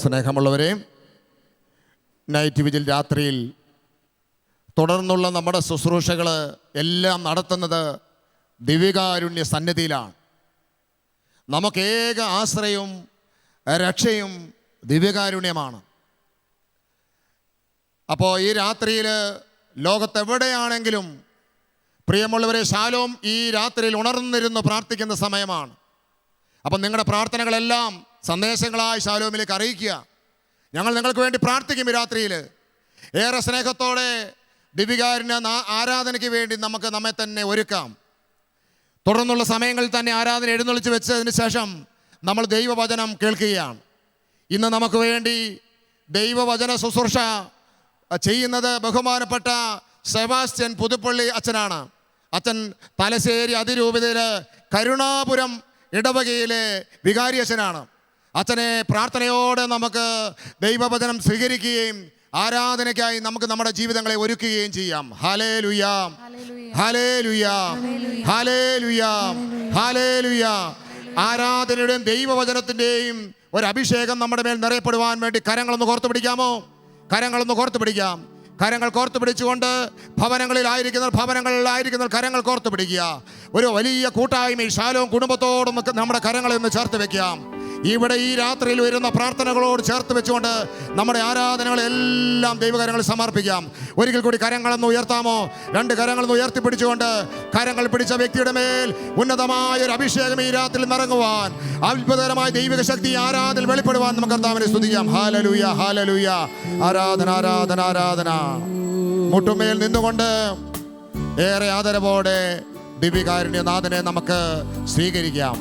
സ്നേഹമുള്ളവരെ, night vigil രാത്രിയിൽ തുടർന്നുള്ള നമ്മുടെ ശുശ്രൂഷകൾ എല്ലാം നടത്തുന്നത് ദിവ്യകാരുണ്യ സന്നിധിയിലാണ്. നമുക്കേക ആശ്രയവും രക്ഷയും ദിവ്യകാരുണ്യമാണ്. അപ്പോൾ ഈ രാത്രിയിൽ ലോകത്തെവിടെയാണെങ്കിലും പ്രിയമുള്ളവരെ, ശാലോം ഈ രാത്രിയിൽ ഉണർന്നിരുന്ന് പ്രാർത്ഥിക്കുന്ന സമയമാണ്. അപ്പം നിങ്ങളുടെ പ്രാർത്ഥനകളെല്ലാം സന്ദേശങ്ങളായി ശാലോമിലേക്ക് അറിയിക്കുക. ഞങ്ങൾ നിങ്ങൾക്ക് വേണ്ടി പ്രാർത്ഥിക്കും. ഈ രാത്രിയിൽ ഏറെ സ്നേഹത്തോടെ ദിവ്യകാരുണ്യ ആരാധനയ്ക്ക് വേണ്ടി നമുക്ക് നമ്മെ തന്നെ ഒരുക്കാം. തുടർന്നുള്ള സമയങ്ങളിൽ തന്നെ ആരാധന എഴുന്നള്ളിച്ച് വെച്ചതിന് ശേഷം നമ്മൾ ദൈവവചനം കേൾക്കുകയാണ്. ഇന്ന് നമുക്ക് വേണ്ടി ദൈവവചന ശുശ്രൂഷ ചെയ്യുന്നത് ബഹുമാനപ്പെട്ട സെബാസ്റ്റ്യൻ പുതുപ്പള്ളി അച്ഛനാണ്. അച്ഛൻ തലശ്ശേരി അതിരൂപതയിൽ കരുണാപുരം ഇടവകയിലെ വികാരി അച്ഛനാണ്. അച്ഛനെ പ്രാർത്ഥനയോടെ നമുക്ക് ദൈവവചനം സ്വീകരിക്കുകയും ആരാധനയ്ക്കായി നമുക്ക് നമ്മുടെ ജീവിതങ്ങളെ ഒരുക്കുകയും ചെയ്യാം. ഹല്ലേലൂയ, ഹല്ലേലൂയ, ഹല്ലേലൂയ, ഹല്ലേലൂയ. ആരാധനയുടെയും ദൈവവചനത്തിൻ്റെയും ഒരു അഭിഷേകം നമ്മുടെ മേൽ നിറയപ്പെടുവാൻ വേണ്ടി കരങ്ങളൊന്ന് കോർത്ത് പിടിക്കാമോ? കരങ്ങളൊന്ന് കോർത്ത് പിടിക്കാം. കരങ്ങൾ കോർത്ത് പിടിച്ചുകൊണ്ട് ഭവനങ്ങളിലായിരിക്കുന്ന കരങ്ങൾ കോർത്ത് പിടിക്കുക. ഒരു വലിയ കൂട്ടായ്മ ശാലോം കുടുംബത്തോടും നമ്മുടെ കരങ്ങളെ ഒന്ന് ചേർത്ത് വെക്കാം. ഇവിടെ ഈ രാത്രിയിൽ വരുന്ന പ്രാർത്ഥനകളോട് ചേർത്ത് വെച്ചുകൊണ്ട് നമ്മുടെ ആരാധനകളെല്ലാം ദൈവകരങ്ങളിൽ സമർപ്പിക്കാം. ഒരിക്കൽ കൂടി കരങ്ങളൊന്ന് ഉയർത്താമോ? രണ്ട് കരങ്ങളൊന്ന് ഉയർത്തിപ്പിടിച്ചുകൊണ്ട് കരങ്ങൾ പിടിച്ച വ്യക്തിയുടെ മേൽ ഉന്നതമായ ഒരു അഭിഷേകം ഈ രാത്രിയിൽ നിറങ്ങുവാൻ, അത്ഭുതകരമായ ദൈവിക ശക്തി ആരാധന വെളിപ്പെടുവാൻ നമുക്ക് കർത്താവിനെ സ്തുതിക്കാം. Hallelujah, hallelujah. ആരാധന, ആരാധന, ആരാധന. മുട്ടുമേൽ നിന്നുകൊണ്ട് ഏറെ ആദരവോടെ ദിവ്യകാരുണ്യനാഥനെ നമുക്ക് സ്വീകരിക്കാം.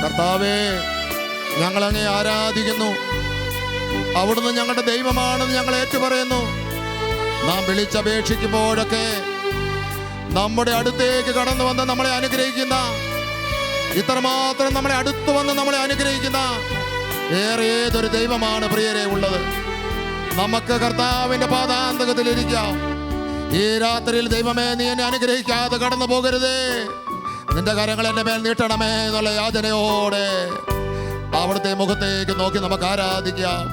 കർത്താവേ, ഞങ്ങളങ്ങേ ആരാധിക്കുന്നു. അവിടുന്ന് ഞങ്ങളുടെ ദൈവമാണെന്ന് ഞങ്ങൾ ഏറ്റുപറയുന്നു. നാം വിളിച്ചപേക്ഷിക്കുമ്പോഴൊക്കെ നമ്മുടെ അടുത്തേക്ക് കടന്നു വന്ന് നമ്മളെ അനുഗ്രഹിക്കുന്ന, ഇത്രമാത്രം നമ്മളെ അടുത്തു വന്ന് നമ്മളെ അനുഗ്രഹിക്കുന്ന ഏതൊരു ദൈവമാണ് പ്രിയരെ ഉള്ളത്. നമുക്ക് കർത്താവിൻ്റെ പാദാന്തകത്തിലിരിക്കാം. ഈ രാത്രിയിൽ ദൈവമേ, നീ എന്നെ അനുഗ്രഹിക്കാതെ കടന്നു പോകരുതേ. നിന്റെ കരങ്ങൾ എൻ്റെ മേൽ നീട്ടണമേ എന്നുള്ള യാചനയോടെ അവിടുത്തെ മുഖത്തേക്ക് നോക്കി നമുക്ക് ആരാധിക്കാം.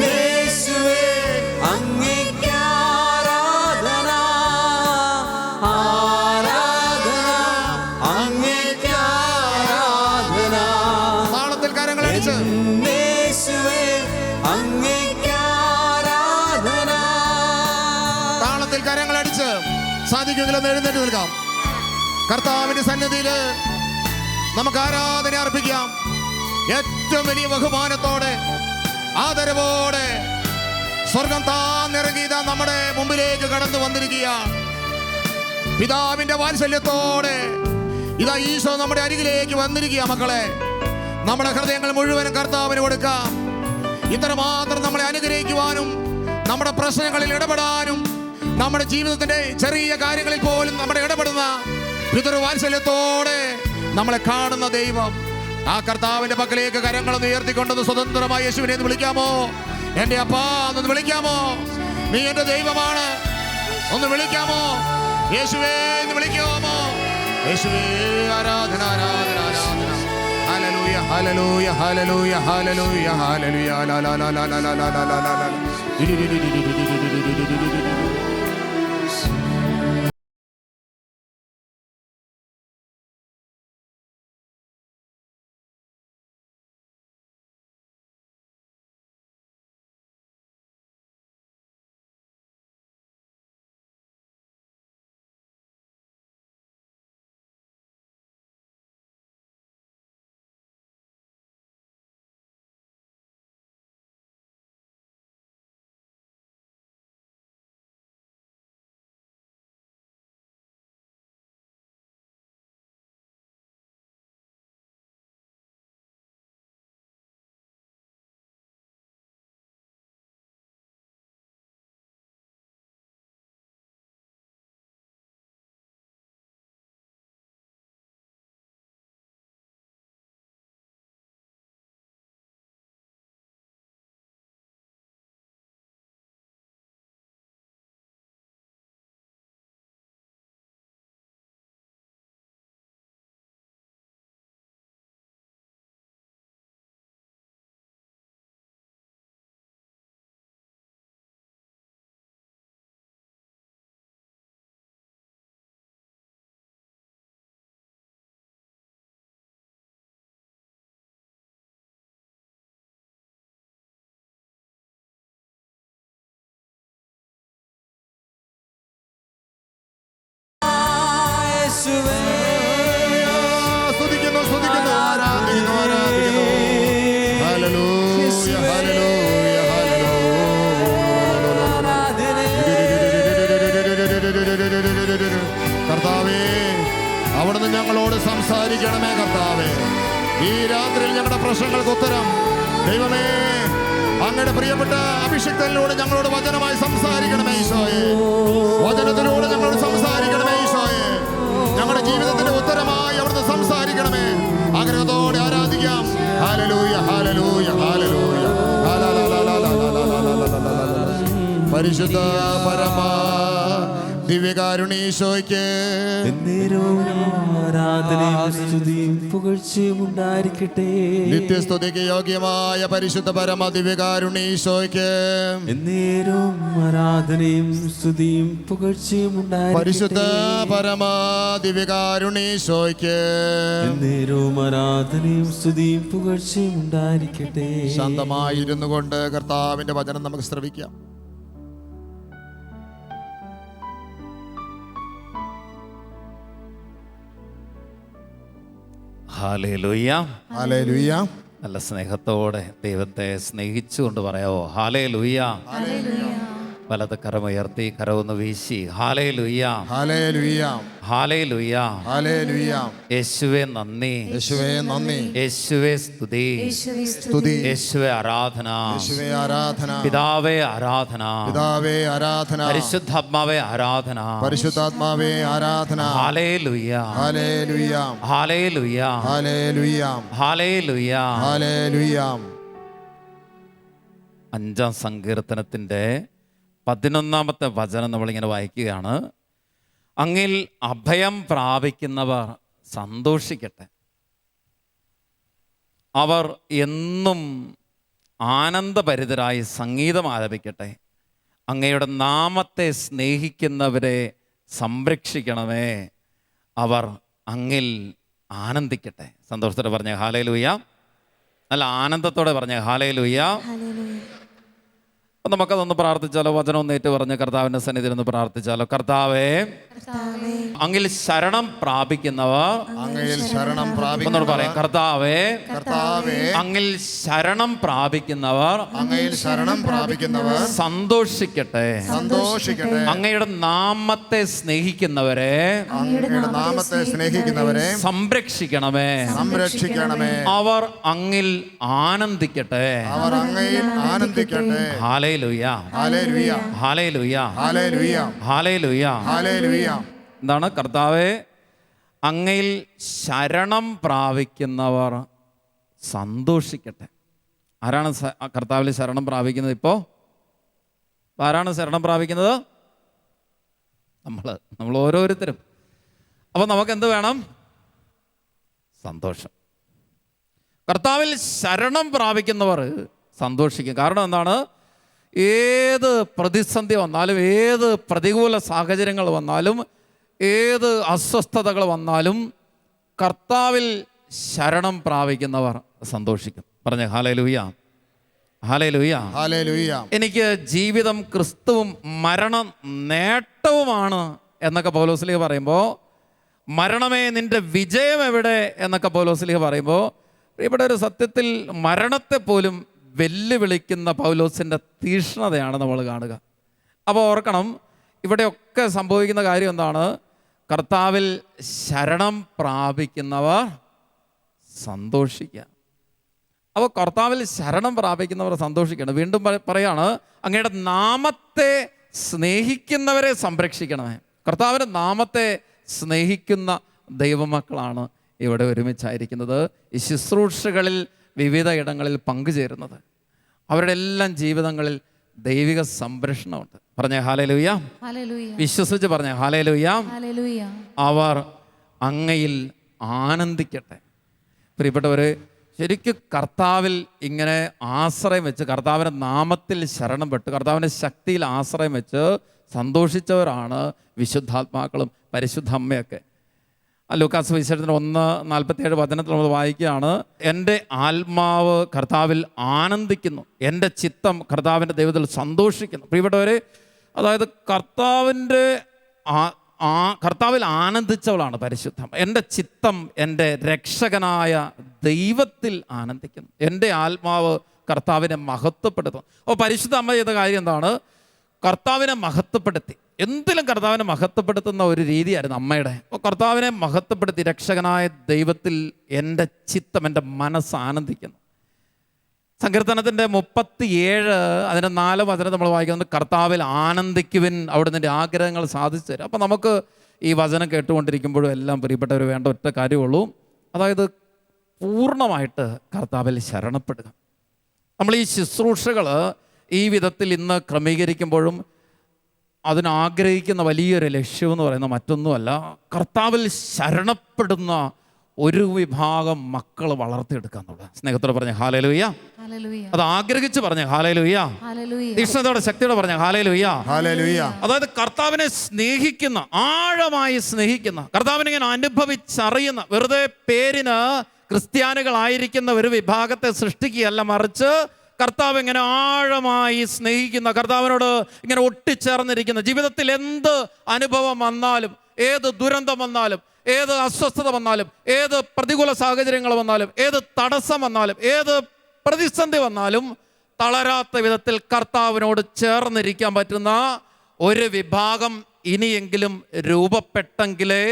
യേശുവേ അങ്ങേക്ക് ആരാധന, ആരാധന, അങ്ങേക്ക് ആരാധന. താളത്തിൽ കരങ്ങളടിച്ച് യേശുവേ അങ്ങേക്ക് ആരാധന. താളത്തിൽ കരങ്ങളടിച്ച് സാധിക്കുമെങ്കിലും എഴുന്നേറ്റ് നിൽക്കാം. കർത്താവിന്റെ സന്നിധിയിൽ നമുക്ക് ആരാധന അർപ്പിക്കാം. ഏറ്റവും വലിയ ബഹുമാനത്തോടെ ആദരവോടെ സ്വർഗം താന്നിറങ്ങിയ നമ്മുടെ മുമ്പിലേക്ക് കടന്നു വന്നിരിക്കുകയാണ്. പിതാവിന്റെ വാത്സല്യത്തോടെ ഇതാ ഈശോ നമ്മുടെ അരികിലേക്ക് വന്നിരിക്കുക. മക്കളെ, നമ്മുടെ ഹൃദയങ്ങൾ മുഴുവനും കർത്താവിന് കൊടുക്കാം. ഇത്രമാത്രം നമ്മളെ അനുഗ്രഹിക്കുവാനും നമ്മുടെ പ്രശ്നങ്ങളിൽ ഇടപെടാനും നമ്മുടെ ജീവിതത്തിന്റെ ചെറിയ കാര്യങ്ങളിൽ പോലും നമ്മുടെ ഇടപെടുന്ന പിതൃവാത്സല്യത്തോടെ നമ്മളെ കാണുന്ന ദൈവം, ആ കർത്താവിന്റെ പക്കലേക്ക് കരങ്ങളൊന്ന് ഉയർത്തിക്കൊണ്ടത് സ്വതന്ത്രമായി യേശുവിനെ എന്ന് വിളിക്കാമോ? എൻ്റെ അപ്പാ എന്നൊന്ന് വിളിക്കാമോ? നീ എൻ്റെ ദൈവമാണ് ഒന്ന് വിളിക്കാമോ? യേശുവേ എന്ന് വിളിക്കാമോ? യേശുവേ ആരാധന, ആരാധന, ആരാധന. ഹല്ലേലൂയ, ഹല്ലേലൂയ, ഹല്ലേലൂയ, ഹല്ലേലൂയ, ഹല്ലേലൂയ. ലാ ലാ ലാ ലാ ലാ ലാ ലാ ലാ ലാ ലാ. സ്തുതിക്കുന്നു, സ്തുതിക്കുന്നു, ആരാധിക്കുന്നു, ആരാധിക്കുന്നു. ഹല്ലേലൂയ, ഹല്ലേലൂയ, ഹല്ലേലൂയ. കർത്താവേ, അവിടുന്ന് ഞങ്ങളോട് സംസാരിക്കണമേ. കർത്താവേ, ഈ രാത്രിയിൽ ഞങ്ങളുടെ പ്രശ്നങ്ങൾക്ക് ഉത്തരം ദൈവമേ അങ്ങയുടെ പ്രിയപ്പെട്ട അഭിഷിക്തനിലൂടെ ഞങ്ങളോട് വചനമായി സംസാരിക്കണമേ ഈശോയെ. വചനത്തിലൂടെ ഞങ്ങളോട് സംസാരിക്കണമേ ഈശോയെ. ഞങ്ങളുടെ ജീവിതത്തിന്റെ ഉത്തരമായി അവിടുന്ന് സംസാരിക്കണമേ. ആഗ്രഹത്തോടെ ആരാധിക്കാം. ഹല്ലേലൂയ, ഹല്ലേലൂയ, ഹല്ലേലൂയ. പരിശുദ്ധ പരമാ ദിവ്യകാരുണീശോയ്ക്ക് പുകഴ്ചയുണ്ടായിരിക്കട്ടെ. നിത്യസ്തുതിക്ക് യോഗ്യമായ പരിശുദ്ധ പരമ ദിവ്യകാരുണീശോയ്ക്ക് എന്നേരവും ആരാധനയും സ്തുതിയും പുകഴ്ചയും പരിശുദ്ധ പരമ ദിവ്യകാരുണീശോയ്ക്ക് എന്നേരവും ആരാധനയും സ്തുതിയും പുകഴ്ചയും ഉണ്ടായിരിക്കട്ടെ. ശാന്തമായിരുന്നു കൊണ്ട് കർത്താവിന്റെ വചനം നമുക്ക് ശ്രവിക്കാം. Hallelujah, hallelujah. നല്ല സ്നേഹത്തോടെ ദൈവത്തെ സ്നേഹിച്ചുകൊണ്ട് പറയാവോ? ഹല്ലേലൂയ. വലത് കരമുയർത്തി കരവൊന്ന് വീശി ഹല്ലേലൂയ, ഹല്ലേലൂയ, ഹല്ലേലൂയ, ഹല്ലേലൂയ. യേശുവേ നന്ദി, യേശുവേ നന്ദി, യേശുവേ സ്തുതി, സ്തുതി, യേശുവേ ആരാധന, യേശുവേ ആരാധന, പിതാവേ ആരാധന, പിതാവേ ആരാധന, പരിശുദ്ധാത്മാവേ ആരാധന, പരിശുദ്ധാത്മാവേ ആരാധന. ഹല്ലേലൂയ, ഹല്ലേലൂയ, ഹല്ലേലൂയ, ഹല്ലേലൂയ, ഹല്ലേലൂയ. ഹല്ലേലൂയ. 5-ാം സങ്കീർത്തനത്തിൻ്റെ 11-ാമത്തെ വചനം നമ്മളിങ്ങനെ വായിക്കുകയാണ്. അങ്ങിൽ അഭയം പ്രാപിക്കുന്നവർ സന്തോഷിക്കട്ടെ, അവർ എന്നും ആനന്ദഭരിതരായി സംഗീതം ആലപിക്കട്ടെ. അങ്ങയുടെ നാമത്തെ സ്നേഹിക്കുന്നവരെ സംരക്ഷിക്കണമേ, അവർ അങ്ങിൽ ആനന്ദിക്കട്ടെ. സന്തോഷത്തോടെ പറഞ്ഞ ഹല്ലേലൂയ. നല്ല ആനന്ദത്തോടെ പറഞ്ഞ ഹല്ലേലൂയ. അപ്പം നമുക്കതൊന്ന് പ്രാർത്ഥിച്ചാലോ? വചനം ഒന്ന് ഏറ്റു പറഞ്ഞ് കർത്താവിൻ്റെ സന്നിധിയിൽ ഒന്ന് പ്രാർത്ഥിച്ചാലോ? കർത്താവേ, അങ്ങിൽ ശരണം പ്രാപിക്കുന്നവർ ഒന്നോട് പറയാം. കർത്താവേ, അങ്ങിൽ ശരണം പ്രാപിക്കുന്നവർ സന്തോഷിക്കട്ടെ. അങ്ങയുടെ നാമത്തെ സ്നേഹിക്കുന്നവരെ സംരക്ഷിക്കണമേ. അവർ അങ്ങിൽ ആനന്ദിക്കട്ടെ. ഹല്ലേലൂയ, ഹല്ലേലൂയ, ഹല്ലേലൂയ, ഹല്ലേലൂയ, ഹല്ലേലൂയ. എന്താണ്? കർത്താവേ, അങ്ങയിൽ ശരണം പ്രാപിക്കുന്നവർ സന്തോഷിക്കട്ടെ. ആരാണ് കർത്താവിൽ ശരണം പ്രാപിക്കുന്നത്? ഇപ്പോൾ ആരാണ് ശരണം പ്രാപിക്കുന്നത്? നമ്മൾ ഓരോരുത്തരും. അപ്പോൾ നമുക്ക് എന്ത് വേണം? സന്തോഷം. കർത്താവിൽ ശരണം പ്രാപിക്കുന്നവർ സന്തോഷിക്കും. കാരണം എന്താണ്? ഏത് പ്രതിസന്ധി വന്നാലും, ഏത് പ്രതികൂല സാഹചര്യങ്ങൾ വന്നാലും, ഏത് അസ്വസ്ഥതകൾ വന്നാലും കർത്താവിൽ ശരണം പ്രാപിക്കുന്നവർ സന്തോഷിക്കും. പറഞ്ഞേ ഹല്ലേലൂയ, ഹല്ലേലൂയ, ഹല്ലേലൂയ. എനിക്ക് ജീവിതം ക്രിസ്തുവും മരണം നേട്ടവുമാണ് എന്നൊക്കെ പൗലോസ്ലീഹ പറയുമ്പോൾ, മരണമേ നിന്റെ വിജയം എവിടെ എന്നൊക്കെ പൗലോസ്ലീഹ പറയുമ്പോൾ, ഇവിടെ ഒരു സത്യത്തിൽ മരണത്തെ പോലും വെല്ലുവിളിക്കുന്ന പൗലോസിൻ്റെ തീക്ഷ്ണതയാണ് നമ്മൾ കാണുക. അപ്പോൾ ഓർക്കണം, ഇവിടെയൊക്കെ സംഭവിക്കുന്ന കാര്യം എന്താണ്? കർത്താവിൽ ശരണം പ്രാപിക്കുന്നവർ സന്തോഷിക്കുക. അപ്പോൾ കർത്താവിൽ ശരണം പ്രാപിക്കുന്നവർ സന്തോഷിക്കണം. വീണ്ടും പറയാണ്, അങ്ങയുടെ നാമത്തെ സ്നേഹിക്കുന്നവരെ സംരക്ഷിക്കണമേ. കർത്താവിൻ്റെ നാമത്തെ സ്നേഹിക്കുന്ന ദൈവമക്കളാണ് ഇവിടെ ഒരുമിച്ചായിരിക്കുന്നത്, ഈ ശുശ്രൂഷകളിൽ വിവിധ ഇടങ്ങളിൽ പങ്കുചേരുന്നത്. അവരുടെ എല്ലാം ജീവിതങ്ങളിൽ ദൈവിക സംരക്ഷണമുണ്ട്. പറഞ്ഞേ ഹല്ലേലൂയ, വിശ്വസിച്ച് പറഞ്ഞേ ഹല്ലേലൂയ. അവർ അങ്ങയിൽ ആനന്ദിക്കട്ടെ. പ്രിയപ്പെട്ടവർ, ശരിക്കും കർത്താവിൽ ഇങ്ങനെ ആശ്രയം വെച്ച്, കർത്താവിൻ്റെ നാമത്തിൽ ശരണം പെട്ട്, കർത്താവിൻ്റെ ശക്തിയിൽ ആശ്രയം വെച്ച് സന്തോഷിച്ചവരാണ് വിശുദ്ധാത്മാക്കളും പരിശുദ്ധ അമ്മയൊക്കെ. ലൂക്കാസ് സുവിശേഷത്തിന് 1:47 വചനത്തിൽ നമ്മൾ വായിക്കുകയാണ്, എൻ്റെ ആത്മാവ് കർത്താവിൽ ആനന്ദിക്കുന്നു, എൻ്റെ ചിത്തം കർത്താവിൻ്റെ ദൈവത്തിൽ സന്തോഷിക്കുന്നു. പ്രിയപ്പെട്ടവരെ, അതായത് കർത്താവിൽ ആനന്ദിച്ചവളാണ് പരിശുദ്ധം. എൻ്റെ ചിത്തം എൻ്റെ രക്ഷകനായ ദൈവത്തിൽ ആനന്ദിക്കുന്നു, എൻ്റെ ആത്മാവ് കർത്താവിനെ മഹത്വപ്പെടുത്തുന്നു. അപ്പോൾ പരിശുദ്ധ അമ്മ ചെയ്ത കാര്യം എന്താണ്? കർത്താവിനെ മഹത്വപ്പെടുത്തി. എന്തിലും കർത്താവിനെ മഹത്വപ്പെടുത്തുന്ന ഒരു രീതിയായിരുന്നു അമ്മയുടെ. അപ്പോൾ കർത്താവിനെ മഹത്വപ്പെടുത്തി, രക്ഷകനായ ദൈവത്തിൽ എൻ്റെ ചിത്തം, എൻ്റെ മനസ്സ് ആനന്ദിക്കുന്നു. സങ്കീർത്തനത്തിൻ്റെ 37 അതിൻ്റെ 4 വചനം നമ്മൾ വായിക്കുന്നത്, കർത്താവിൽ ആനന്ദിക്കുവിൻ, അവിടെ നിൻ്റെ ആഗ്രഹങ്ങൾ സാധിച്ചു തരും. അപ്പോൾ നമുക്ക് ഈ വചനം കേട്ടുകൊണ്ടിരിക്കുമ്പോഴും എല്ലാം പ്രിയപ്പെട്ടവർ വേണ്ട ഒറ്റ കാര്യമുള്ളൂ, അതായത് പൂർണ്ണമായിട്ട് കർത്താവിൽ ശരണപ്പെടുക. നമ്മൾ ഈ ശുശ്രൂഷകൾ ഈ വിധത്തിൽ ഇന്ന് ക്രമീകരിക്കുമ്പോഴും അതിനാഗ്രഹിക്കുന്ന വലിയൊരു ലക്ഷ്യമെന്ന് പറയുന്നത് മറ്റൊന്നുമല്ല, കർത്താവിൽ ശരണപ്പെടുന്ന ഒരു വിഭാഗം മക്കൾ വളർത്തിയെടുക്കുക എന്നുള്ളത്. സ്നേഹത്തോടെ പറഞ്ഞ ഹല്ലേലൂയ, അത് ആഗ്രഹിച്ച് പറഞ്ഞ ഹല്ലേലൂയ, തീക്ഷ്ണതയോടെ ശക്തിയോടെ പറഞ്ഞ ഹല്ലേലൂയ, ഹല്ലേലൂയ. അതായത് കർത്താവിനെ സ്നേഹിക്കുന്ന, ആഴമായി സ്നേഹിക്കുന്ന, കർത്താവിനെ ഇങ്ങനെ അനുഭവിച്ചറിയുന്ന, വെറുതെ പേരിന് ക്രിസ്ത്യാനികളായിരിക്കുന്ന ഒരു വിഭാഗത്തെ സൃഷ്ടിക്കുകയല്ല, മറിച്ച് കർത്താവ് ഇങ്ങനെ ആഴമായി സ്നേഹിക്കുന്ന, കർത്താവിനോട് ഇങ്ങനെ ഒട്ടിച്ചേർന്നിരിക്കുന്ന, ജീവിതത്തിൽ എന്ത് അനുഭവം വന്നാലും, ഏത് ദുരന്തം വന്നാലും, ഏത് അസ്വസ്ഥത വന്നാലും, ഏത് പ്രതികൂല സാഹചര്യങ്ങൾ വന്നാലും, ഏത് തടസ്സം വന്നാലും, ഏത് പ്രതിസന്ധി വന്നാലും തളരാത്ത വിധത്തിൽ കർത്താവിനോട് ചേർന്നിരിക്കാൻ പറ്റുന്ന ഒരു വിഭാഗം ഇനിയെങ്കിലും രൂപപ്പെട്ടെങ്കിലേ,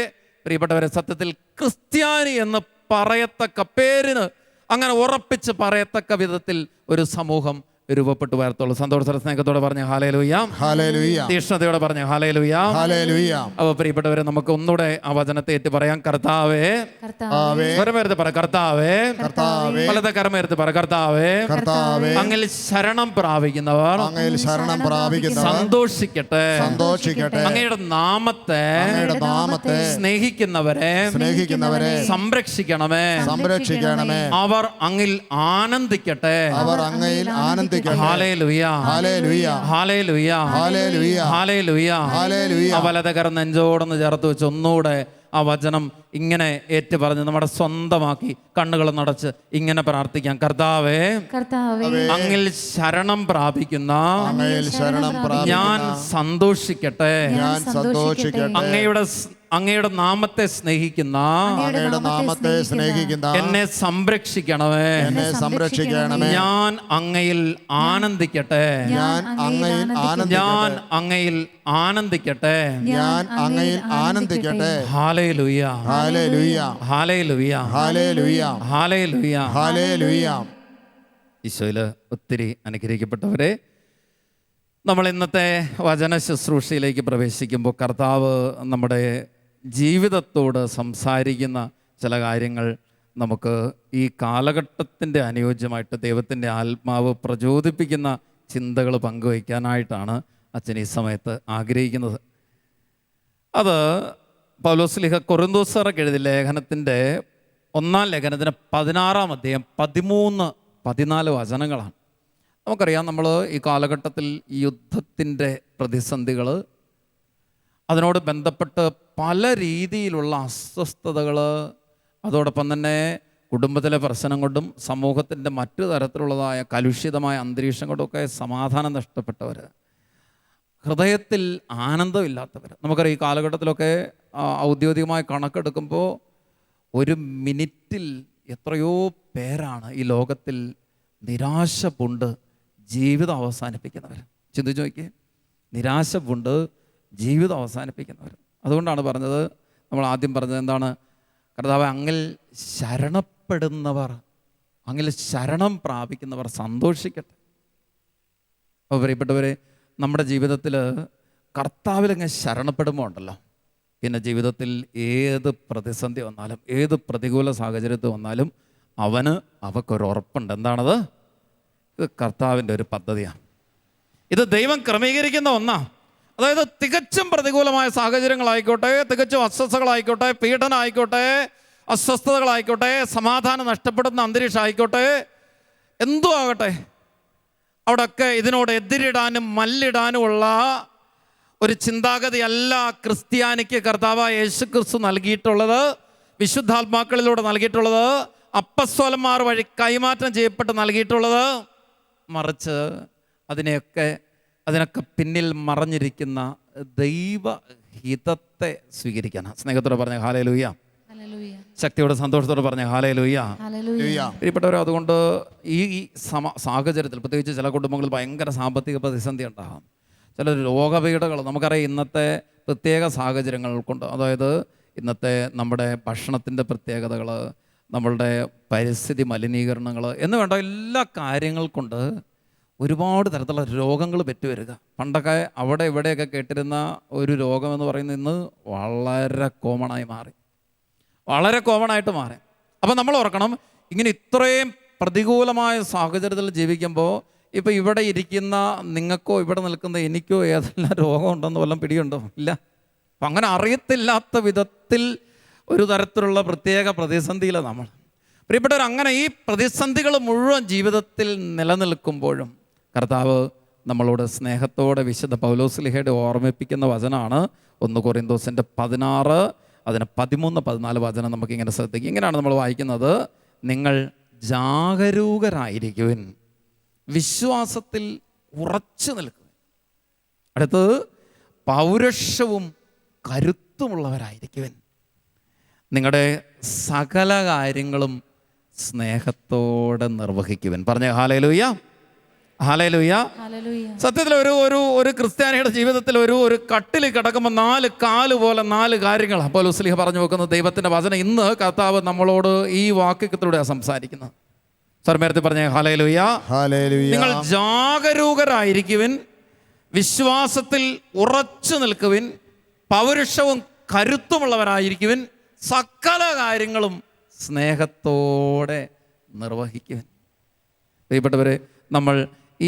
പ്രിയപ്പെട്ടവരെ, സത്യത്തിൽ ക്രിസ്ത്യാനി എന്ന് പറയത്തക്ക, പേരിന് അങ്ങനെ ഉറപ്പിച്ച് പറയത്തക്ക വിധത്തിൽ ഒരു സമൂഹം രൂപപ്പെട്ടു വരത്തുള്ളൂ. സന്തോഷത്തോടെ സ്നേഹത്തോടെ പറഞ്ഞ ഹാലേലൂയ, ഹല്ലേലൂയ, തീഷ്ണതയോടെ പറഞ്ഞ ഹാലേലൂയ, ഹല്ലേലൂയ. അപ്പോൾ പ്രിയപ്പെട്ടവരെ, നമുക്ക് ഒന്നുകൂടെ ആ വചനത്തെ ഏറ്റു പറയാം. കർത്താവേ, സ്വരമേർത്ത് പറ കർത്താവേ, കർത്താവേ, വലത്തെ കരമേർത്ത് പറ കർത്താവേ, കർത്താവേ, അങ്ങിൽ ശരണം പ്രാപിക്കുന്നവർ അങ്ങയിൽ ശരണം പ്രാപിക്കുന്നവർ സന്തോഷിക്കട്ടെ. സന്തോഷിക്കട്ടെ. അങ്ങയുടെ നാമത്തെ സ്നേഹിക്കുന്നവരെ സംരക്ഷിക്കണമേ. അവർ അങ്ങിൽ ആനന്ദിക്കട്ടെ. ഹല്ലേലൂയ, ഹല്ലേലൂയ, ഹല്ലേലൂയ, ഹല്ലേലൂയ, ഹല്ലേലൂയ. വലതുകരം നെഞ്ചോടൊന്ന് ചേർത്ത് വെച്ച് ഒന്നുകൂടെ ആ വചനം ഇങ്ങനെ ഏറ്റു പറഞ്ഞ് നമ്മുടെ സ്വന്തമാക്കി കണ്ണുകൾ നടച്ച് ഇങ്ങനെ പ്രാർത്ഥിക്കാം. കർത്താവേ, അങ്ങിൽ ശരണം പ്രാപിക്കുന്ന ഞാൻ സന്തോഷിക്കട്ടെ. അങ്ങയുടെ നാമത്തെ സ്നേഹിക്കുന്ന എന്നെ സംരക്ഷിക്കണമേ. ഞാൻ അങ്ങയിൽ ആനന്ദിക്കട്ടെ. ഞാൻ അങ്ങയിൽ ആനന്ദിക്കട്ടെ. ഹല്ലേലൂയ, ഹല്ലേലൂയ, ഹല്ലേലൂയ, ഹല്ലേലൂയ, ഹല്ലേലൂയ, ഹല്ലേലൂയ. ഈശോയിൽ ഒത്തിരി അനുഗ്രഹിക്കപ്പെട്ടവരെ, നമ്മൾ ഇന്നത്തെ വചന ശുശ്രൂഷയിലേക്ക് പ്രവേശിക്കുമ്പോൾ കർത്താവ് നമ്മുടെ ജീവിതത്തോട് സംസാരിക്കുന്ന ചില കാര്യങ്ങൾ നമുക്ക് ഈ കാലഘട്ടത്തിൻ്റെ അനുയോജ്യമായിട്ട് ദൈവത്തിൻ്റെ ആത്മാവ് പ്രചോദിപ്പിക്കുന്ന ചിന്തകൾ പങ്കുവയ്ക്കാനായിട്ടാണ് അച്ഛൻ ഈ സമയത്ത് ആഗ്രഹിക്കുന്നത്. അത് പൗലോസ്ലീഹ കൊറിന്തോസർക്ക് എഴുതിയ ലേഖനത്തിൻ്റെ 1-ാം ലേഖനത്തിന് 16-ാം അധ്യായം 13-14 വചനങ്ങളാണ്. നമുക്കറിയാം, നമ്മൾ ഈ കാലഘട്ടത്തിൽ യുദ്ധത്തിൻ്റെ പ്രതിസന്ധികൾ, അതിനോട് ബന്ധപ്പെട്ട് പല രീതിയിലുള്ള അസ്വസ്ഥതകൾ, അതോടൊപ്പം തന്നെ കുടുംബത്തിലെ പ്രശ്നം കൊണ്ടും സമൂഹത്തിൻ്റെ മറ്റു തരത്തിലുള്ളതായ കലുഷിതമായ അന്തരീക്ഷം കൊണ്ടൊക്കെ സമാധാനം നഷ്ടപ്പെട്ടവർ, ഹൃദയത്തിൽ ആനന്ദമില്ലാത്തവർ. നമുക്കറിയാം, ഈ കാലഘട്ടത്തിലൊക്കെ ഔദ്യോഗികമായി കണക്കെടുക്കുമ്പോൾ ഒരു മിനിറ്റിൽ എത്രയോ പേരാണ് ഈ ലോകത്തിൽ നിരാശ പൂണ്ട് ജീവിതം അവസാനിപ്പിക്കുന്നവർ. ചിന്തിച്ച് നോക്കിയേ, നിരാശ പൂണ്ട് ജീവിതം അവസാനിപ്പിക്കുന്നവർ. അതുകൊണ്ടാണ് പറഞ്ഞത്, നമ്മൾ ആദ്യം പറഞ്ഞത് എന്താണ്? കർത്താവ്, അങ്ങിൽ ശരണപ്പെടുന്നവർ, അങ്ങിൽ ശരണം പ്രാപിക്കുന്നവർ സന്തോഷിക്കട്ടെ. അപ്പോൾ പ്രിയപ്പെട്ടവരെ, നമ്മുടെ ജീവിതത്തിൽ കർത്താവിലങ്ങ് ശരണപ്പെടുമ്പോൾ ഉണ്ടല്ലോ, പിന്നെ ജീവിതത്തിൽ ഏത് പ്രതിസന്ധി വന്നാലും ഏത് പ്രതികൂല സാഹചര്യത്തിൽ വന്നാലും അവക്കൊരു ഉറപ്പുണ്ട്. എന്താണത്? ഇത് കർത്താവിൻ്റെ ഒരു പദ്ധതിയാണ്. ഇത് ദൈവം ക്രമീകരിക്കുന്ന ഒന്നാണ്. അതായത് തികച്ചും പ്രതികൂലമായ സാഹചര്യങ്ങളായിക്കോട്ടെ, തികച്ചും അസ്വസ്ഥതകളായിക്കോട്ടെ, പീഡനം ആയിക്കോട്ടെ, അസ്വസ്ഥതകളായിക്കോട്ടെ, സമാധാനം നഷ്ടപ്പെടുന്ന അന്തരീക്ഷം ആയിക്കോട്ടെ, എന്തോ ആകട്ടെ, അവിടെയൊക്കെ ഇതിനോട് എതിരിടാനും മല്ലിടാനുമുള്ള ഒരു ചിന്താഗതിയല്ല ക്രിസ്ത്യാനിക്ക് കർത്താവായ യേശു ക്രിസ്തു നൽകിയിട്ടുള്ളത്, വിശുദ്ധാത്മാക്കളിലൂടെ നൽകിയിട്ടുള്ളത്, അപ്പസ്തോലന്മാർ വഴി കൈമാറ്റം ചെയ്യപ്പെട്ട് നൽകിയിട്ടുള്ളത്. മറിച്ച് അതിനൊക്കെ പിന്നിൽ മറഞ്ഞിരിക്കുന്ന ദൈവഹിതത്തെ സ്വീകരിക്കാനാണ്. സ്നേഹത്തോടെ പറഞ്ഞ ഹല്ലേലൂയ, ശക്തിയോടെ സന്തോഷത്തോടെ പറഞ്ഞ ഹല്ലേലൂയ. പ്രിയപ്പെട്ടവരെ, അതുകൊണ്ട് ഈ സാഹചര്യത്തിൽ പ്രത്യേകിച്ച് ചില കുടുംബങ്ങളിൽ ഭയങ്കര സാമ്പത്തിക പ്രതിസന്ധി ഉണ്ടാകാം, ചില രോഗപീഠകൾ. നമുക്കറിയാം, ഇന്നത്തെ പ്രത്യേക സാഹചര്യങ്ങൾ കൊണ്ട്, അതായത് ഇന്നത്തെ നമ്മുടെ ഭക്ഷണത്തിൻ്റെ പ്രത്യേകതകൾ, നമ്മളുടെ പരിസ്ഥിതി മലിനീകരണങ്ങൾ എന്ന് വേണ്ട എല്ലാ കാര്യങ്ങൾ കൊണ്ട് ഒരുപാട് തരത്തിലുള്ള രോഗങ്ങൾ പെറ്റുവരിക. പണ്ടൊക്കെ അവിടെ ഇവിടെയൊക്കെ കേട്ടിരുന്ന ഒരു രോഗമെന്ന് പറയുന്നത് ഇന്ന് വളരെ കോമണായി മാറി, വളരെ കോമണായിട്ട് മാറി. അപ്പം നമ്മൾ ഓർക്കണം, ഇങ്ങനെ ഇത്രയും പ്രതികൂലമായ സാഹചര്യത്തിൽ ജീവിക്കുമ്പോൾ ഇപ്പോൾ ഇവിടെ ഇരിക്കുന്ന നിങ്ങൾക്കോ ഇവിടെ നിൽക്കുന്ന എനിക്കോ ഏതെല്ലാം രോഗമുണ്ടെന്ന് വല്ലതും പിടിയുണ്ടോ? ഇല്ല. അപ്പം അങ്ങനെ അറിയത്തില്ലാത്ത വിധത്തിൽ ഒരു തരത്തിലുള്ള പ്രത്യേക പ്രതിസന്ധിയിലാണ് നമ്മൾ. പ്രിയപ്പെട്ടവർ, അങ്ങനെ ഈ പ്രതിസന്ധികൾ മുഴുവൻ ജീവിതത്തിൽ നിലനിൽക്കുമ്പോഴും കർത്താവ് നമ്മളോട് സ്നേഹത്തോടെ വിശുദ്ധ പൗലോസ്ലീഹയുടെ ഓർമ്മിപ്പിക്കുന്ന വചനമാണ് 1 കൊറിന്തോസിൻ്റെ 16 അതിന് 13-14 വചനം. നമുക്കിങ്ങനെ ശ്രദ്ധിക്കും. ഇങ്ങനെയാണ് നമ്മൾ വായിക്കുന്നത്: നിങ്ങൾ ജാഗരൂകരായിരിക്കുവിൻ, വിശ്വാസത്തിൽ ഉറച്ചു നിൽക്കുവിൻ. അടുത്തത്, പൗരുഷവും കരുത്തുമുള്ളവരായിരിക്കുവിൻ, നിങ്ങളുടെ സകല കാര്യങ്ങളും സ്നേഹത്തോടെ നിർവഹിക്കുവിൻ. പറഞ്ഞ ഹല്ലേലൂയ, ഹല്ലേലൂയ. സത്യത്തിൽ ഒരു ക്രിസ്ത്യാനിയുടെ ജീവിതത്തിൽ ഒരു കട്ടിൽ കിടക്കുമ്പോൾ 4 കാല് പോലെ 4 കാര്യങ്ങളാണ് പൗലോസ് പറഞ്ഞു വെക്കുന്നത്. ദൈവത്തിൻ്റെ വചനം ഇന്ന് കർത്താവ് നമ്മളോട് ഈ വാക്യത്തിലൂടെയാണ് സംസാരിക്കുന്നത്. സർമേരത്തിൽ പറഞ്ഞേ ഹല്ലേലൂയ. ഹല്ലേലൂയ. നിങ്ങൾ ജാഗരൂകരായിരിക്കുവിൻ, വിശ്വാസത്തിൽ ഉറച്ചു നിൽക്കുവിൻ, പൗരുഷവും കരുത്തുമുള്ളവരായിരിക്കുവിൻ, സകല കാര്യങ്ങളും സ്നേഹത്തോടെ നിർവഹിക്കുവിൻ. പ്രിയപ്പെട്ടവരെ, നമ്മൾ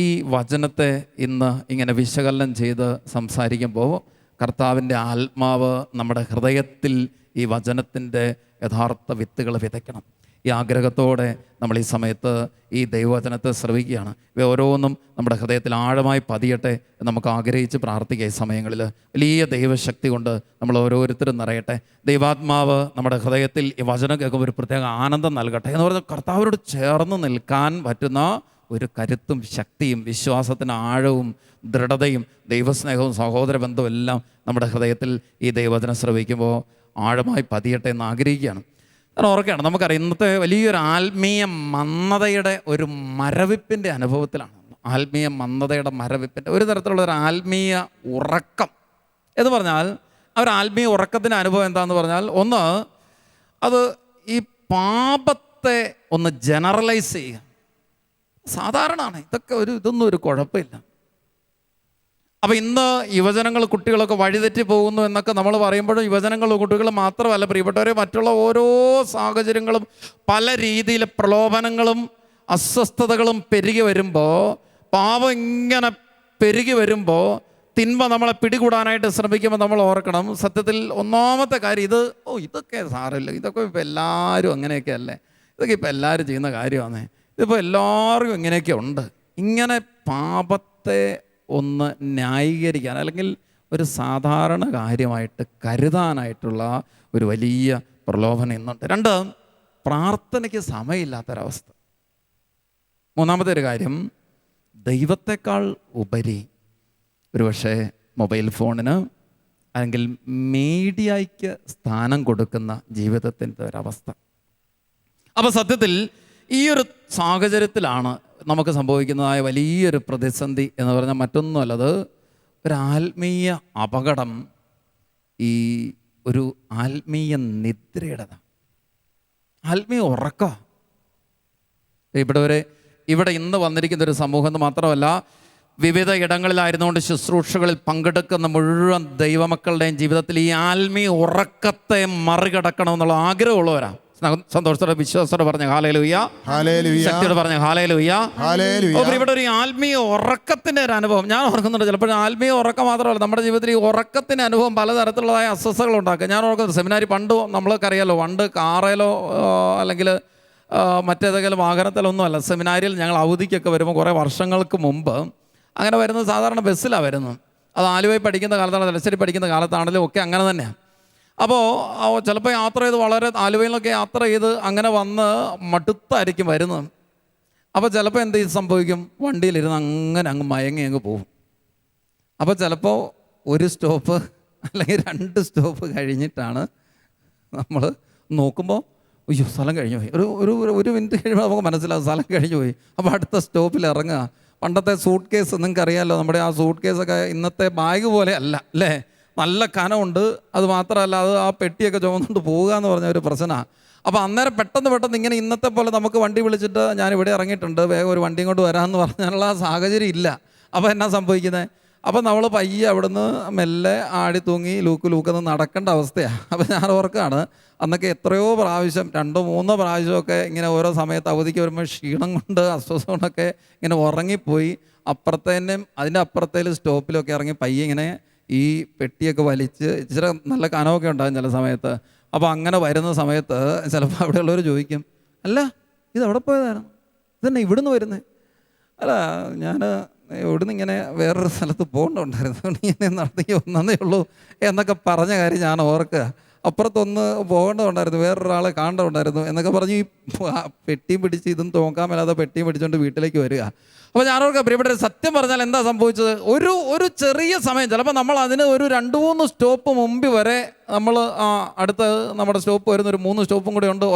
ഈ വചനത്തെ ഇന്ന് ഇങ്ങനെ വിശകലനം ചെയ്ത് സംസാരിക്കുമ്പോൾ കർത്താവിൻ്റെ ആത്മാവ് നമ്മുടെ ഹൃദയത്തിൽ ഈ വചനത്തിൻ്റെ യഥാർത്ഥ വിത്തുകൾ വിതയ്ക്കണം. ഈ ആഗ്രഹത്തോടെ നമ്മൾ ഈ സമയത്ത് ഈ ദൈവവചനത്തെ ശ്രവിക്കുകയാണ്. ഇവ ഓരോന്നും നമ്മുടെ ഹൃദയത്തിൽ ആഴമായി പതിയട്ടെ എന്ന് നമുക്ക് ആഗ്രഹിച്ച് പ്രാർത്ഥിക്കുക. ഈ സമയങ്ങളിൽ വലിയ ദൈവശക്തി കൊണ്ട് നമ്മൾ ഓരോരുത്തരും നിറയട്ടെ. ദൈവാത്മാവ് നമ്മുടെ ഹൃദയത്തിൽ ഈ വചനം കേൾക്കുമ്പോൾ ഒരു പ്രത്യേക ആനന്ദം നൽകട്ടെ. എന്ന് പറഞ്ഞാൽ കർത്താവിനോട് ചേർന്ന് നിൽക്കാൻ പറ്റുന്ന ഒരു കരുത്തും ശക്തിയും വിശ്വാസത്തിന് ആഴവും ദൃഢതയും ദൈവസ്നേഹവും സഹോദര ബന്ധവും എല്ലാം നമ്മുടെ ഹൃദയത്തിൽ ഈ ദൈവവചനം ശ്രവിക്കുമ്പോൾ ആഴമായി പതിയട്ടെ എന്ന് ആഗ്രഹിക്കുകയാണ്. ഞാൻ ഓർക്കുകയാണ്, നമുക്കറിയാം ഇന്നത്തെ വലിയൊരു ആത്മീയ മന്ദതയുടെ ഒരു മരവിപ്പിൻ്റെ അനുഭവത്തിലാണ്. ആത്മീയ മന്ദതയുടെ മരവിപ്പിൻ്റെ ഒരു തരത്തിലുള്ള ഒരു ആത്മീയ ഉറക്കം എന്ന് പറഞ്ഞാൽ, ആ ഒരു ആത്മീയ ഉറക്കത്തിൻ്റെ അനുഭവം എന്താണെന്ന് പറഞ്ഞാൽ, ഒന്ന് അത് ഈ പാപത്തെ ഒന്ന് ജനറലൈസ് ചെയ്യുക. സാധാരണമാണ് ഇതൊക്കെ, ഇതൊന്നും ഒരു കുഴപ്പമില്ല. അപ്പം ഇന്ന് യുവജനങ്ങൾ കുട്ടികളൊക്കെ വഴിതെറ്റി പോകുന്നു എന്നൊക്കെ നമ്മൾ പറയുമ്പോഴും യുവജനങ്ങളും കുട്ടികളും മാത്രമല്ല പ്രിയപ്പെട്ടവരെ, മറ്റുള്ള ഓരോ സാഹചര്യങ്ങളും പല രീതിയിലെ പ്രലോഭനങ്ങളും അസ്വസ്ഥതകളും പെരുകി വരുമ്പോൾ, പാപം ഇങ്ങനെ പെരുകി വരുമ്പോൾ, തിന്മ നമ്മളെ പിടികൂടാനായിട്ട് ശ്രമിക്കുമ്പോൾ നമ്മൾ ഓർക്കണം, സത്യത്തിൽ ഒന്നാമത്തെ കാര്യം ഇതൊക്കെ സാരമില്ല, ഇതൊക്കെ ഇപ്പോൾ എല്ലാവരും അങ്ങനെയൊക്കെ അല്ലേ, ഇതൊക്കെ ഇപ്പോൾ എല്ലാവരും ചെയ്യുന്ന കാര്യമാണ്, ഇതിപ്പോൾ എല്ലാവർക്കും ഇങ്ങനെയൊക്കെ ഉണ്ട്. ഇങ്ങനെ പാപത്തെ ഒന്ന് ന്യായീകരിക്കാൻ അല്ലെങ്കിൽ ഒരു സാധാരണ കാര്യമായിട്ട് കരുതാനായിട്ടുള്ള ഒരു വലിയ പ്രലോഭനം ഇന്നുണ്ട്. രണ്ട്, പ്രാർത്ഥനയ്ക്ക് സമയമില്ലാത്തൊരവസ്ഥ. മൂന്നാമത്തെ ഒരു കാര്യം, ദൈവത്തെക്കാൾ ഉപരി ഒരുപക്ഷെ മൊബൈൽ ഫോണിന് അല്ലെങ്കിൽ മീഡിയയ്ക്ക് സ്ഥാനം കൊടുക്കുന്ന ജീവിതത്തിൻ്റെ ഒരവസ്ഥ. അപ്പോൾ സത്യത്തിൽ ഈ ഒരു സാഹചര്യത്തിലാണ് നമുക്ക് സംഭവിക്കുന്നതായ വലിയൊരു പ്രതിസന്ധി എന്ന് പറഞ്ഞാൽ മറ്റൊന്നുമല്ലത് ഒരു ആത്മീയ അപകടം, ഈ ഒരു ആത്മീയ നിദ്രയുടെ, ആത്മീയ ഉറക്കം. ഇവിടെ ഇന്ന് വന്നിരിക്കുന്ന ഒരു സമൂഹം എന്ന് മാത്രമല്ല, വിവിധ ഇടങ്ങളിലായിരുന്നുകൊണ്ട് ശുശ്രൂഷകളിൽ പങ്കെടുക്കുന്ന മുഴുവൻ ദൈവമക്കളുടെയും ജീവിതത്തിൽ ഈ ആത്മീയ ഉറക്കത്തെ മറികടക്കണമെന്നുള്ള ആഗ്രഹമുള്ളവരാണ്. സന്തോഷത്തോടെ വിശ്വാസത്തോടെ പറഞ്ഞ ഹല്ലേലൂയ, ശക്തിയോടെ പറഞ്ഞ ഹല്ലേലൂയ. ഇവിടെ ഒരു ആത്മീയ ഉറക്കത്തിന്റെ ഒരു അനുഭവം ഞാൻ ഓർക്കുന്നുണ്ട്. ചിലപ്പോൾ ആത്മീയ ഉറക്കം മാത്രമല്ല, നമ്മുടെ ജീവിതത്തിൽ ഈ ഉറക്കത്തിന്റെ അനുഭവം പലതരത്തിലുള്ളതായ അസ്വസ്ഥതകൾ ഉണ്ടാക്കുക. ഞാൻ ഓർക്കുന്നത് സെമിനാരി പണ്ട് നമ്മൾക്ക് അറിയാലോ, പണ്ട് കാറേലോ അല്ലെങ്കിൽ മറ്റേതെങ്കിലും വാഹനത്തിലൊന്നും അല്ല, സെമിനാരിയിൽ ഞങ്ങൾ അവധിക്കൊക്കെ വരുമ്പോൾ കുറേ വർഷങ്ങൾക്ക് മുമ്പ് അങ്ങനെ വരുന്നത് സാധാരണ ബസ്സിലാണ് വരുന്നത്. അത് ആലുവയിൽ പഠിക്കുന്ന കാലത്താണ്, തലശ്ശേരി പഠിക്കുന്ന കാലത്താണെങ്കിലും ഒക്കെ അങ്ങനെ തന്നെയാണ്. അപ്പോൾ ചിലപ്പോൾ യാത്ര ചെയ്ത് വളരെ ആലുവയിലൊക്കെ യാത്ര ചെയ്ത് അങ്ങനെ വന്ന് മടുത്തായിരിക്കും വരുന്നത്. അപ്പോൾ ചിലപ്പോൾ എന്ത് സംഭവിക്കും, വണ്ടിയിലിരുന്ന് അങ്ങനെ അങ്ങ് മയങ്ങി അങ്ങ് പോകും. അപ്പോൾ ചിലപ്പോൾ ഒരു സ്റ്റോപ്പ് അല്ലെങ്കിൽ 2 സ്റ്റോപ്പ് കഴിഞ്ഞിട്ടാണ് നമ്മൾ നോക്കുമ്പോൾ അയ്യോ സ്ഥലം കഴിഞ്ഞു പോയി. ഒരു മിനിറ്റ് കഴിയുമ്പോൾ നമുക്ക് മനസ്സിലാവും സ്ഥലം കഴിഞ്ഞു പോയി. അപ്പോൾ അടുത്ത സ്റ്റോപ്പിൽ ഇറങ്ങുക. പണ്ടത്തെ സൂട്ട് കേസ് നിങ്ങൾക്ക് അറിയാമല്ലോ, നമ്മുടെ ആ സൂട്ട് കേസൊക്കെ ഇന്നത്തെ ബാഗ് പോലെ അല്ല അല്ലേ, നല്ല കനമുണ്ട്. അത് മാത്രമല്ല, അത് ആ പെട്ടിയൊക്കെ ചുമന്നുകൊണ്ട് പോവുക എന്ന് പറഞ്ഞ ഒരു പ്രശ്നമാണ്. അപ്പോൾ അന്നേരം പെട്ടെന്ന് ഇങ്ങനെ ഇന്നത്തെ പോലെ നമുക്ക് വണ്ടി വിളിച്ചിട്ട് ഞാനിവിടെ ഇറങ്ങിയിട്ടുണ്ട്, വേഗം ഒരു വണ്ടിയും കൊണ്ട് വരാമെന്ന് പറഞ്ഞാലുള്ള ആ സാഹചര്യം ഇല്ല. അപ്പോൾ എന്നാ സംഭവിക്കുന്നത്, അപ്പോൾ നമ്മൾ പയ്യെ അവിടുന്ന് മെല്ലെ ആടി തൂങ്ങി ലൂക്കെന്ന് നടക്കേണ്ട അവസ്ഥയാണ്. അപ്പോൾ ഞാൻ ഓർക്കുകയാണ്, അന്നൊക്കെ എത്രയോ പ്രാവശ്യം 2-3 പ്രാവശ്യമൊക്കെ ഇങ്ങനെ ഓരോ സമയത്ത് അവധിക്ക് വരുമ്പോൾ ക്ഷീണം കൊണ്ട് അസ്വസ്ഥ കൊണ്ടൊക്കെ ഇങ്ങനെ ഉറങ്ങിപ്പോയി അപ്പുറത്തേനും അതിൻ്റെ അപ്പുറത്തേലും സ്റ്റോപ്പിലൊക്കെ ഇറങ്ങി പയ്യെ ഇങ്ങനെ ഈ പെട്ടിയൊക്കെ വലിച്ച്, ഇച്ചിരി നല്ല കനമൊക്കെ ഉണ്ടാകും ചില സമയത്ത്. അപ്പോൾ അങ്ങനെ വരുന്ന സമയത്ത് ചിലപ്പോൾ അവിടെയുള്ളവർ ചോദിക്കും, അല്ല ഇതെവിടെ പോയതായിരുന്നു, ഇതന്നെ ഇവിടുന്ന് വരുന്നത്? അല്ല ഞാൻ ഇവിടുന്ന് ഇങ്ങനെ വേറൊരു സ്ഥലത്ത് പോകേണ്ടതുണ്ടായിരുന്നു, ഇങ്ങനെ നടത്തി വന്നതേ ഉള്ളൂ എന്നൊക്കെ പറഞ്ഞ കാര്യം ഞാൻ ഓർക്കുക. അപ്പുറത്തൊന്ന് പോകേണ്ടതുണ്ടായിരുന്നു, വേറൊരാളെ കാണേണ്ടതുണ്ടായിരുന്നു എന്നൊക്കെ പറഞ്ഞ് ഈ പെട്ടിയും പിടിച്ച് ഇതും തോക്കാൻ മേലാതെ പെട്ടിയും പിടിച്ചുകൊണ്ട് വീട്ടിലേക്ക് വരിക. അപ്പോൾ ഞാനോർക്കാം പ്രിയപ്പെട്ട, സത്യം പറഞ്ഞാൽ എന്താ സംഭവിച്ചത്, ഒരു ചെറിയ സമയം, ചിലപ്പോൾ നമ്മൾ അതിന് ഒരു 2-3 സ്റ്റോപ്പ് മുമ്പ് വരെ നമ്മൾ അടുത്ത് നമ്മുടെ സ്റ്റോപ്പ് വരുന്ന ഒരു 3 സ്റ്റോപ്പും കൂടെ ഉണ്ട്,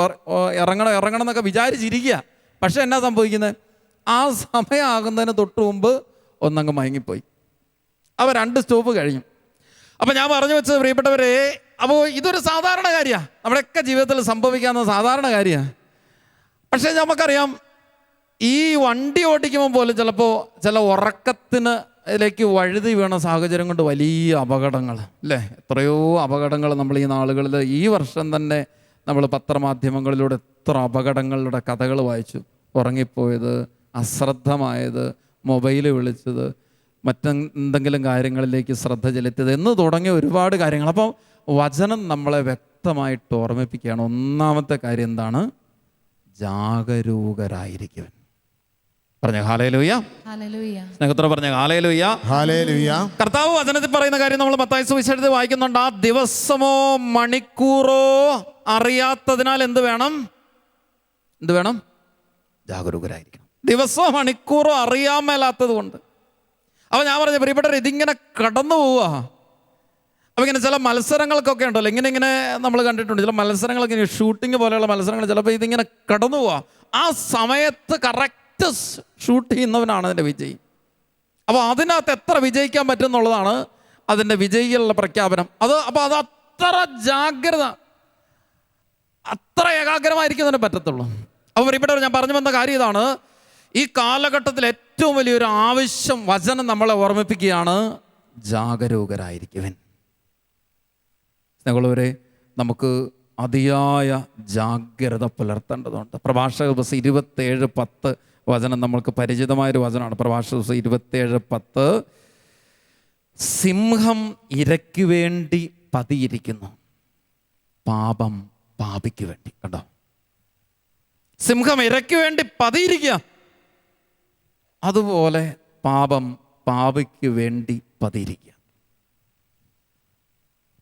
ഇറങ്ങണം എന്നൊക്കെ വിചാരിച്ചിരിക്കുക. പക്ഷേ എന്നാ സംഭവിക്കുന്നത്, ആ സമയമാകുന്നതിന് തൊട്ട് മുമ്പ് ഒന്നങ്ങ് മയങ്ങിപ്പോയി. അപ്പോൾ 2 സ്റ്റോപ്പ് കഴിഞ്ഞു. അപ്പോൾ ഞാൻ പറഞ്ഞു വെച്ചത് പ്രിയപ്പെട്ടവരെ, അപ്പോൾ ഇതൊരു സാധാരണ കാര്യമാണ്, നമ്മുടെയൊക്കെ ജീവിതത്തിൽ സംഭവിക്കാവുന്ന സാധാരണ കാര്യമാണ്. പക്ഷേ നമുക്കറിയാം ഈ വണ്ടി ഓടിക്കുമ്പോൾ പോലും ചിലപ്പോൾ ചില ഉറക്കത്തിലേക്ക് വഴുതി വീണ സാഹചര്യം കൊണ്ട് വലിയ അപകടങ്ങൾ അല്ലേ, എത്രയോ അപകടങ്ങൾ നമ്മൾ ഈ നാളുകളിൽ ഈ വർഷം തന്നെ നമ്മൾ പത്രമാധ്യമങ്ങളിലൂടെ എത്ര അപകടങ്ങളുടെ കഥകൾ വായിച്ചു. ഉറങ്ങിപ്പോയത്, അശ്രദ്ധമായത്, മൊബൈൽ വിളിച്ചത്, മറ്റെന്തെങ്കിലും കാര്യങ്ങളിലേക്ക് ശ്രദ്ധ ചെലുത്തിയത് എന്ന് തുടങ്ങിയ ഒരുപാട് കാര്യങ്ങൾ. അപ്പോൾ വചനം നമ്മളെ വ്യക്തമായിട്ട് ഓർമ്മിപ്പിക്കുകയാണ്. ഒന്നാമത്തെ കാര്യം എന്താണ്? ജാഗരൂകരായിരിക്കും. പറഞ്ഞ ഹല്ലേലൂയ. സ്നേഹത്തോടെ പറഞ്ഞ ഹല്ലേലൂയ. ഹല്ലേലൂയ. കർത്താവ് വചനത്തിൽ പറയുന്ന കാര്യം നമ്മൾ മത്തായി സുവിശേഷത്തിൽ വായിക്കുന്നുണ്ട്. ആ ദിവസമോ മണിക്കൂറോ അറിയാത്തതിനാൽ എന്ത് വേണം? ജാഗരൂകരായിരിക്കണം. ദിവസമോ മണിക്കൂറോ അറിയാൻ മേലാത്തത് കൊണ്ട്. അപ്പോൾ ഞാൻ പറഞ്ഞ പ്രിയപ്പെട്ടവർ, ഇതിങ്ങനെ കടന്നു പോവുക. അപ്പോൾ ഇങ്ങനെ ചില മത്സരങ്ങൾക്കൊക്കെ ഉണ്ടല്ലോ, ഇങ്ങനെ നമ്മൾ കണ്ടിട്ടുണ്ട്. ചില മത്സരങ്ങളൊക്കെ ഇങ്ങനെ ഷൂട്ടിങ് പോലെയുള്ള മത്സരങ്ങൾ ചിലപ്പോൾ ഇതിങ്ങനെ കടന്നു പോവുക. ആ സമയത്ത് കറക്റ്റ് ഷൂട്ട് ചെയ്യുന്നവനാണ് അതിൻ്റെ വിജയി. അപ്പോൾ അതിനകത്ത് എത്ര വിജയിക്കാൻ പറ്റും എന്നുള്ളതാണ് അതിൻ്റെ വിജയികളുടെ പ്രഖ്യാപനം. അപ്പോൾ അത് അത്ര ജാഗ്രത, അത്ര ഏകാഗ്രമായിരിക്കുന്നതിന് പറ്റത്തുള്ളൂ. അപ്പോൾ പ്രിയപ്പെട്ടവർ, ഞാൻ പറഞ്ഞു വന്ന കാര്യം ഇതാണ്. ഈ കാലഘട്ടത്തിൽ ഏറ്റവും വലിയൊരു ആവശ്യം വചനം നമ്മളെ ഓർമ്മിപ്പിക്കുകയാണ്, ജാഗരൂകരായിരിക്കുവിൻ. സ്നേഹമുള്ളവരെ, നമുക്ക് അതിയായ ജാഗ്രത പുലർത്തേണ്ടതുണ്ട്. പ്രഭാഷക ദിവസം 27:10 വചനം നമ്മൾക്ക് പരിചിതമായൊരു വചനമാണ്. പ്രഭാഷക ദിവസം 27:10, സിംഹം ഇരയ്ക്കു വേണ്ടി പതിയിരിക്കുന്നു, പാപം പാപിക്ക് വേണ്ടി. കണ്ടോ, സിംഹം ഇരയ്ക്കു വേണ്ടി പതിയിരിക്കുക, അതുപോലെ പാപം പാപിക്ക് വേണ്ടി പതിയിരിക്കുക.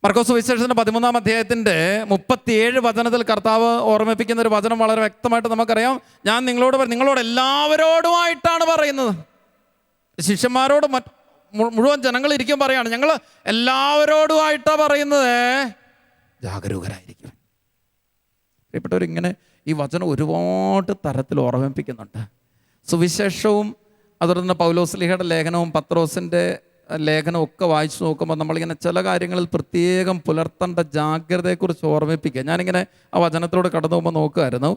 മർക്കോസ് സുവിശേഷത്തിന്റെ 13-ാം അധ്യായത്തിന്റെ 37 വചനത്തിൽ കർത്താവ് ഓർമ്മിപ്പിക്കുന്ന ഒരു വചനം വളരെ വ്യക്തമായിട്ട് നമുക്കറിയാം. ഞാൻ നിങ്ങളോട് എല്ലാവരോടുമായിട്ടാണ് പറയുന്നത്. ശിഷ്യന്മാരോട് മുഴുവൻ ജനങ്ങൾ ഇരിക്കും പറയാണ്, ഞങ്ങൾ എല്ലാവരോടുമായിട്ടാണ് പറയുന്നത്, ജാഗരൂകരായിരിക്കും. പ്രിയപ്പെട്ടവരിങ്ങനെ ഈ വചനം ഒരുപാട് തരത്തിൽ ഓർമ്മിപ്പിക്കുന്നുണ്ട്. സുവിശേഷവും അതുപോലെ തന്നെ പൗലോസ്ലീഹയുടെ ലേഖനവും പത്രോസിൻ്റെ ലേഖനവും ഒക്കെ വായിച്ചു നോക്കുമ്പോൾ നമ്മളിങ്ങനെ ചില കാര്യങ്ങളിൽ പ്രത്യേകം പുലർത്തേണ്ട ജാഗ്രതയെക്കുറിച്ച് ഓർമ്മിപ്പിക്കുക. ഞാനിങ്ങനെ ആ വചനത്തിലൂടെ കടന്നു പോകുമ്പോൾ നോക്കുമായിരുന്നു.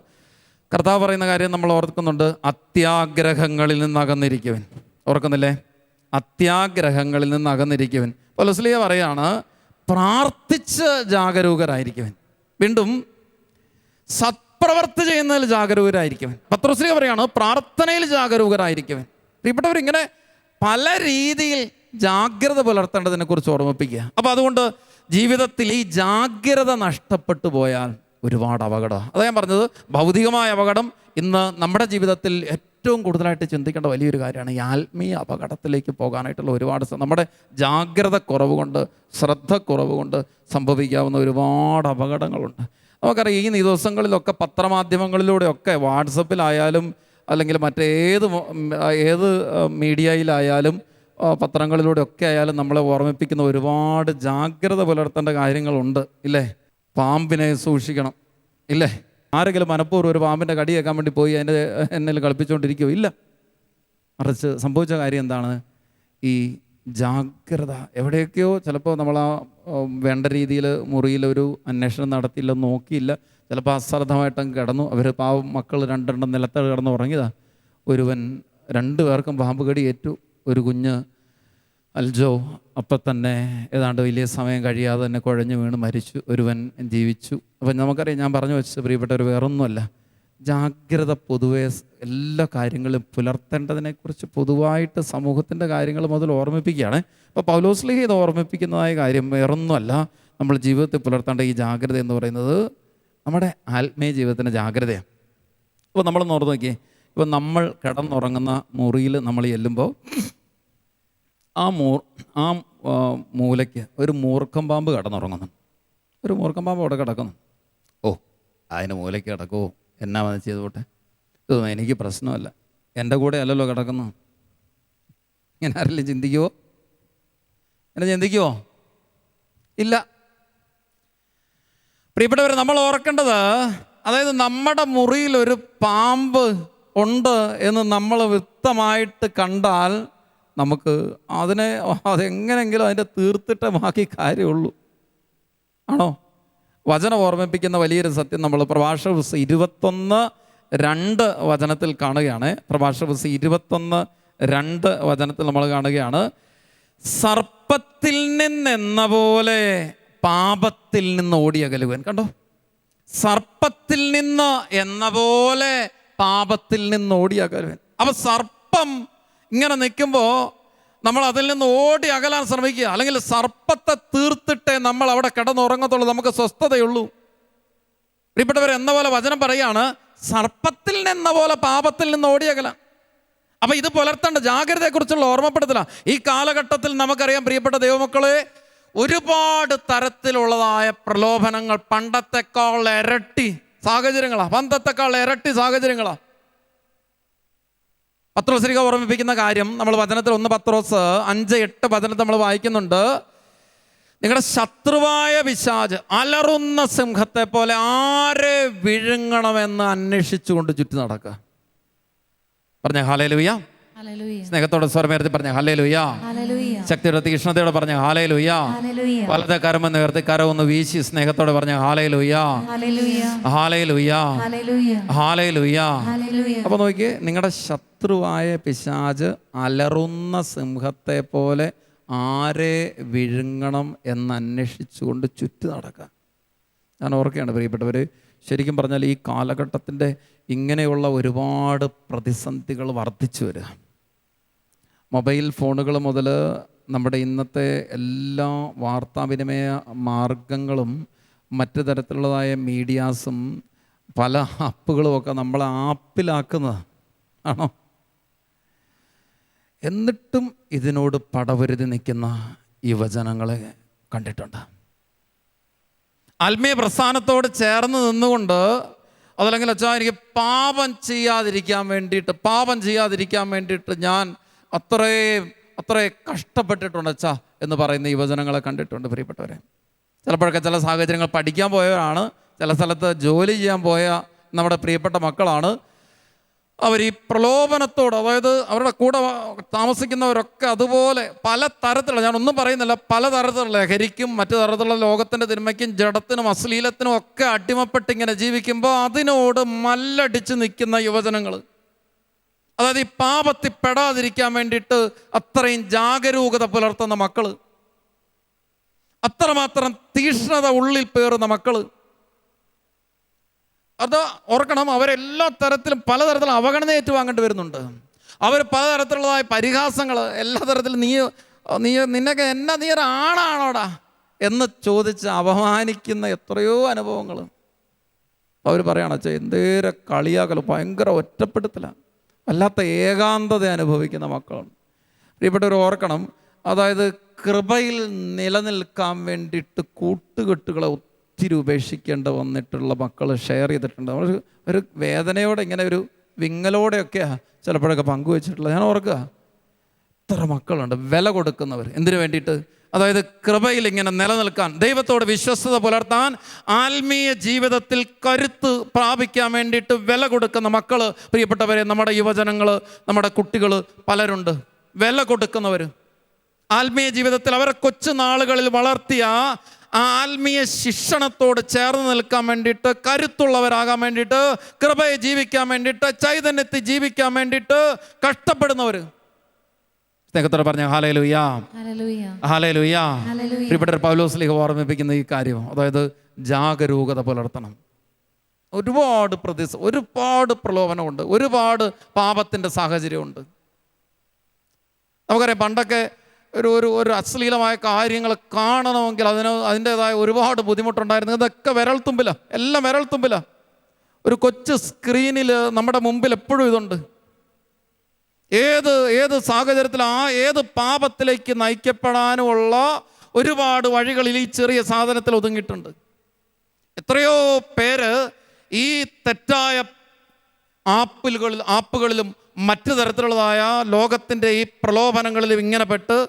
കർത്താവ് പറയുന്ന കാര്യം നമ്മൾ ഓർക്കുന്നുണ്ട്, അത്യാഗ്രഹങ്ങളിൽ നിന്ന് അകന്നിരിക്കുവൻ. ഓർക്കുന്നില്ലേ? അത്യാഗ്രഹങ്ങളിൽ നിന്ന് അകന്നിരിക്കുവൻ. പൗലോസ്ലീഹ പറയാണ്, പ്രാർത്ഥിച്ച് ജാഗരൂകരായിരിക്കുവൻ. വീണ്ടും സത്പ്രവർത്തി ചെയ്യുന്നതിൽ ജാഗരൂകരായിരിക്കുവൻ. പത്രോസ്ലീഹ പറയാണ്, പ്രാർത്ഥനയിൽ ജാഗരൂകരായിരിക്കുവൻ. പ്രിയപ്പെട്ടവരിങ്ങനെ പല രീതിയിൽ ജാഗ്രത പുലർത്തേണ്ടതിനെ കുറിച്ച് ഓർമ്മിപ്പിക്കുക. അപ്പോൾ അതുകൊണ്ട് ജീവിതത്തിൽ ഈ ജാഗ്രത നഷ്ടപ്പെട്ടു പോയാൽ ഒരുപാട് അപകടമാണ്. അതാ ഞാൻ പറഞ്ഞത്, ഭൗതികമായ അപകടം ഇന്ന് നമ്മുടെ ജീവിതത്തിൽ ഏറ്റവും കൂടുതലായിട്ട് ചിന്തിക്കേണ്ട വലിയൊരു കാര്യമാണ്. ഈ ആത്മീയ അപകടത്തിലേക്ക് പോകാനായിട്ടുള്ള ഒരുപാട് നമ്മുടെ ജാഗ്രത കുറവ് കൊണ്ട്, ശ്രദ്ധ കുറവ് കൊണ്ട് സംഭവിക്കാവുന്ന ഒരുപാട് അപകടങ്ങളുണ്ട്. നമുക്കറിയാം, ഈ ദിവസങ്ങളിലൊക്കെ പത്രമാധ്യമങ്ങളിലൂടെയൊക്കെ, വാട്സപ്പിലായാലും അല്ലെങ്കിൽ ഏത് മീഡിയയിലായാലും പത്രങ്ങളിലൂടെയൊക്കെ ആയാലും നമ്മളെ ഓർമ്മിപ്പിക്കുന്ന ഒരുപാട് ജാഗ്രത പുലർത്തേണ്ട കാര്യങ്ങളുണ്ട്, ഇല്ലേ? പാമ്പിനെ സൂക്ഷിക്കണം, ഇല്ലേ? ആരെങ്കിലും മനഃപൂർവ്വം ഒരു പാമ്പിൻ്റെ കടിയേക്കാൻ വേണ്ടി പോയി എന്നെ കളിപ്പിച്ചുകൊണ്ടിരിക്കുമോ? ഇല്ല. മറിച്ച് സംഭവിച്ച കാര്യം എന്താണ്? ഈ ജാഗ്രത എവിടെയൊക്കെയോ ചിലപ്പോൾ നമ്മൾ ആ വേണ്ട രീതിയിൽ മുറിയിലൊരു അന്വേഷണം നടത്തിയില്ല, നോക്കിയില്ല, ചിലപ്പോൾ അശ്രദ്ധമായിട്ടങ്ങ് കിടന്നു. അവർ പാവം മക്കൾ രണ്ടെണ്ണം നിലത്ത് കിടന്ന് ഉറങ്ങിയതാ. ഒരുവൻ 2 പേർക്കും പാമ്പ് കടി ഏറ്റു. ഒരു കുഞ്ഞ് അൽജോ അപ്പം തന്നെ ഏതാണ്ട് വലിയ സമയം കഴിയാതെ തന്നെ കുഴഞ്ഞു വീണ് മരിച്ചു. ഒരുവൻ ജീവിച്ചു. അപ്പം നമുക്കറിയാം, ഞാൻ പറഞ്ഞു വെച്ചത് പ്രിയപ്പെട്ടവർ, വേറൊന്നുമല്ല, ജാഗ്രത പൊതുവെ എല്ലാ കാര്യങ്ങളും പുലർത്തേണ്ടതിനെക്കുറിച്ച് പൊതുവായിട്ട് സമൂഹത്തിൻ്റെ കാര്യങ്ങൾ മുതൽ ഓർമ്മിപ്പിക്കുകയാണ്. അപ്പോൾ പൗലോസ്ലീഹ ഇത് ഓർമ്മിപ്പിക്കുന്നതായ കാര്യം വേറൊന്നുമല്ല, നമ്മൾ ജീവിതത്തിൽ പുലർത്തേണ്ട ഈ ജാഗ്രത എന്ന് പറയുന്നത് നമ്മുടെ ആത്മീയ ജീവിതത്തിൻ്റെ ജാഗ്രതയാണ്. അപ്പോൾ നമ്മളൊന്ന് ഓർത്ത് നോക്കിയേ, ഇപ്പോൾ നമ്മൾ കിടന്നുറങ്ങുന്ന മുറിയിൽ നമ്മൾ ചെല്ലുമ്പോൾ ആ മൂലയ്ക്ക് ഒരു മൂർഖം പാമ്പ് കിടന്നുറങ്ങുന്നു. ഒരു മൂർഖം പാമ്പ് അവിടെ കിടക്കുന്നു. ഓ, അതിന് മൂലയ്ക്ക് കിടക്കുമോ, എന്നാ വന്ന് ചെയ്തോട്ടെ, ഇതൊന്നും എനിക്ക് പ്രശ്നമല്ല, എൻ്റെ കൂടെ അല്ലല്ലോ കിടക്കുന്നു. ഇങ്ങനെ ആരെങ്കിലും ചിന്തിക്കുമോ? എന്നെ ചിന്തിക്കുമോ? ഇല്ല. പ്രിയപ്പെട്ടവരെ, നമ്മൾ ഓർക്കേണ്ടത്, അതായത് നമ്മുടെ മുറിയിൽ ഒരു പാമ്പ് ഉണ്ട് എന്ന് നമ്മൾ വ്യക്തമായിട്ട് കണ്ടാൽ നമുക്ക് അതെങ്ങനെയെങ്കിലും അതിൻ്റെ തീർത്തിട്ടേ ബാക്കി കാര്യമുള്ളൂ. ആണോ? വചനം ഓർമ്മിപ്പിക്കുന്ന വലിയൊരു സത്യം നമ്മൾ പ്രഭാഷക 21 2 കാണുകയാണ്. പ്രഭാഷക പുസ്തകം 21:2 നമ്മൾ കാണുകയാണ്. സർപ്പത്തിൽ നിന്നെന്ന പോലെ പാപത്തിൽ നിന്ന് ഓടിയകലുവൻ. കണ്ടോ, സർപ്പത്തിൽ നിന്ന് എന്ന പോലെ പാപത്തിൽ നിന്ന് ഓടിയകലുവൻ. അപ്പൊ സർപ്പം ഇങ്ങനെ നിൽക്കുമ്പോൾ നമ്മൾ അതിൽ നിന്ന് ഓടി അകലാൻ ശ്രമിക്കുക, അല്ലെങ്കിൽ സർപ്പത്തെ തീർത്തിട്ടേ നമ്മൾ അവിടെ കിടന്നുറങ്ങത്തുള്ളൂ, നമുക്ക് സ്വസ്ഥതയുള്ളൂ. പ്രിയപ്പെട്ടവർ, എന്ന പോലെ വചനം പറയാണ്, സർപ്പത്തിൽ നിന്ന പോലെ പാപത്തിൽ നിന്ന് ഓടിയകലാൻ. അപ്പൊ ഇത് പുലർത്തേണ്ട ജാഗ്രതയെക്കുറിച്ചുള്ള ഓർമ്മപ്പെടുത്തല. ഈ കാലഘട്ടത്തിൽ നമുക്കറിയാം പ്രിയപ്പെട്ട ദൈവമക്കളെ, ഒരുപാട് തരത്തിലുള്ളതായ പ്രലോഭനങ്ങൾ, പണ്ടത്തെക്കാൾ ഇരട്ടി സാഹചര്യങ്ങളാ. പത്രോസ്ലീഹ ഓർമ്മിപ്പിക്കുന്ന കാര്യം നമ്മൾ വചനത്തിൽ 1 പത്രോസ് 5:8 വചനത്തിൽ നമ്മൾ വായിക്കുന്നുണ്ട്. നിങ്ങളുടെ ശത്രുവായ പിശാച് അലറുന്ന സിംഹത്തെ പോലെ ആരെ വിഴുങ്ങണമെന്ന് അന്വേഷിച്ചുകൊണ്ട് ചുറ്റി നടക്കുക. പറഞ്ഞ ഹല്ലേലൂയ. സ്നേഹത്തോടെ സ്വരമേർത്തി പറഞ്ഞ ഹല്ലേലൂയ. ശക്തിയുടെ തീക്ഷ്ണതയോടെ പറഞ്ഞ ഹല്ലേലൂയ. വലത്തെ കരമെന്ന് ഉയർത്തി കരമൊന്ന് വീശി സ്നേഹത്തോടെ പറഞ്ഞ ഹല്ലേലൂയ, ഹല്ലേലൂയ, ഹല്ലേലൂയ. അപ്പൊ നോക്കിയേ, നിങ്ങളുടെ ശത്രുവായ പിശാച് അലറുന്ന സിംഹത്തെ പോലെ ആരെ വിഴുങ്ങണം എന്ന് അന്വേഷിച്ചുകൊണ്ട് ചുറ്റി നടക്കുക. ഞാൻ ഓർക്കുകയാണ് പ്രിയപ്പെട്ടവർ, ശരിക്കും പറഞ്ഞാൽ ഈ കാലഘട്ടത്തിൻ്റെ ഇങ്ങനെയുള്ള ഒരുപാട് പ്രതിസന്ധികൾ വർദ്ധിച്ചു വരിക. മൊബൈൽ ഫോണുകൾ മുതൽ നമ്മുടെ ഇന്നത്തെ എല്ലാ വാർത്താവിനിമയ മാർഗങ്ങളും മറ്റു തരത്തിലുള്ളതായ മീഡിയാസും പല ആപ്പുകളുമൊക്കെ നമ്മളെ ആപ്പിലാക്കുന്നത് ആണോ? എന്നിട്ടും ഇതിനോട് പടവരുതി നിൽക്കുന്ന യുവജനങ്ങളെ കണ്ടിട്ടുണ്ട്. ആത്മീയ പ്രസ്ഥാനത്തോട് ചേർന്ന് നിന്നുകൊണ്ട്, അതല്ലെങ്കിൽ അച്ഛാ എനിക്ക് പാപം ചെയ്യാതിരിക്കാൻ വേണ്ടിയിട്ട് ഞാൻ അത്രേ കഷ്ടപ്പെട്ടിട്ടുണ്ട് അച്ഛാ എന്ന് പറയുന്ന യുവജനങ്ങളെ കണ്ടിട്ടുണ്ട് പ്രിയപ്പെട്ടവരെ. ചിലപ്പോഴൊക്കെ ചില സാഹചര്യങ്ങൾ പഠിക്കാൻ പോയവരാണ്, ചില സ്ഥലത്ത് ജോലി ചെയ്യാൻ പോയ നമ്മുടെ പ്രിയപ്പെട്ട മക്കളാണ്. അവർ ഈ പ്രലോഭനത്തോട്, അതായത് അവരുടെ കൂടെ താമസിക്കുന്നവരൊക്കെ അതുപോലെ പല തരത്തിലുള്ള, ഞാനൊന്നും പറയുന്നില്ല, പലതരത്തിലുള്ള ലഹരിക്കും മറ്റു തരത്തിലുള്ള ലോകത്തിൻ്റെ തിന്മയ്ക്കും ജഡത്തിനും അശ്ലീലത്തിനും ഒക്കെ അടിമപ്പെട്ട് ഇങ്ങനെ ജീവിക്കുമ്പോൾ അതിനോട് മല്ലടിച്ച് നിൽക്കുന്ന യുവജനങ്ങൾ, അതായത് ഈ പാപത്തിൽ പെടാതിരിക്കാൻ വേണ്ടിയിട്ട് അത്രയും ജാഗരൂകത പുലർത്തുന്ന മക്കൾ, അത്രമാത്രം തീക്ഷ്ണത ഉള്ളിൽ പേറുന്ന മക്കൾ, അത് ഓർക്കണം. അവരെല്ലാ തരത്തിലും പലതരത്തിലും അവഗണന ഏറ്റുവാങ്ങേണ്ടി വരുന്നുണ്ട്. അവർ പലതരത്തിലുള്ളതായ പരിഹാസങ്ങൾ, എല്ലാ തരത്തിലും നീ നിന്നൊക്കെ എന്നാ നീ ഒരു ആണാണോടാ എന്ന് ചോദിച്ച് അപമാനിക്കുന്ന എത്രയോ അനുഭവങ്ങൾ. അവർ പറയണം, അച്ഛാ എന്തേരെ കളിയാക്കൽ, ഭയങ്കര ഒറ്റപ്പെടുത്തലാണ്, വല്ലാത്ത ഏകാന്തത അനുഭവിക്കുന്ന മക്കളാണ്. പ്രിയപ്പെട്ടവർ ഓർക്കണം, അതായത് കൃപയിൽ നിലനിൽക്കാൻ വേണ്ടിയിട്ട് കൂട്ടുകെട്ടുകളെ ഒത്തിരി ഉപേക്ഷിക്കേണ്ട വന്നിട്ടുള്ള മക്കൾ ഷെയർ ചെയ്തിട്ടുണ്ട്. നമ്മൾ ഒരു വേദനയോടെ, ഇങ്ങനെ ഒരു വിങ്ങലോടെയൊക്കെയാണ് ചിലപ്പോഴൊക്കെ പങ്കുവെച്ചിട്ടുള്ളത്. ഞാൻ ഓർക്കുക, എത്ര മക്കളുണ്ട് വില കൊടുക്കുന്നവർ. എന്തിനു വേണ്ടിയിട്ട്? അതായത് കൃപയിൽ ഇങ്ങനെ നിലനിൽക്കാൻ, ദൈവത്തോട് വിശ്വസ്തത പുലർത്താൻ, ആത്മീയ ജീവിതത്തിൽ കരുത്ത് പ്രാപിക്കാൻ വേണ്ടിയിട്ട് വില കൊടുക്കുന്ന മക്കൾ. പ്രിയപ്പെട്ടവരെ, നമ്മുടെ യുവജനങ്ങൾ, നമ്മുടെ കുട്ടികൾ പലരുണ്ട് വില കൊടുക്കുന്നവർ. ആത്മീയ ജീവിതത്തിൽ അവരെ കൊച്ചു നാളുകളിൽ വളർത്തിയ ആ ആത്മീയ ശിക്ഷണത്തോട് ചേർന്ന് നിൽക്കാൻ വേണ്ടിയിട്ട്, കരുത്തുള്ളവരാകാൻ വേണ്ടിയിട്ട്, കൃപയെ ജീവിക്കാൻ വേണ്ടിയിട്ട്, ചൈതന്യത്തിൽ ജീവിക്കാൻ വേണ്ടിയിട്ട് കഷ്ടപ്പെടുന്നവർ. സ്നേഹത്തോടെ പറഞ്ഞ ഹല്ലേലൂയ, ഹല്ലേലൂയ. പ്രിയപ്പെട്ട പൗലോസ്ലീഹ ഓർമ്മിപ്പിക്കുന്ന ഈ കാര്യം, അതായത് ജാഗരൂകത പുലർത്തണം. ഒരുപാട് പ്രലോഭനമുണ്ട്, ഒരുപാട് പാപത്തിൻ്റെ സാഹചര്യമുണ്ട്. നമുക്കറിയാം, പണ്ടൊക്കെ ഒരു അശ്ലീലമായ കാര്യങ്ങൾ കാണണമെങ്കിൽ അതിൻ്റെതായ ഒരുപാട് ബുദ്ധിമുട്ടുണ്ടായിരുന്നു. ഇതൊക്കെ വിരൽത്തുമ്പിലാണ്, എല്ലാം വിരൽത്തുമ്പിലാണ്. ഒരു കൊച്ചു സ്ക്രീനിൽ നമ്മുടെ മുമ്പിൽ എപ്പോഴും ഇതുണ്ട്. ഏത് സാഹചര്യത്തിൽ ഏത് പാപത്തിലേക്ക് നയിക്കപ്പെടാനുമുള്ള ഒരുപാട് വഴികളിൽ ഈ ചെറിയ സാധനത്തിൽ ഒതുങ്ങിയിട്ടുണ്ട്. എത്രയോ പേര് ഈ തെറ്റായ ആപ്പുകളിലും മറ്റു തരത്തിലുള്ളതായ ലോകത്തിൻ്റെ ഈ പ്രലോഭനങ്ങളിലും ഇങ്ങനെ പെട്ട്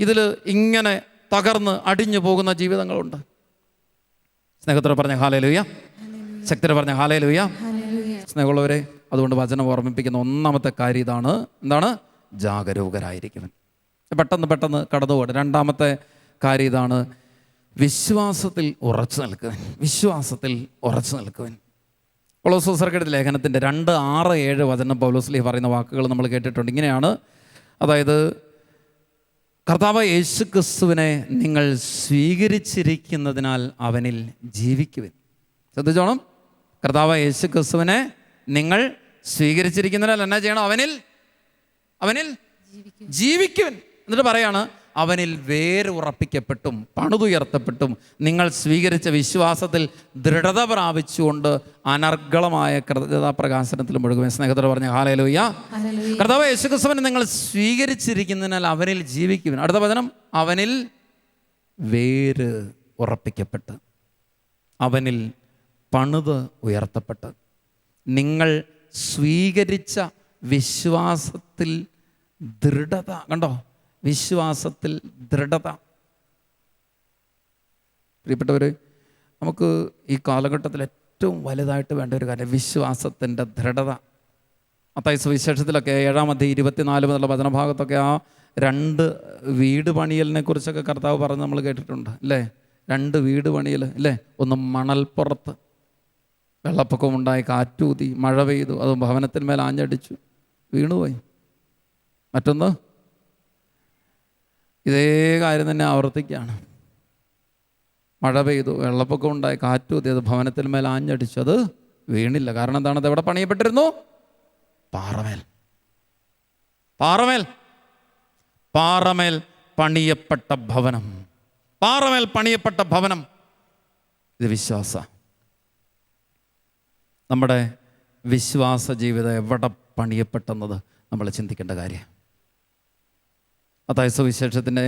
ഇതിൽ ഇങ്ങനെ തകർന്ന് അടിഞ്ഞു പോകുന്ന ജീവിതങ്ങളുണ്ട്. സ്നേഹത്തോടെ പറഞ്ഞ ഹല്ലേലൂയ, ശക്തിയോടെ പറഞ്ഞ ഹല്ലേലൂയ. സ്നേഹമുള്ളവരെ, അതുകൊണ്ട് വചനം ഓർമ്മിപ്പിക്കുന്ന ഒന്നാമത്തെ കാര്യം ഇതാണ്. എന്താണ്? ജാഗരൂകരായിരിക്കുവൻ. പെട്ടെന്ന് കടന്നുപോകട്ടെ. രണ്ടാമത്തെ കാര്യം ഇതാണ്, വിശ്വാസത്തിൽ ഉറച്ചു നിൽക്കുവൻ. കൊളോസ്സർക്കെഴുതിയ ലേഖനത്തിൻ്റെ 2:6-7 പൗലോസ്ലീഹ പറയുന്ന വാക്കുകൾ നമ്മൾ കേട്ടിട്ടുണ്ട്. ഇങ്ങനെയാണ്, അതായത് കർത്താവ് യേശു ക്രിസ്തുവിനെ നിങ്ങൾ സ്വീകരിച്ചിരിക്കുന്നതിനാൽ അവനിൽ ജീവിക്കുവിൻ. ശ്രദ്ധിച്ചോണം, കർത്താവ് യേശു ക്രിസ്തുവിനെ നിങ്ങൾ സ്വീകരിച്ചിരിക്കുന്നതിനാൽ എന്നാ ചെയ്യണം? അവനിൽ ജീവിക്കുവിൻ. എന്നിട്ട് പറയാണ്, അവനിൽ വേര് ഉറപ്പിക്കപ്പെട്ടും പണിതുയർത്തപ്പെട്ടും നിങ്ങൾ സ്വീകരിച്ച വിശ്വാസത്തിൽ ദൃഢത പ്രാപിച്ചുകൊണ്ട് അനർഗളമായ കൃതജ്ഞതാ പ്രകാശനത്തിൽ മുഴുകും. സ്നേഹത്തോടെ പറഞ്ഞ ഹല്ലേലൂയ. കർത്താവ് യേശുക്രിസ്തുവിനെ നിങ്ങൾ സ്വീകരിച്ചിരിക്കുന്നതിനാൽ അവനിൽ ജീവിക്കുവിൻ. അടുത്ത വചനം, അവനിൽ വേര് ഉറപ്പിക്കപ്പെട്ട് അവനിൽ പണിത് ഉയർത്തപ്പെട്ട് നിങ്ങൾ സ്വീകരിച്ച വിശ്വാസത്തിൽ ദൃഢത. കണ്ടോ, വിശ്വാസത്തിൽ ദൃഢത. പ്രിയപ്പെട്ടവർ, നമുക്ക് ഈ കാലഘട്ടത്തിൽ ഏറ്റവും വലുതായിട്ട് വേണ്ട ഒരു കാര്യം വിശ്വാസത്തിൻ്റെ ദൃഢത. മത്തായി സുവിശേഷത്തിലൊക്കെ 7:24 എന്നുള്ള വചനഭാഗത്തൊക്കെ ആ 2 വീട് പണിയലിനെ കുറിച്ചൊക്കെ കർത്താവ് പറഞ്ഞ് നമ്മൾ കേട്ടിട്ടുണ്ട് അല്ലേ? 2 വീട് പണിയൽ അല്ലേ? ഒന്ന് മണൽപ്പുറത്ത് വെള്ളപ്പൊക്കമുണ്ടായി, കാറ്റൂതി, മഴ പെയ്തു, അത് ഭവനത്തിന്മേൽ ആഞ്ഞടിച്ചു, വീണുപോയി. മറ്റൊന്ന് ഇതേ കാര്യം തന്നെ ആവർത്തിക്കുകയാണ്. മഴ പെയ്തു, വെള്ളപ്പൊക്കം ഉണ്ടായി, കാറ്റൂതി, അത് ഭവനത്തിന്മേൽ ആഞ്ഞടിച്ചു, അത് വീണില്ല. കാരണം എന്താണ്? അത് എവിടെ പണിയപ്പെട്ടിരുന്നു? പാറമേൽ. പാറമേൽ പാറമേൽ പണിയപ്പെട്ട ഭവനം. പാറമേൽ പണിയപ്പെട്ട ഭവനം. ഇത് വിശ്വാസ. നമ്മുടെ വിശ്വാസ ജീവിതം എവിടെ പണിയപ്പെട്ടെന്നത് നമ്മൾ ചിന്തിക്കേണ്ട കാര്യം. മത്തായി സുവിശേഷത്തിൻ്റെ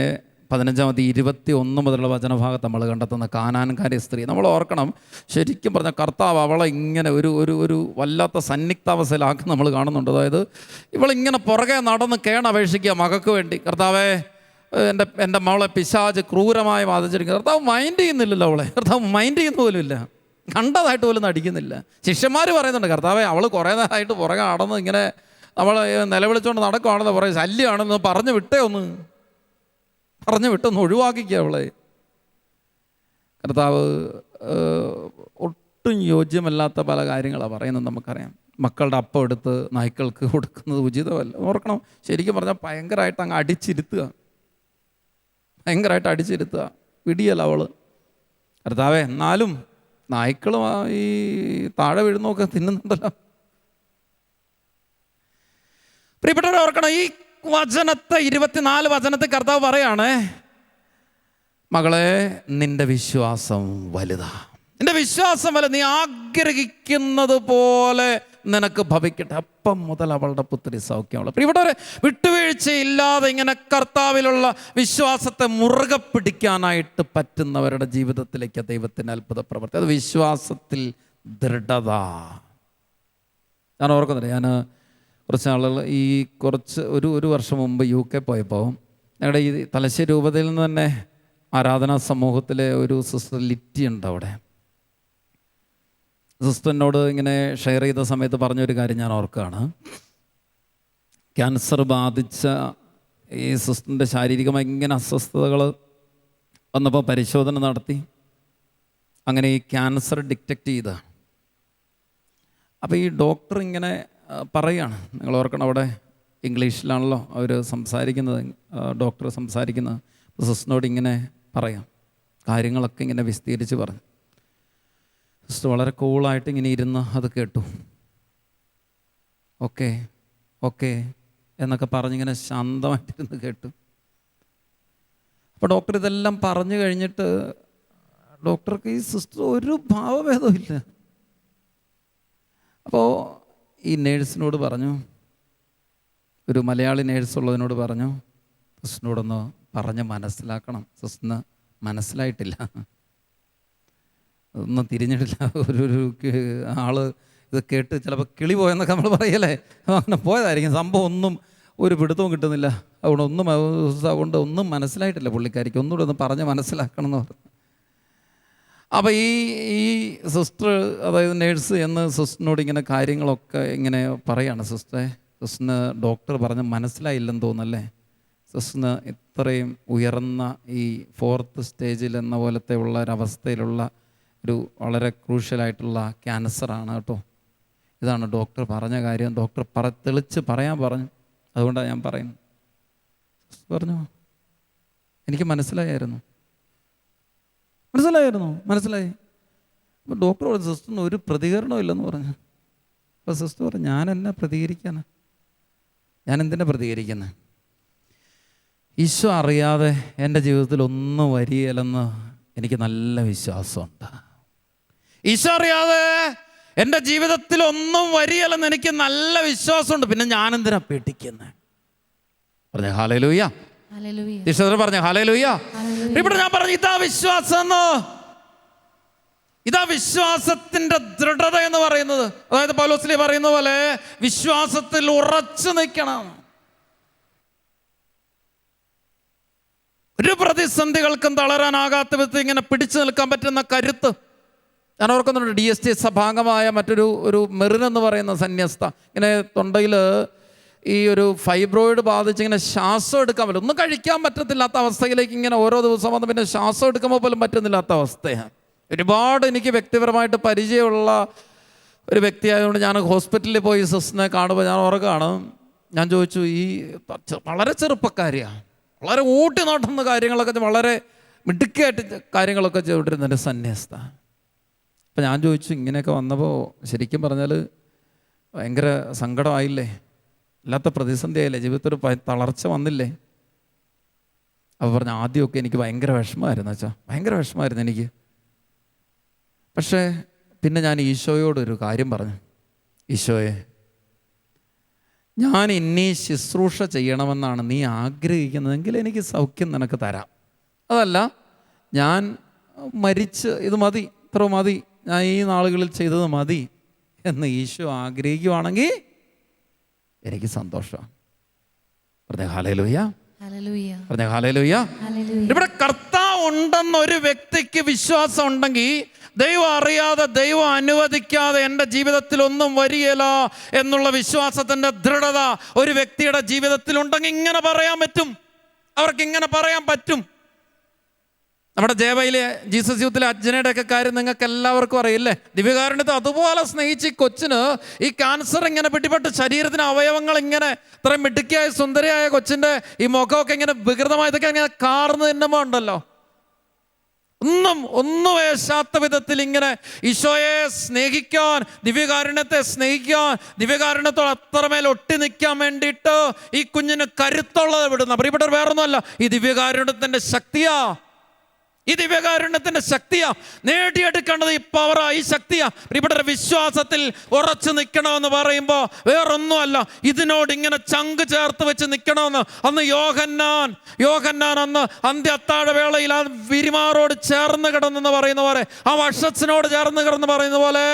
15:21 മുതലുള്ള വചനഭാഗത്ത് നമ്മൾ കണ്ടെത്തുന്ന കാനാൻകാരി സ്ത്രീ നമ്മൾ ഓർക്കണം. ശരിക്കും പറഞ്ഞാൽ കർത്താവ് അവളെ ഇങ്ങനെ ഒരു വല്ലാത്ത സന്നിഗ്ധാവസ്ഥയിലാക്കി നമ്മൾ കാണുന്നുണ്ട്. അതായത് ഇവളിങ്ങനെ പുറകെ നടന്ന് കേണപേക്ഷിക്കുക മകൾക്ക് വേണ്ടി. കർത്താവേ, എൻ്റെ മകളെ പിശാച് ക്രൂരമായി ബാധിച്ചിരിക്കുക. കർത്താവ് മൈൻഡ് ചെയ്യുന്നില്ലല്ലോ അവളെ. കർത്താവ് മൈൻഡ് ചെയ്യുന്ന പോലും ഇല്ല, കണ്ടതായിട്ട് പോലും നടിക്കുന്നില്ല. ശിഷ്യന്മാർ പറയുന്നുണ്ട്, കർത്താവേ അവൾ കുറേ നേരമായിട്ട് പുറകെ നടന്ന് ഇങ്ങനെ നമ്മൾ നിലവിളിച്ചുകൊണ്ട് നടക്കുകയാണെന്ന് പറയും, ശല്യമാണെന്ന് പറഞ്ഞു വിട്ടൊന്ന് ഒഴിവാക്കിക്കുക അവളെ. കർത്താവ് ഒട്ടും യോജ്യമല്ലാത്ത പല കാര്യങ്ങളാണ് പറയുന്നത് നമുക്കറിയാം. മക്കളുടെ അപ്പം എടുത്ത് നായ്ക്കൾക്ക് കൊടുക്കുന്നത് ഉചിതമല്ല. ഓർക്കണം, ശരിക്കും പറഞ്ഞാൽ ഭയങ്കരമായിട്ട് അങ്ങ് അടിച്ചിരുത്തുക, പിടിയല്ല അവൾ. കർത്താവേ, എന്നാലും നായ്ക്കളും ഈ താഴെ വീഴുന്നൊക്കെ തിന്നുന്നുണ്ടല്ലോ. പ്രിയപ്പെട്ടവരെ ഓർക്കണം, ഈ വചനത്തെ 24 വചനത്തെ കർത്താവ് പറയാണ്, മകളെ നിന്റെ വിശ്വാസം വലുതാ, നിന്റെ വിശ്വാസം വലുത്, നീ ആഗ്രഹിക്കുന്നത് പോലെ നിനക്ക് ഭവിക്കട്ടെ. അപ്പം മുതൽ അവളുടെ പുത്രി സൗഖ്യമുള്ള. പ്രിയപ്പെട്ടവരെ, വിട്ടുവീഴ്ചയില്ലാതെ ഇങ്ങനെ കർത്താവിലുള്ള വിശ്വാസത്തെ മുറുകെ പിടിക്കാനായിട്ട് പറ്റുന്നവരുടെ ജീവിതത്തിലേക്ക് ദൈവത്തിൻ്റെ അത്ഭുത പ്രവൃത്തി. അത് വിശ്വാസത്തിൽ ദൃഢത. ഞാൻ ഓർക്കുന്നില്ല, ഞാൻ കുറച്ച് ആളുകൾ ഒരു വർഷം മുമ്പ് UK പോയപ്പോൾ ഞങ്ങളുടെ ഈ തലശ്ശേരി രൂപതയിൽ നിന്ന് തന്നെ ആരാധനാ സമൂഹത്തിലെ ഒരു സിസ്റ്റർ ലിറ്റി ഉണ്ട്. അവിടെ സിസ്റ്ററിനോട് ഇങ്ങനെ ഷെയർ ചെയ്ത സമയത്ത് പറഞ്ഞൊരു കാര്യം ഞാൻ ഓർക്കുകയാണ്. ക്യാൻസർ ബാധിച്ച ഈ സിസ്റ്ററിൻ്റെ ശാരീരികമായി ഇങ്ങനെ അസ്വസ്ഥതകൾ വന്നപ്പോൾ പരിശോധന നടത്തി. അങ്ങനെ ഈ ക്യാൻസർ ഡിറ്റക്റ്റ് ചെയ്ത. അപ്പോൾ ഈ ഡോക്ടർ ഇങ്ങനെ പറയുകയാണ്, നിങ്ങൾ ഓർക്കണം, അവിടെ ഇംഗ്ലീഷിലാണല്ലോ അവർ സംസാരിക്കുന്നത്, ഡോക്ടർ സംസാരിക്കുന്നത്. സിസ്റ്ററിനോട് ഇങ്ങനെ പറയാം, കാര്യങ്ങളൊക്കെ ഇങ്ങനെ വിസ്തീരിച്ച് പറഞ്ഞു. സിസ്റ്റർ വളരെ കൂളായിട്ട് ഇങ്ങനെ ഇരുന്ന് അത് കേട്ടു. ഓക്കെ എന്നൊക്കെ പറഞ്ഞിങ്ങനെ ശാന്തമായിട്ടിരുന്ന് കേട്ടു. അപ്പോൾ ഡോക്ടർ ഇതെല്ലാം പറഞ്ഞു കഴിഞ്ഞിട്ട് ഡോക്ടർക്ക് ഈ സിസ്റ്റർ ഒരു ഭാവഭേദവും ഇല്ല. അപ്പോൾ ഈ നേഴ്സിനോട് പറഞ്ഞു, ഒരു മലയാളി നേഴ്സുള്ളതിനോട് പറഞ്ഞു, സിസ്റ്ററിനോടൊന്ന് പറഞ്ഞ് മനസ്സിലാക്കണം. സിസ്റ്ററിന് മനസ്സിലായിട്ടില്ല, ഒന്നും തിരിഞ്ഞിട്ടില്ല. ഒരു ആള് ഇത് കേട്ട് ചിലപ്പോൾ കിളി പോയെന്നൊക്കെ നമ്മൾ പറയല്ലേ, അങ്ങനെ പോയതായിരിക്കും. സംഭവം ഒന്നും ഒരു പിടുത്തവും കിട്ടുന്നില്ല. അതുകൊണ്ട് ഒന്നും മനസ്സിലായിട്ടില്ല പുള്ളിക്കാരിക്ക്. ഒന്നുകൂടെ ഒന്ന് പറഞ്ഞ് മനസ്സിലാക്കണം എന്ന് പറഞ്ഞു. അപ്പോൾ ഈ സിസ്റ്റർ, അതായത് നേഴ്സ് എന്ന് സിസ്റ്ററിനോട് ഇങ്ങനെ കാര്യങ്ങളൊക്കെ ഇങ്ങനെ പറയാണ്. സിസ്റ്ററിന് ഡോക്ടർ പറഞ്ഞ് മനസ്സിലായില്ലെന്ന് തോന്നല്ലേ. സിസ്റ്ററിന് ഇത്രയും ഉയർന്ന ഈ 4th സ്റ്റേജിൽ എന്ന പോലത്തെ ഉള്ള ഒരവസ്ഥയിലുള്ള ഒരു വളരെ ക്രൂഷ്യലായിട്ടുള്ള ക്യാൻസറാണ് കേട്ടോ. ഇതാണ് ഡോക്ടർ പറഞ്ഞ കാര്യം, ഡോക്ടർ തെളിച്ച് പറയാൻ പറഞ്ഞു, അതുകൊണ്ടാണ് ഞാൻ പറയുന്നത്. പറഞ്ഞു എനിക്ക് മനസ്സിലായി. അപ്പോൾ ഡോക്ടർ പറഞ്ഞു സിസ്റ്ററിന് ഒരു പ്രതികരണവും ഇല്ലെന്ന് പറഞ്ഞു. അപ്പോൾ സിസ്റ്റർ പറഞ്ഞു ഞാൻ എന്തിനാ പ്രതികരിക്കുന്നത്? ഈശോ അറിയാതെ എൻ്റെ ജീവിതത്തിൽ ഒന്നും വരികയില്ലെന്ന് എനിക്ക് നല്ല വിശ്വാസമുണ്ട്. ഈശോ അറിയാതെ എൻ്റെ ജീവിതത്തിൽ ഒന്നും വരികയില്ലെന്ന് എനിക്ക് നല്ല വിശ്വാസമുണ്ട്. പിന്നെ ഞാനെന്തിനാ പേടിക്കുന്നത്? പറഞ്ഞ ഹല്ലേലൂയ. ഈശോ പറഞ്ഞ ഹല്ലേലൂയ. ഇവിടെ ഞാൻ പറഞ്ഞു ഇതാ വിശ്വാസം, ഇതാ വിശ്വാസത്തിന്റെ ദൃഢത എന്ന് പറയുന്നത്. അതായത് പൗലോസ് പറയുന്ന പോലെ വിശ്വാസത്തിൽ ഉറച്ചു നിൽക്കണം. ഒരു പ്രതിസന്ധികൾക്കും തളരാനാകാത്ത വിധത്തിൽ ഇങ്ങനെ പിടിച്ചു നിൽക്കാൻ പറ്റുന്ന കരുത്ത്. ഞാൻ ഓർക്കുന്നുണ്ട് DST സഭാംഗമായ മറ്റൊരു മെറിൻ എന്ന് പറയുന്ന സന്യസ്ത ഇങ്ങനെ തൊണ്ടയിൽ ഈ ഒരു ഫൈബ്രോയിഡ് ബാധിച്ച് ഇങ്ങനെ ശ്വാസം എടുക്കാൻ പറ്റും, ഒന്നും കഴിക്കാൻ പറ്റത്തില്ലാത്ത അവസ്ഥയിലേക്ക് ഇങ്ങനെ ഓരോ ദിവസം വന്ന് പിന്നെ ശ്വാസം എടുക്കുമ്പോൾ പോലും പറ്റുന്നില്ലാത്ത അവസ്ഥയാണ്. ഒരുപാട് എനിക്ക് വ്യക്തിപരമായിട്ട് പരിചയമുള്ള ഒരു വ്യക്തിയായതുകൊണ്ട് ഞാൻ ഹോസ്പിറ്റലിൽ പോയി സിസ്റ്ററിനെ കാണുമ്പോൾ ഞാൻ ഓർക്കുകയാണ്. ഞാൻ ചോദിച്ചു, ഈ വളരെ ചെറുപ്പക്കാരിയാണ്, വളരെ ഊട്ടി നോട്ടുന്ന കാര്യങ്ങളൊക്കെ വളരെ മിടുക്കായിട്ട് കാര്യങ്ങളൊക്കെ ചെയ്തിരുന്ന എൻ്റെ സന്യസ്ത. അപ്പം ഞാൻ ചോദിച്ചു ഇങ്ങനെയൊക്കെ വന്നപ്പോൾ ശരിക്കും പറഞ്ഞാൽ ഭയങ്കര സങ്കടമായില്ലേ, അല്ലാത്ത പ്രതിസന്ധി ആയില്ലേ, ജീവിതത്തിൽ ഒരു തളർച്ച വന്നില്ലേ? അപ്പോൾ പറഞ്ഞു ആദ്യമൊക്കെ എനിക്ക് ഭയങ്കര വിഷമമായിരുന്നു അച്ഛാ, ഭയങ്കര വിഷമമായിരുന്നു എനിക്ക്. പക്ഷേ പിന്നെ ഞാൻ ഈശോയോടൊരു കാര്യം പറഞ്ഞു, ഈശോയെ ഞാൻ ഇനി ശുശ്രൂഷ ചെയ്യണമെന്നാണ് നീ ആഗ്രഹിക്കുന്നതെങ്കിൽ എനിക്ക് സൗഖ്യം നിനക്ക് തരാം. അതല്ല ഞാൻ മരിച്ച് ഇത് മതി, ഇത്ര മതി, ഞാൻ ഈ നാളുകളിൽ ചെയ്തത് മതി എന്ന് ഈശോ ആഗ്രഹിക്കുവാണെങ്കിൽ എനിക്ക് സന്തോഷമാണ്. പറഞ്ഞ ഹല്ലേലൂയ, പറഞ്ഞ ഹല്ലേലൂയ. ഇവിടെ കർത്താവ് ഉണ്ടെന്നൊരു വ്യക്തിക്ക് വിശ്വാസം ഉണ്ടെങ്കിൽ ദൈവം അറിയാതെ, ദൈവം അനുവദിക്കാതെ എൻ്റെ ജീവിതത്തിൽ ഒന്നും വരികയില്ല എന്നുള്ള വിശ്വാസത്തിൻ്റെ ദൃഢത ഒരു വ്യക്തിയുടെ ജീവിതത്തിൽ ഉണ്ടെങ്കിൽ ഇങ്ങനെ പറയാൻ പറ്റും, അവർക്ക് ഇങ്ങനെ പറയാൻ പറ്റും. നമ്മുടെ ജേവയിലെ ജീസസ് യൂത്തിലെ അജ്ജനയുടെ ഒക്കെ കാര്യം നിങ്ങൾക്ക് എല്ലാവർക്കും അറിയില്ലേ? ദിവ്യകാരുണ്യത്തെ അതുപോലെ സ്നേഹിച്ച് ഈ കൊച്ചിന് ഈ ക്യാൻസർ ഇങ്ങനെ പിടിപെട്ട് ശരീരത്തിന് അവയവങ്ങൾ ഇങ്ങനെ ഇത്രയും മിടുക്കിയായ സുന്ദരിയായ കൊച്ചിൻ്റെ ഈ മുഖമൊക്കെ ഇങ്ങനെ വികൃതമായതൊക്കെ ഇങ്ങനെ കാർന്ന് തിന്നുമ്പോൾ ഉണ്ടല്ലോ, ഒന്നും വേശാത്ത വിധത്തിൽ ഇങ്ങനെ ഈശോയെ സ്നേഹിക്കാൻ, ദിവ്യകാരുണ്യത്തെ സ്നേഹിക്കാൻ, ദിവ്യകാരുണ്യത്തോട് അത്രമേൽ ഒട്ടി നിൽക്കാൻ വേണ്ടിയിട്ട് ഈ കുഞ്ഞിന് കരുത്തുള്ളത് വിടുന്ന പ്രിയപ്പെട്ടവർ വേറൊന്നുമല്ല, ഈ ദിവ്യകാരുണ്യത്തിൻ്റെ ശക്തിയാ, ഈ ദിവ്യകാരുണ്യത്തിന്റെ ശക്തിയാ. നേടിയെടുക്കേണ്ടത് ഈ പവറാ, ഈ ശക്തിയാ. പ്രിയപ്പെട്ട വിശ്വാസത്തിൽ ഉറച്ചു നിൽക്കണമെന്ന് പറയുമ്പോൾ വേറൊന്നുമല്ല, ഇതിനോട് ഇങ്ങനെ ചങ്ക് ചേർത്ത് വെച്ച് നിൽക്കണമെന്ന്. അന്ന് യോഹന്നാൻ അന്ന് അന്ത്യത്താഴ വേളയിൽ ആ വിരിമാറോട് ചേർന്ന് കിടന്നെന്ന് പറയുന്ന പോലെ, ആ വഷസ്സിനോട് ചേർന്ന് കിടന്ന് പറയുന്ന പോലെ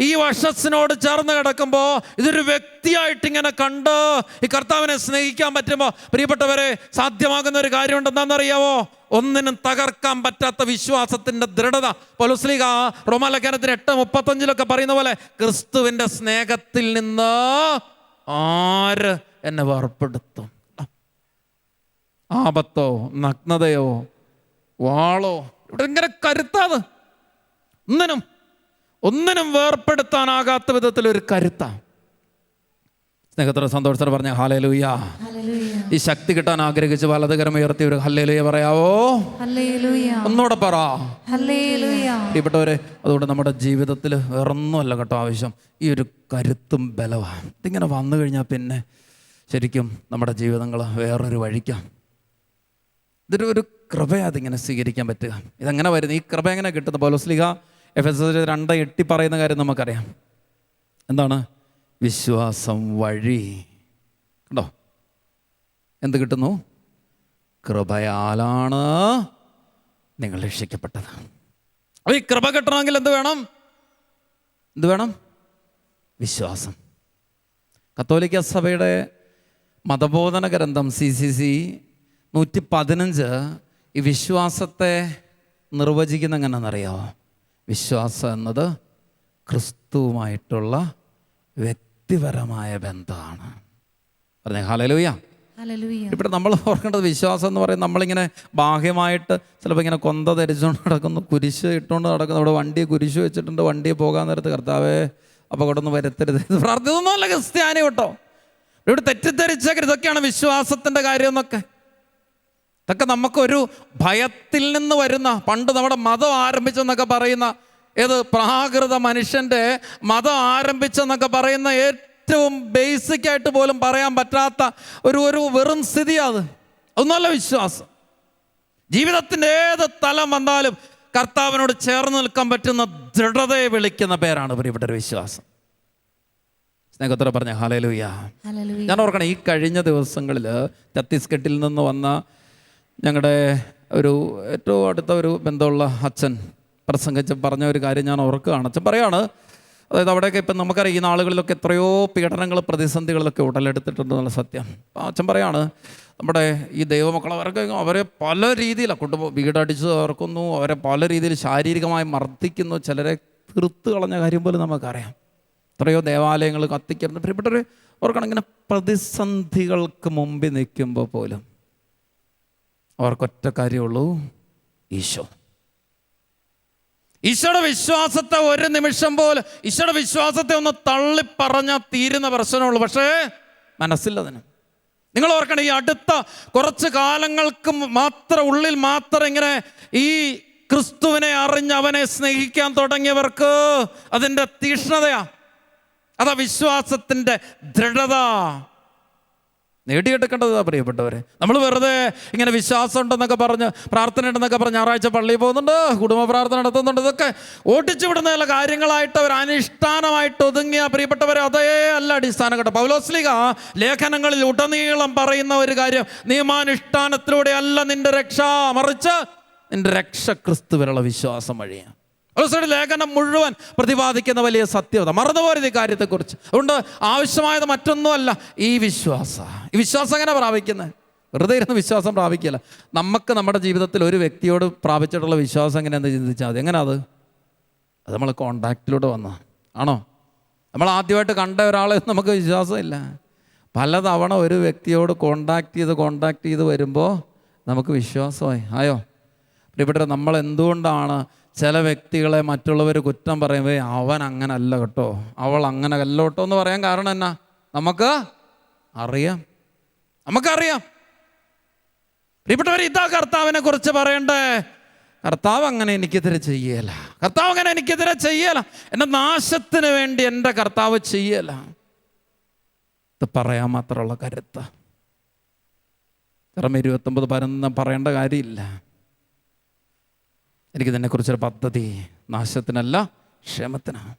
ഈ വഷസ്സിനോട് ചേർന്ന് കിടക്കുമ്പോൾ ഇതൊരു വ്യക്തിയായിട്ട് ഇങ്ങനെ കണ്ട് ഈ കർത്താവിനെ സ്നേഹിക്കാൻ പറ്റുമ്പോൾ പ്രിയപ്പെട്ടവരെ സാധ്യമാകുന്ന ഒരു കാര്യമുണ്ട്. എന്താണെന്നറിയാവോ? ഒന്നിനും തകർക്കാൻ പറ്റാത്ത വിശ്വാസത്തിന്റെ ദൃഢത. പൗലോസ്ലീഹ റോമാലേഖനത്തിന് 8:35 പറയുന്ന പോലെ ക്രിസ്തുവിന്റെ സ്നേഹത്തിൽ നിന്ന് ആര് എന്നെ വേർപ്പെടുത്തും? ആപത്തോ, നഗ്നതയോ, വാളോ, ഇവിടെ ഇങ്ങനെ കരുത്താത്, ഒന്നിനും വേർപ്പെടുത്താനാകാത്ത വിധത്തിലൊരു കരുത്താ. സ്നേഹത്തോടെ സന്തോഷത്തോടെ പറഞ്ഞ ഹല്ലേലൂയ. ഈ ശക്തി കിട്ടാൻ ആഗ്രഹിച്ച് വലതുകരം ഉയർത്തി ഒരു ഹല്ലേലൂയ പറയാവോ? ഒന്നുകൂടെ പറ പ്രിയപ്പെട്ടവരെ. അതുകൊണ്ട് നമ്മുടെ ജീവിതത്തിൽ വേറൊന്നുമല്ല കേട്ടോ ആവശ്യം, ഈ ഒരു കരുത്തും ബലമാണ്. ഇതിങ്ങനെ വന്നു കഴിഞ്ഞാൽ പിന്നെ ശരിക്കും നമ്മുടെ ജീവിതങ്ങൾ വേറൊരു വഴിക്കാം. ഇതൊരു കൃപയാണ്, അതിങ്ങനെ സ്വീകരിക്കാൻ പറ്റുക. ഇതെങ്ങനെ വരുന്നത്? ഈ കൃപ എങ്ങനെ കിട്ടുന്നത്? പൗലോസ്ലീഹ എഫെസോസ് 2:8 പറയുന്ന കാര്യം നമുക്കറിയാം. എന്താണ്? വിശ്വാസം വഴി കണ്ടോ എന്ത് കിട്ടുന്നു? കൃപയാലാണ് നിങ്ങൾ രക്ഷിക്കപ്പെട്ടത്. അപ്പോൾ ഈ കൃപ കിട്ടണമെങ്കിൽ എന്ത് വേണം? വിശ്വാസം. കത്തോലിക്ക സഭയുടെ മതബോധന ഗ്രന്ഥം CCC 115 ഈ വിശ്വാസത്തെ നിർവചിക്കുന്ന എങ്ങനെയെന്നറിയാമോ? വിശ്വാസം എന്നത് ക്രിസ്തുവുമായിട്ടുള്ള വ്യക്തിപരമായ ബന്ധമാണ്. പറഞ്ഞേ ഹല്ലേലൂയ. ഇവിടെ നമ്മൾ ഓർക്കേണ്ടത് വിശ്വാസം എന്ന് പറയുന്നത് നമ്മളിങ്ങനെ ബാഹ്യമായിട്ട് ചിലപ്പോൾ ഇങ്ങനെ കൊന്ത ധരിച്ചുകൊണ്ട് നടക്കുന്നു, കുരിശ് ഇട്ടുകൊണ്ട് നടക്കുന്നു. അവിടെ വണ്ടിയെ കുരിശ് വെച്ചിട്ടുണ്ട്, വണ്ടിയെ പോകാൻ നേരത്ത് കർത്താവേ അപകടമൊന്നും വരുത്തരുത്. ഇത് പ്രാർത്ഥിതൊന്നുമല്ല ക്രിസ്ത്യാനി കേട്ടോ. ഇവിടെ തെറ്റിദ്ധരിച്ചേക്കരുത്. ഇതൊക്കെയാണ് വിശ്വാസത്തിൻ്റെ കാര്യം എന്നൊക്കെ. ഇതൊക്കെ നമുക്കൊരു ഭയത്തിൽ നിന്ന് വരുന്ന, പണ്ട് നമ്മുടെ മതം ആരംഭിച്ചെന്നൊക്കെ പറയുന്ന, ഏത് പ്രാകൃത മനുഷ്യൻ്റെ മതം ആരംഭിച്ചെന്നൊക്കെ പറയുന്ന ഏറ്റവും ബേസിക്കായിട്ട് പോലും പറയാൻ പറ്റാത്ത ഒരു വെറും സ്ഥിതിയാണ് അത്. അതൊന്നുമല്ല വിശ്വാസം. ജീവിതത്തിൻ്റെ ഏത് തലം വന്നാലും കർത്താവിനോട് ചേർന്ന് നിൽക്കാൻ പറ്റുന്ന ദൃഢതയെ വിളിക്കുന്ന പേരാണ് പ്രിയപ്പെട്ട ഒരു വിശ്വാസം. സ്നേഹത്തോടെ പറഞ്ഞ ഹല്ലേലൂയ. ഞാൻ ഓർക്കണം, ഈ കഴിഞ്ഞ ദിവസങ്ങളിൽ ഛത്തീസ്ഗഡിൽ നിന്ന് വന്ന ഞങ്ങളുടെ ഒരു ഏറ്റവും അടുത്ത ഒരു ബന്ധമുള്ള അച്ഛൻ പ്രസംഗിച്ച് പറഞ്ഞ ഒരു കാര്യം ഞാൻ ഓർക്കുകയാണ്. അച്ഛൻ പറയാണ്, അതായത് അവിടെയൊക്കെ ഇപ്പം നമുക്കറിയാം ഈ നാളുകളിലൊക്കെ എത്രയോ പീഡനങ്ങൾ, പ്രതിസന്ധികളൊക്കെ ഉടലെടുത്തിട്ടുണ്ടെന്നുള്ള സത്യം. അപ്പം അച്ഛൻ പറയാണ്, നമ്മുടെ ഈ ദൈവമക്കൾ അവരെ പല രീതിയിലാണ് വീടടിച്ച് തകർക്കുന്നു, അവരെ പല രീതിയിൽ ശാരീരികമായി മർദ്ദിക്കുന്നു, ചിലരെ തീർത്ത് കളഞ്ഞ കാര്യം പോലും നമുക്കറിയാം. എത്രയോ ദേവാലയങ്ങൾ കത്തിക്കുന്നു. പ്രിയപ്പെട്ടവർ ഓർക്കണം, ഇങ്ങനെ പ്രതിസന്ധികൾക്ക് മുമ്പിൽ നിൽക്കുമ്പോൾ പോലും അവർക്കൊറ്റ കാര്യമുള്ളൂ, ഈശോയുടെ വിശ്വാസത്തെ ഒരു നിമിഷം പോലും, ഈശോയുടെ വിശ്വാസത്തെ ഒന്ന് തള്ളിപ്പറഞ്ഞാൽ തീരുന്ന പ്രശ്നമുള്ളൂ. പക്ഷേ മനസ്സില്ലതിന്. നിങ്ങൾ ഓർക്കണം, ഈ അടുത്ത കുറച്ച് കാലങ്ങൾക്ക് ഉള്ളിൽ മാത്രം ഇങ്ങനെ ഈ ക്രിസ്തുവിനെ അറിഞ്ഞ് അവനെ സ്നേഹിക്കാൻ തുടങ്ങിയവർക്ക് അതിൻ്റെ തീക്ഷ്ണതയാ, അതാ വിശ്വാസത്തിൻ്റെ ദൃഢത നേടിയെടുക്കേണ്ടതാ പ്രിയപ്പെട്ടവരെ. നമ്മൾ വെറുതെ ഇങ്ങനെ വിശ്വാസം ഉണ്ടെന്നൊക്കെ പറഞ്ഞ്, പ്രാർത്ഥന ഉണ്ടെന്നൊക്കെ പറഞ്ഞ് ഞായറാഴ്ച പള്ളിയിൽ പോകുന്നുണ്ട്, കുടുംബ പ്രാർത്ഥന നടത്തുന്നുണ്ട്, ഇതൊക്കെ ഓട്ടിച്ചു വിടുന്ന കാര്യങ്ങളായിട്ട് ഒരു അനുഷ്ഠാനമായിട്ട് ഒതുങ്ങിയ പ്രിയപ്പെട്ടവരെ, അതേ അല്ല അടിസ്ഥാനം കേട്ടോ. പൗലോസ്ലീഹ ലേഖനങ്ങളിൽ ഉടനീളം പറയുന്ന ഒരു കാര്യം, നിയമാനുഷ്ഠാനത്തിലൂടെ അല്ല നിന്റെ രക്ഷ, മറിച്ച് നിന്റെ രക്ഷ ക്രിസ്തുവിലുള്ള വിശ്വാസം വഴിയാണ്. പൗലോസ്ലീഹയുടെ ലേഖനം മുഴുവൻ പ്രതിപാദിക്കുന്ന വലിയ സത്യത. മറന്നുപോരുത് ഈ കാര്യത്തെക്കുറിച്ച്. അതുകൊണ്ട് ആവശ്യമായത് മറ്റൊന്നുമല്ല, ഈ വിശ്വാസം എങ്ങനെ പ്രാപിക്കുന്നത്? വെറുതെ ഇരുന്ന് വിശ്വാസം പ്രാപിക്കില്ല. നമുക്ക് നമ്മുടെ ജീവിതത്തിൽ ഒരു വ്യക്തിയോട് പ്രാപിച്ചിട്ടുള്ള വിശ്വാസം എങ്ങനെയാണെന്ന് ചിന്തിച്ചാൽ മതി. എങ്ങനെയാ അത് നമ്മൾ കോണ്ടാക്റ്റിലൂടെ വന്ന ആണോ? നമ്മൾ ആദ്യമായിട്ട് കണ്ട ഒരാളെ നമുക്ക് വിശ്വാസമില്ല. പലതവണ ഒരു വ്യക്തിയോട് കോണ്ടാക്ട് ചെയ്ത് വരുമ്പോൾ നമുക്ക് വിശ്വാസമായി ആയോ? പ്രിയപ്പെട്ട, നമ്മൾ എന്തുകൊണ്ടാണ് ചില വ്യക്തികളെ മറ്റുള്ളവർ കുറ്റം പറയുമ്പോൾ അവൻ അങ്ങനല്ല കേട്ടോ, അവൾ അങ്ങനെ അല്ല കേട്ടോ എന്ന് പറയാൻ കാരണം എന്നാ? നമുക്കറിയാം. പ്രിയപ്പെട്ടവർ, ഇതാ കർത്താവിനെ കുറിച്ച് പറയണ്ടേ. കർത്താവ് അങ്ങനെ എനിക്കെതിരെ ചെയ്യല, എൻ്റെ നാശത്തിന് വേണ്ടി എൻ്റെ കർത്താവ് ചെയ്യല. ഇത് പറയാൻ മാത്രമുള്ള കരുത്ത 29 പരന്ന് പറയേണ്ട കാര്യമില്ല. എനിക്ക് ഇതിനെക്കുറിച്ചൊരു പദ്ധതി നാശത്തിനല്ല ക്ഷേമത്തിനാണ്.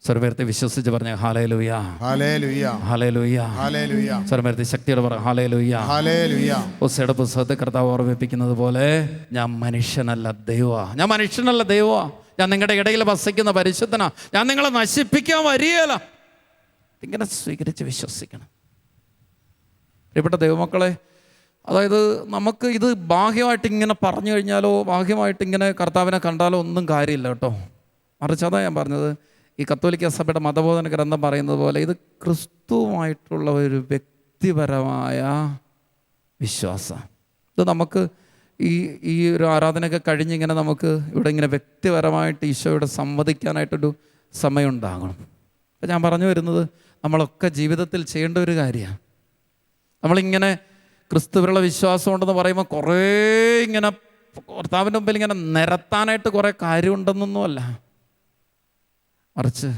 സ്വരമേർത്തി വിശ്വസിച്ച് പറഞ്ഞ ഹല്ലേലൂയ, ഹല്ലേലൂയ, ഹല്ലേലൂയ, ഹല്ലേലൂയ. സ്വരമേർത്തി ശക്തിയോടെ പറ ഹല്ലേലൂയ, ഹല്ലേലൂയ. ഓസയുടെ പുസ്തകത്തെ കർത്താവ് ഓർമ്മിപ്പിക്കുന്നത് പോലെ, ഞാൻ മനുഷ്യനല്ല ദൈവമാ, ഞാൻ നിങ്ങളുടെ ഇടയിൽ വസിക്കുന്ന പരിശുദ്ധനാ, ഞാൻ നിങ്ങളെ നശിപ്പിക്കാൻ വരികയില്ല. ഇങ്ങനെ സ്വീകരിച്ച് വിശ്വസിക്കണം പ്രിയപ്പെട്ട ദൈവമക്കളെ. അതായത് നമുക്ക് ഇത് ബാഹ്യമായിട്ട് ഇങ്ങനെ പറഞ്ഞു കഴിഞ്ഞാലോ, ബാഹ്യമായിട്ട് ഇങ്ങനെ കർത്താവിനെ കണ്ടാലോ ഒന്നും കാര്യമില്ല കേട്ടോ. മറിച്ച് അതാ ഞാൻ പറഞ്ഞത്, ഈ കത്തോലിക്ക സഭയുടെ മതബോധന ഗ്രന്ഥം പറയുന്നത് പോലെ ഇത് ക്രിസ്തുവുമായിട്ടുള്ള ഒരു വ്യക്തിപരമായ വിശ്വാസം. ഇത് നമുക്ക് ഈ ഒരു ആരാധനയൊക്കെ കഴിഞ്ഞിങ്ങനെ നമുക്ക് ഇവിടെ ഇങ്ങനെ വ്യക്തിപരമായിട്ട് ഈശോയോട് സംവദിക്കാനായിട്ടൊരു സമയം ഉണ്ടാകണം. അപ്പം ഞാൻ പറഞ്ഞു വരുന്നത്, നമ്മളൊക്കെ ജീവിതത്തിൽ ചെയ്യേണ്ട ഒരു കാര്യമാണ്. നമ്മളിങ്ങനെ ക്രിസ്തുവിലുള്ള വിശ്വാസം ഉണ്ടെന്ന് പറയുമ്പോൾ കുറേ ഇങ്ങനെ കർത്താവിൻ്റെ മുമ്പിൽ ഇങ്ങനെ നിരത്താനായിട്ട് കുറേ കാര്യമുണ്ടെന്നൊന്നുമല്ല. മറിച്ച്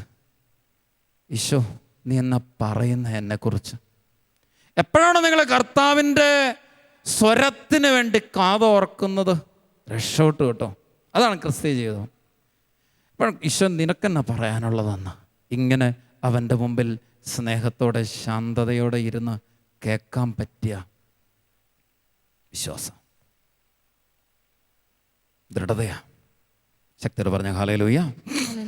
ഈശോ, നീ എന്നാ പറയുന്ന എന്നെക്കുറിച്ച്. എപ്പോഴാണ് നിങ്ങൾ കർത്താവിൻ്റെ സ്വരത്തിന് വേണ്ടി കാതോർക്കുന്നത്? രക്ഷോട്ട് കേട്ടോ. അതാണ് ക്രിസ്ത്യ ജീവിതം. ഇപ്പോൾ ഈശോ നിനക്കെന്നാ പറയാനുള്ളതെന്ന് ഇങ്ങനെ അവൻ്റെ മുമ്പിൽ സ്നേഹത്തോടെ ശാന്തതയോടെ ഇരുന്ന് കേൾക്കാൻ പറ്റിയ വിശ്വാസം, ദൃഢതയാ. ശക്തിയോടെ പറഞ്ഞ ഹല്ലേലൂയ,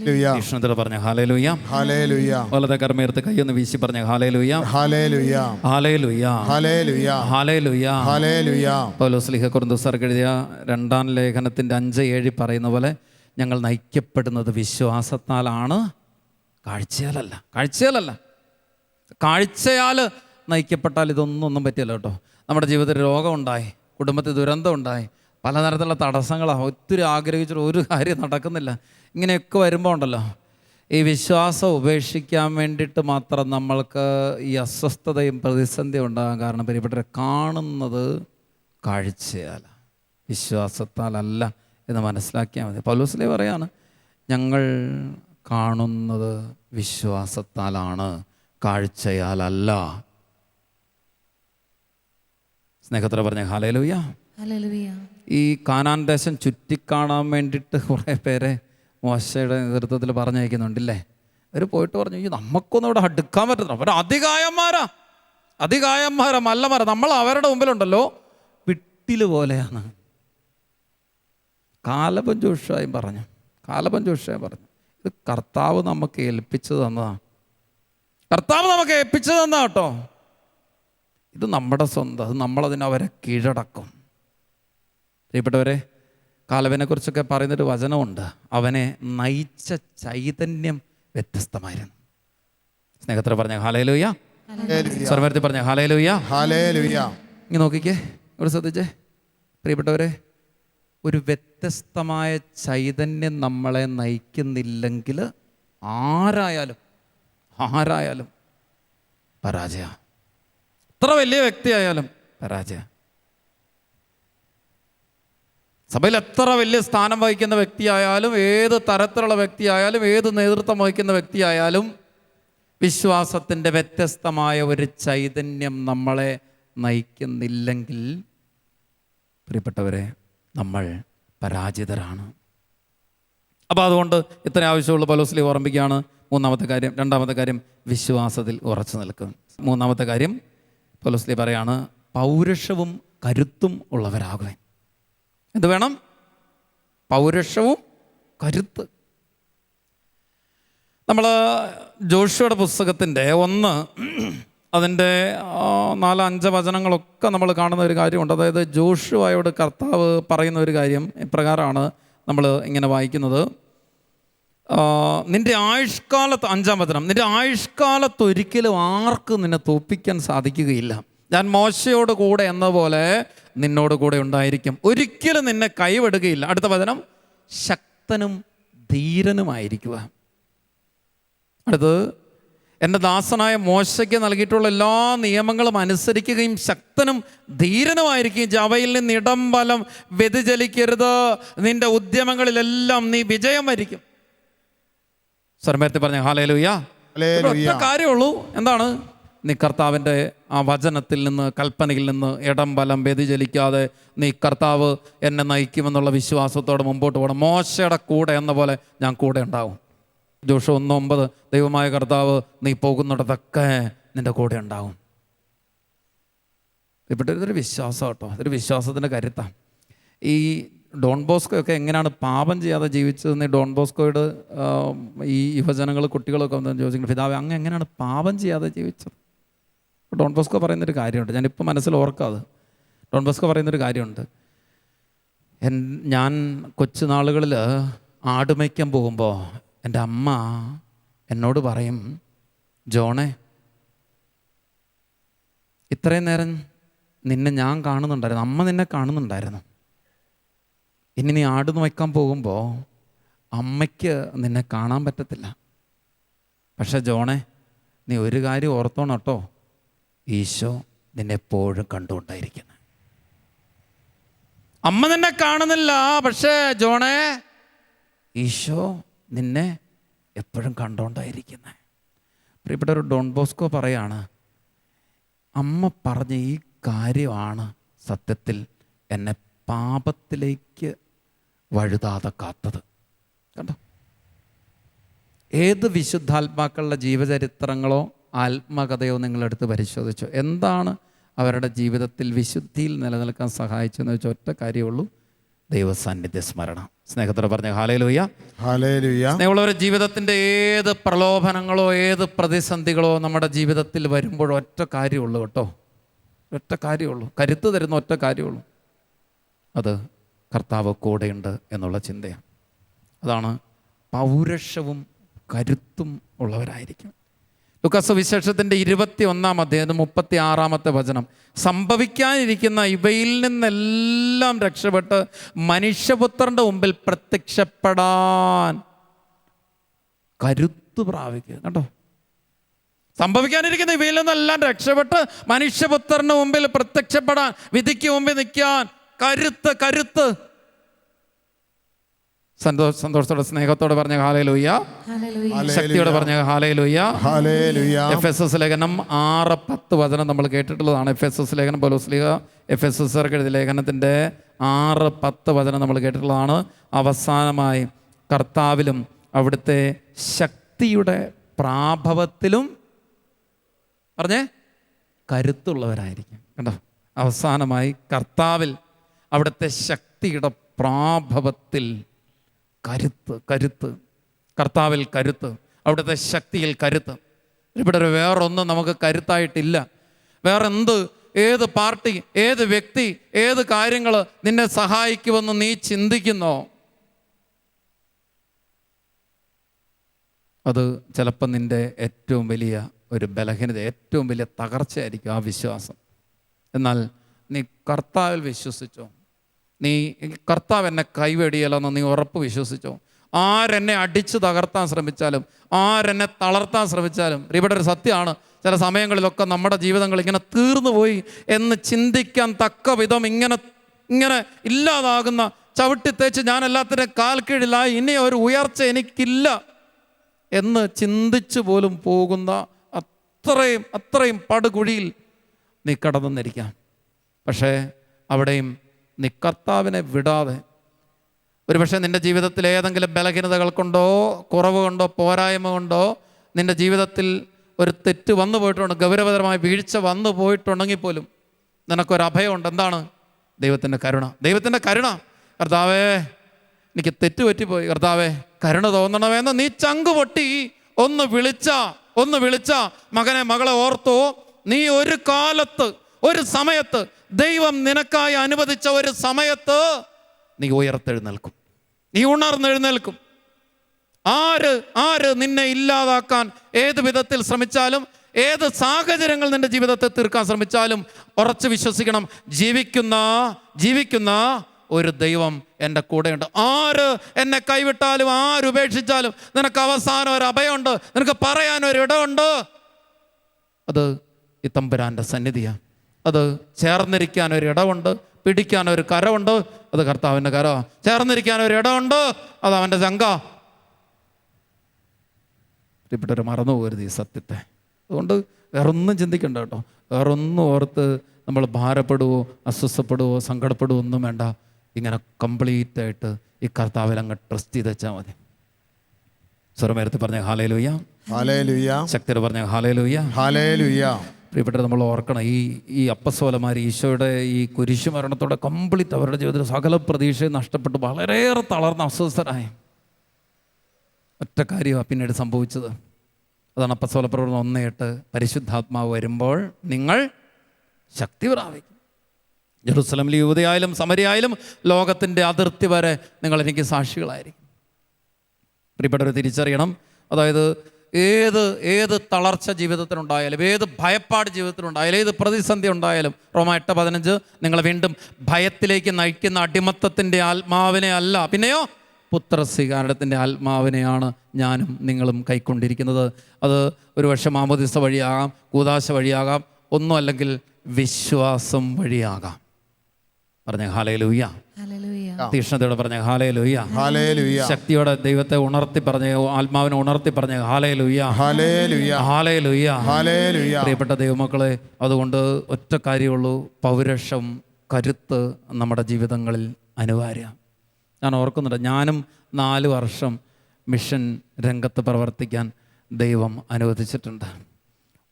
തീക്ഷ്ണതയോടെ പറഞ്ഞ ഹല്ലേലൂയ, ഹല്ലേലൂയ. വലത്തെ കർമ്മേർത്ത് കൈയൊന്ന് വീശി പറഞ്ഞ ഹല്ലേലൂയ, ഹല്ലേലൂയ, ഹല്ലേലൂയ, ഹല്ലേലൂയ, ഹല്ലേലൂയ, ഹല്ലേലൂയ. പൗലോസ്ലീഹ കൊരിന്ത്യർക്ക് എഴുതിയ 2-ാം ലേഖനത്തിൻ്റെ 5-7 പറയുന്ന പോലെ, ഞങ്ങൾ നയിക്കപ്പെടുന്നത് വിശ്വാസത്താലാണ്, കാഴ്ചയാലല്ല. കാഴ്ചയാൽ നയിക്കപ്പെട്ടാൽ ഇതൊന്നും പറ്റില്ല കേട്ടോ. നമ്മുടെ ജീവിതത്തിൽ രോഗമുണ്ടായി, കുടുംബത്തിൽ ദുരന്തം ഉണ്ടായി, പലതരത്തിലുള്ള തടസ്സങ്ങളാണ്, ഒത്തിരി ആഗ്രഹിച്ചിട്ട് ഒരു കാര്യം നടക്കുന്നില്ല. ഇങ്ങനെയൊക്കെ വരുമ്പോൾ ഉണ്ടല്ലോ, ഈ വിശ്വാസം ഉപേക്ഷിക്കാൻ വേണ്ടിയിട്ട് മാത്രം നമ്മൾക്ക് ഈ അസ്വസ്ഥതയും പ്രതിസന്ധിയും ഉണ്ടാകാൻ കാരണം പ്രിയപ്പെട്ടവരെ, കാണുന്നത് കാഴ്ചയാൽ വിശ്വാസത്താലല്ല എന്ന് മനസ്സിലാക്കിയാൽ മതി. പൗലോസ് പറയാണ്, ഞങ്ങൾ കാണുന്നത് വിശ്വാസത്താലാണ്, കാഴ്ചയാലല്ല. സ്നേഹത്തോടെ പറഞ്ഞ ഹല്ലേലൂയ. ഈ കാനാൻ ദേശം ചുറ്റിക്കാണാൻ വേണ്ടിയിട്ട് കുറേ പേരെ മോശയുടെ നേതൃത്വത്തിൽ പറഞ്ഞയക്കുന്നുണ്ടല്ലേ. അവർ പോയിട്ട് പറഞ്ഞു, ഈ നമുക്കൊന്നും ഇവിടെ അടുക്കാൻ പറ്റുന്ന അവർ അതികായന്മാരാ മല്ലമാരാ, നമ്മൾ അവരുടെ മുമ്പിലുണ്ടല്ലോ വിട്ടില് പോലെയാണ്. കാലബും ജോഷുവയും പറഞ്ഞു ഇത് കർത്താവ് നമുക്ക് ഏൽപ്പിച്ചു തന്നതാണ്. കേട്ടോ. ഇത് നമ്മുടെ സ്വന്തം, അത് നമ്മളതിന് അവരെ കീഴടക്കും. പ്രിയപ്പെട്ടവരെ, കാലബിനെ കുറിച്ചൊക്കെ പറയുന്നൊരു വചനമുണ്ട്, അവനെ നയിച്ച ചൈതന്യം വ്യത്യസ്തമായിരുന്നു. സ്നേഹത്തോടെ പറഞ്ഞ ഹല്ലേലൂയ. സ്വരമേർത്തി പറഞ്ഞ ഹല്ലേലൂയ. ഇങ്ങനെ നോക്കിക്കേ, ഇവിടെ ശ്രദ്ധിച്ചേ പ്രിയപ്പെട്ടവരെ, ഒരു വ്യത്യസ്തമായ ചൈതന്യം നമ്മളെ നയിക്കുന്നില്ലെങ്കിൽ ആരായാലും പരാജയ. എത്ര വലിയ വ്യക്തിയായാലും പരാജയ. സഭയിൽ എത്ര വലിയ സ്ഥാനം വഹിക്കുന്ന വ്യക്തിയായാലും, ഏത് തരത്തിലുള്ള വ്യക്തിയായാലും, ഏത് നേതൃത്വം വഹിക്കുന്ന വ്യക്തിയായാലും, വിശ്വാസത്തിൻ്റെ വ്യത്യസ്തമായ ഒരു ചൈതന്യം നമ്മളെ നയിക്കുന്നില്ലെങ്കിൽ പ്രിയപ്പെട്ടവരെ, നമ്മൾ പരാജിതരാണ്. അപ്പോൾ അതുകൊണ്ട് ഇത്ര ആവശ്യമുള്ള പൗലോസ് ഓർമ്മിക്കുകയാണ്. മൂന്നാമത്തെ കാര്യം. രണ്ടാമത്തെ കാര്യം, വിശ്വാസത്തിൽ ഉറച്ചു നിൽക്കും. മൂന്നാമത്തെ കാര്യം പൗലോസ് പറയാണ്, പൗരുഷവും കരുത്തും ഉള്ളവരാകുവാൻ. എന്ത് വേണം? പൗരുഷവും കരുത്ത്. നമ്മൾ ജോഷുവയുടെ പുസ്തകത്തിൻ്റെ 1 അതിൻ്റെ 4-5 വചനങ്ങളൊക്കെ നമ്മൾ കാണുന്ന ഒരു കാര്യമുണ്ട്. അതായത് ജോഷുവയോട് കർത്താവ് പറയുന്ന ഒരു കാര്യം ഇപ്രകാരമാണ് നമ്മൾ ഇങ്ങനെ വായിക്കുന്നത്. നിൻ്റെ ആയുഷ്കാലത്ത്, 5-ാം വചനം, നിൻ്റെ ആയുഷ്കാലത്ത് ഒരിക്കലും ആർക്കും നിന്നെ തോൽപ്പിക്കാൻ സാധിക്കുകയില്ല. ഞാൻ മോശയോട് കൂടെ എന്ന പോലെ നിന്നോട് കൂടെ ഉണ്ടായിരിക്കും, ഒരിക്കലും നിന്നെ കൈവിടുകയില്ല. അടുത്ത വചനം, ശക്തനും ധീരനുമായിരിക്കുക. അടുത്തത്, എൻ്റെ ദാസനായ മോശയ്ക്ക് നൽകിയിട്ടുള്ള എല്ലാ നിയമങ്ങളും അനുസരിക്കുകയും ശക്തനും ധീരനുമായിരിക്കുകയും അവയിൽ നിന്ന് ഇടം വലം വ്യതിചലിക്കരുത്. നിന്റെ ഉദ്യമങ്ങളിലെല്ലാം നീ വിജയം വരിക്കും. സ്വരമേർത്തി പറഞ്ഞ ഹല്ലേലൂയ. ഒറ്റ കാര്യമുള്ളൂ, എന്താണ്? നീ കർത്താവിൻ്റെ ആ വചനത്തിൽ നിന്ന്, കൽപ്പനയിൽ നിന്ന് ഇടം വലം വ്യതിചലിക്കാതെ നീ കർത്താവ് എന്നെ നയിക്കുമെന്നുള്ള വിശ്വാസത്തോടെ മുമ്പോട്ട് പോകണം. മോശയുടെ കൂടെ എന്ന പോലെ ഞാൻ കൂടെ ഉണ്ടാവും. ജോഷുവ 1:9, ദൈവമായ കർത്താവ് നീ പോകുന്നിടത്തൊക്കെ നിൻ്റെ കൂടെ ഉണ്ടാവും. ഇവിടെ ഇതൊരു വിശ്വാസം കേട്ടോ, ഇതൊരു വിശ്വാസത്തിൻ്റെ കരുത്താണ്. ഈ ഡോൺ ബോസ്കോ ഒക്കെ എങ്ങനെയാണ് പാപം ചെയ്യാതെ ജീവിച്ചതെന്ന് ഡോൺ ബോസ്കോയോട് ഈ യുവജനങ്ങൾ, കുട്ടികളൊക്കെ വന്ന് ചോദിക്കുന്നത്, പിതാവേ അങ്ങ് എങ്ങനെയാണ് പാപം ചെയ്യാതെ ജീവിച്ചത്? ഡോൺ ബോസ്കോ പറയുന്നൊരു കാര്യമുണ്ട്, ഞാനിപ്പോൾ മനസ്സിൽ ഓർക്കാതെ. ഡോൺ ബോസ്കോ പറയുന്നൊരു കാര്യമുണ്ട്. ഞാൻ കൊച്ചുനാളുകളിൽ ആടുമയ്ക്കാൻ പോകുമ്പോൾ എൻ്റെ അമ്മ എന്നോട് പറയും, ജോണേ, ഇത്രയും നേരം നിന്നെ ഞാൻ കാണുന്നുണ്ടായിരുന്നു, അമ്മ നിന്നെ കാണുന്നുണ്ടായിരുന്നു. ഇനി നീ ആട് നോക്കാൻ പോകുമ്പോൾ അമ്മയ്ക്ക് നിന്നെ കാണാൻ പറ്റത്തില്ല. പക്ഷെ ജോണേ, നീ ഒരു കാര്യം ഓർത്തോണം കേട്ടോ, ഈശോ നിന്നെ എപ്പോഴും കണ്ടുകൊണ്ടായിരിക്കുന്നു. അമ്മ നിന്നെ കാണുന്നില്ല, പക്ഷേ ജോണേ, ഈശോ നിന്നെ എപ്പോഴും കണ്ടുകൊണ്ടായിരിക്കുന്നത്. പ്രിയപ്പെട്ട ഒരു ഡോൺ ബോസ്കോ പറയാണ്, അമ്മ പറഞ്ഞ ഈ കാര്യമാണ് സത്യത്തിൽ എന്നെ പാപത്തിലേക്ക് വഴുതാതെ കാത്തത്. കണ്ടോ? ഏത് വിശുദ്ധാത്മാക്കളുടെ ജീവചരിത്രങ്ങളോ ആത്മകഥയോ നിങ്ങളെടുത്ത് പരിശോധിച്ചോ, എന്താണ് അവരുടെ ജീവിതത്തിൽ വിശുദ്ധിയിൽ നിലനിൽക്കാൻ സഹായിച്ചെന്ന് വെച്ചാൽ ഒറ്റ കാര്യമുള്ളൂ, ദൈവസാന്നിധ്യ സ്മരണം. സ്നേഹത്തോടെ പറഞ്ഞ ഹല്ലേലൂയ. സ്നേഹമുള്ളവരുടെ ജീവിതത്തിൻ്റെ ഏത് പ്രലോഭനങ്ങളോ ഏത് പ്രതിസന്ധികളോ നമ്മുടെ ജീവിതത്തിൽ വരുമ്പോഴോ ഒറ്റ കാര്യമുള്ളൂ കേട്ടോ, ഒറ്റ കാര്യമുള്ളൂ, കരുത്ത് തരുന്ന ഒറ്റ കാര്യമുള്ളൂ, അത് കർത്താവ് കൂടെയുണ്ട് എന്നുള്ള ചിന്തയാണ്. അതാണ് പൗരുഷവും കരുത്തും ഉള്ളവരായിരിക്കും. ലൂക്കാസ് സുവിശേഷത്തിൻ്റെ 21-ാം അധ്യായം 36-ാമത്തെ വചനം, സംഭവിക്കാനിരിക്കുന്ന ഇവയിൽ നിന്നെല്ലാം രക്ഷപ്പെട്ട് മനുഷ്യപുത്രൻ്റെ മുമ്പിൽ പ്രത്യക്ഷപ്പെടാൻ കരുത്ത് പ്രാപിക്കുക. കേട്ടോ, സംഭവിക്കാനിരിക്കുന്ന ഇവയിൽ നിന്നെല്ലാം രക്ഷപ്പെട്ട് മനുഷ്യപുത്രന് മുമ്പിൽ പ്രത്യക്ഷപ്പെടാൻ, വിധിക്ക് മുമ്പിൽ നിൽക്കാൻ കരുത്ത്. സന്തോഷത്തോടെ സ്നേഹത്തോടെ പറഞ്ഞ ഹല്ലേലൂയ, ശക്തിയോടെ പറഞ്ഞ ഹല്ലേലൂയ. എഫെസസ് ലേഖനം 6:10 നമ്മൾ കേട്ടിട്ടുള്ളതാണ്. എഫെസസ് ലേഖനം പൗലോസ് എഫെസസ്സർക്ക് എഴുതിയ ലേഖനത്തിൻ്റെ 6:10 നമ്മൾ കേട്ടിട്ടുള്ളതാണ്. അവസാനമായി കർത്താവിലും അവിടുത്തെ ശക്തിയുടെ പ്രാഭവത്തിലും പറഞ്ഞേ കരുത്തുള്ളവരായിരിക്കും. കണ്ടോ, അവസാനമായി കർത്താവിൽ അവിടുത്തെ ശക്തിയുടെ പ്രാഭവത്തിൽ കരുത്ത്, കർത്താവിൽ കരുത്ത്, അവിടുത്തെ ശക്തിയിൽ കരുത്ത്. ഇവിടെ വേറൊന്നും നമുക്ക് കരുത്തായിട്ടില്ല. വേറെന്ത്, ഏത് പാർട്ടി, ഏത് വ്യക്തി, ഏത് കാര്യങ്ങൾ നിന്നെ സഹായിക്കുമെന്ന് നീ ചിന്തിക്കുന്നോ, അത് ചിലപ്പോൾ നിൻ്റെ ഏറ്റവും വലിയ ഒരു ബലഹീനത, ഏറ്റവും വലിയ തകർച്ചയായിരിക്കും ആ വിശ്വാസം. എന്നാൽ നീ കർത്താവിൽ വിശ്വസിച്ചോ, നീ കർത്താവ് എന്നെ കൈവെടിയല്ലെന്ന് നീ ഉറപ്പ് വിശ്വസിച്ചോ. ആരെന്നെ അടിച്ച് തകർത്താൻ ശ്രമിച്ചാലും, ആരെന്നെ തളർത്താൻ ശ്രമിച്ചാലും, ഇവിടെ ഒരു സത്യമാണ്, ചില സമയങ്ങളിലൊക്കെ നമ്മുടെ ജീവിതങ്ങൾ ഇങ്ങനെ തീർന്നു പോയി എന്ന് ചിന്തിക്കാൻ തക്ക വിധം ഇങ്ങനെ ഇല്ലാതാകുന്ന, ചവിട്ടിത്തേച്ച് ഞാൻ എല്ലാത്തിൻ്റെ കാൽ കീഴിലായി, ഇനി ഒരു ഉയർച്ച എനിക്കില്ല എന്ന് ചിന്തിച്ചു പോലും പോകുന്ന അത്രയും പടുകുഴിയിൽ നീ കടന്നിരിക്കാം. പക്ഷേ അവിടെയും നീ കർത്താവിനെ വിടാതെ, ഒരുപക്ഷെ നിൻ്റെ ജീവിതത്തിൽ ഏതെങ്കിലും ബലഹീനതകൾ കൊണ്ടോ, കുറവ് കൊണ്ടോ, പോരായ്മ കൊണ്ടോ നിൻ്റെ ജീവിതത്തിൽ ഒരു തെറ്റ് വന്നു പോയിട്ടുണ്ട്, ഗൗരവതരമായ വീഴ്ച വന്നു പോയിട്ടുണ്ടെങ്കിൽ പോലും നിനക്കൊരു അഭയമുണ്ട്. എന്താണ്? ദൈവത്തിൻ്റെ കരുണ. ദൈവത്തിൻ്റെ കരുണ. കർത്താവേ, എനിക്ക് തെറ്റ് പറ്റിപ്പോയി, കർത്താവേ കരുണ തോന്നണമെന്ന് നീ ചങ്ക് പൊട്ടി ഒന്ന് വിളിച്ച മകനെ, മകളെ ഓർത്തോ, നീ ഒരു കാലത്ത്, ഒരു സമയത്ത്, ദൈവം നിനക്കായി അനുവദിച്ച ഒരു സമയത്ത് നീ ഉയർത്തെഴുന്നേൽക്കും, നീ ഉണർന്നെഴുന്നേൽക്കും. ആര് നിന്നെ ഇല്ലാതാക്കാൻ ഏത് വിധത്തിൽ ശ്രമിച്ചാലും, ഏത് സാഹചര്യങ്ങൾ നിന്റെ ജീവിതത്തെ തീർക്കാൻ ശ്രമിച്ചാലും ഉറച്ചു വിശ്വസിക്കണം, ജീവിക്കുന്ന ഒരു ദൈവം എൻ്റെ കൂടെയുണ്ട്. ആര് എന്നെ കൈവിട്ടാലും, ആരുപേക്ഷിച്ചാലും നിനക്ക് അവസാനം ഒരു അഭയമുണ്ട്, നിനക്ക് പറയാനൊരു ഇടമുണ്ട്. അത് ഈ തമ്പുരാൻ്റെ സന്നിധിയാണ്. അത് ചേർന്നിരിക്കാൻ ഒരു ഇടമുണ്ട്, പിടിക്കാൻ ഒരു കരമുണ്ട്, അത് കർത്താവിൻ്റെ കരമാണ്. ചേർന്നിരിക്കാൻ ഒരു ഇടമുണ്ട്, അത് അവൻ്റെ ചങ്ക. പ്രിയപ്പെട്ടവർ, മറന്നു പോകരുത് ഈ സത്യത്തെ. അതുകൊണ്ട് വേറൊന്നും ചിന്തിക്കണ്ട കേട്ടോ, വേറൊന്നും ഓർത്ത് നമ്മൾ ഭാരപ്പെടുവോ, അസ്വസ്ഥപ്പെടുവോ, സങ്കടപ്പെടുവോ ഒന്നും വേണ്ട. ഇങ്ങനെ കംപ്ലീറ്റ് ആയിട്ട് ഈ കർത്താവിൽ അങ്ങ് ട്രസ്റ്റ് ചെയ്ത് വെച്ചാൽ മതി. സ്വരമേരത്ത് പറഞ്ഞ ഹല്ലേലൂയ, ഹല്ലേലൂയ. ശക്തിയോടെ പറഞ്ഞ ഹല്ലേലൂയ, ഹല്ലേലൂയ. പ്രിയപ്പെട്ടവർ, നമ്മൾ ഓർക്കണം, ഈ അപ്പസ്തോലന്മാർ ഈശോയുടെ ഈ കുരിശു മരണത്തോടെ കംപ്ലീറ്റ് അവരുടെ ജീവിതത്തിൽ സകല പ്രതീക്ഷയും നഷ്ടപ്പെട്ട് വളരെയേറെ തളർന്ന അസ്വസ്ഥരായി. ഒറ്റ കാര്യമാണ് പിന്നീട് സംഭവിച്ചത്. അതാണ് അപ്പസ്തോല പ്രവർത്തനം 1:8. പരിശുദ്ധാത്മാവ് വരുമ്പോൾ നിങ്ങൾ ശക്തി പ്രാപിക്കും. ജെറുസലേമിൽ, യൂദയായാലും സമരിയായാലും ലോകത്തിൻ്റെ അതിർത്തി വരെ നിങ്ങൾ എനിക്ക് സാക്ഷികളായിരിക്കും. പ്രിയപ്പെട്ടവർ തിരിച്ചറിയണം, അതായത് ഏത് തളർച്ച ജീവിതത്തിനുണ്ടായാലും, ഏത് ഭയപ്പാട് ജീവിതത്തിനുണ്ടായാലും, ഏത് പ്രതിസന്ധി ഉണ്ടായാലും, റോമ 8:15 നിങ്ങളെ വീണ്ടും ഭയത്തിലേക്ക് നയിക്കുന്ന അടിമത്തത്തിൻ്റെ ആത്മാവിനെ അല്ല, പിന്നെയോ പുത്രസ്വീകാരത്തിൻ്റെ ആത്മാവിനെയാണ് ഞാനും നിങ്ങളും കൈക്കൊണ്ടിരിക്കുന്നത്. അത് ഒരുപക്ഷെ മാമോദിസ വഴിയാകാം, കൂദാശ വഴിയാകാം, ഒന്നും അല്ലെങ്കിൽ വിശ്വാസം വഴിയാകാം. പറഞ്ഞ ഹല്ലേലൂയ, തീക്ഷ്ണതയോടെ പറഞ്ഞ ഹല്ലേലൂയ, ഹല്ലേലൂയ. ശക്തിയോടെ ദൈവത്തെ ഉണർത്തി പറഞ്ഞ, ആത്മാവിനെ ഉണർത്തി പറഞ്ഞ ഹല്ലേലൂയ, ഹല്ലേലൂയ, ഹല്ലേലൂയ, ഹല്ലേലൂയ. പ്രിയപ്പെട്ട ദൈവമക്കളെ, അതുകൊണ്ട് ഒറ്റ കാര്യമുള്ളൂ, പൗരുഷം, കരുത്ത് നമ്മുടെ ജീവിതങ്ങളിൽ അനിവാര്യമാണ്. ഞാൻ ഓർക്കുന്നുണ്ട്, ഞാനും 4 വർഷം മിഷൻ രംഗത്ത് പ്രവർത്തിക്കാൻ ദൈവം അനുവദിച്ചിട്ടുണ്ട്.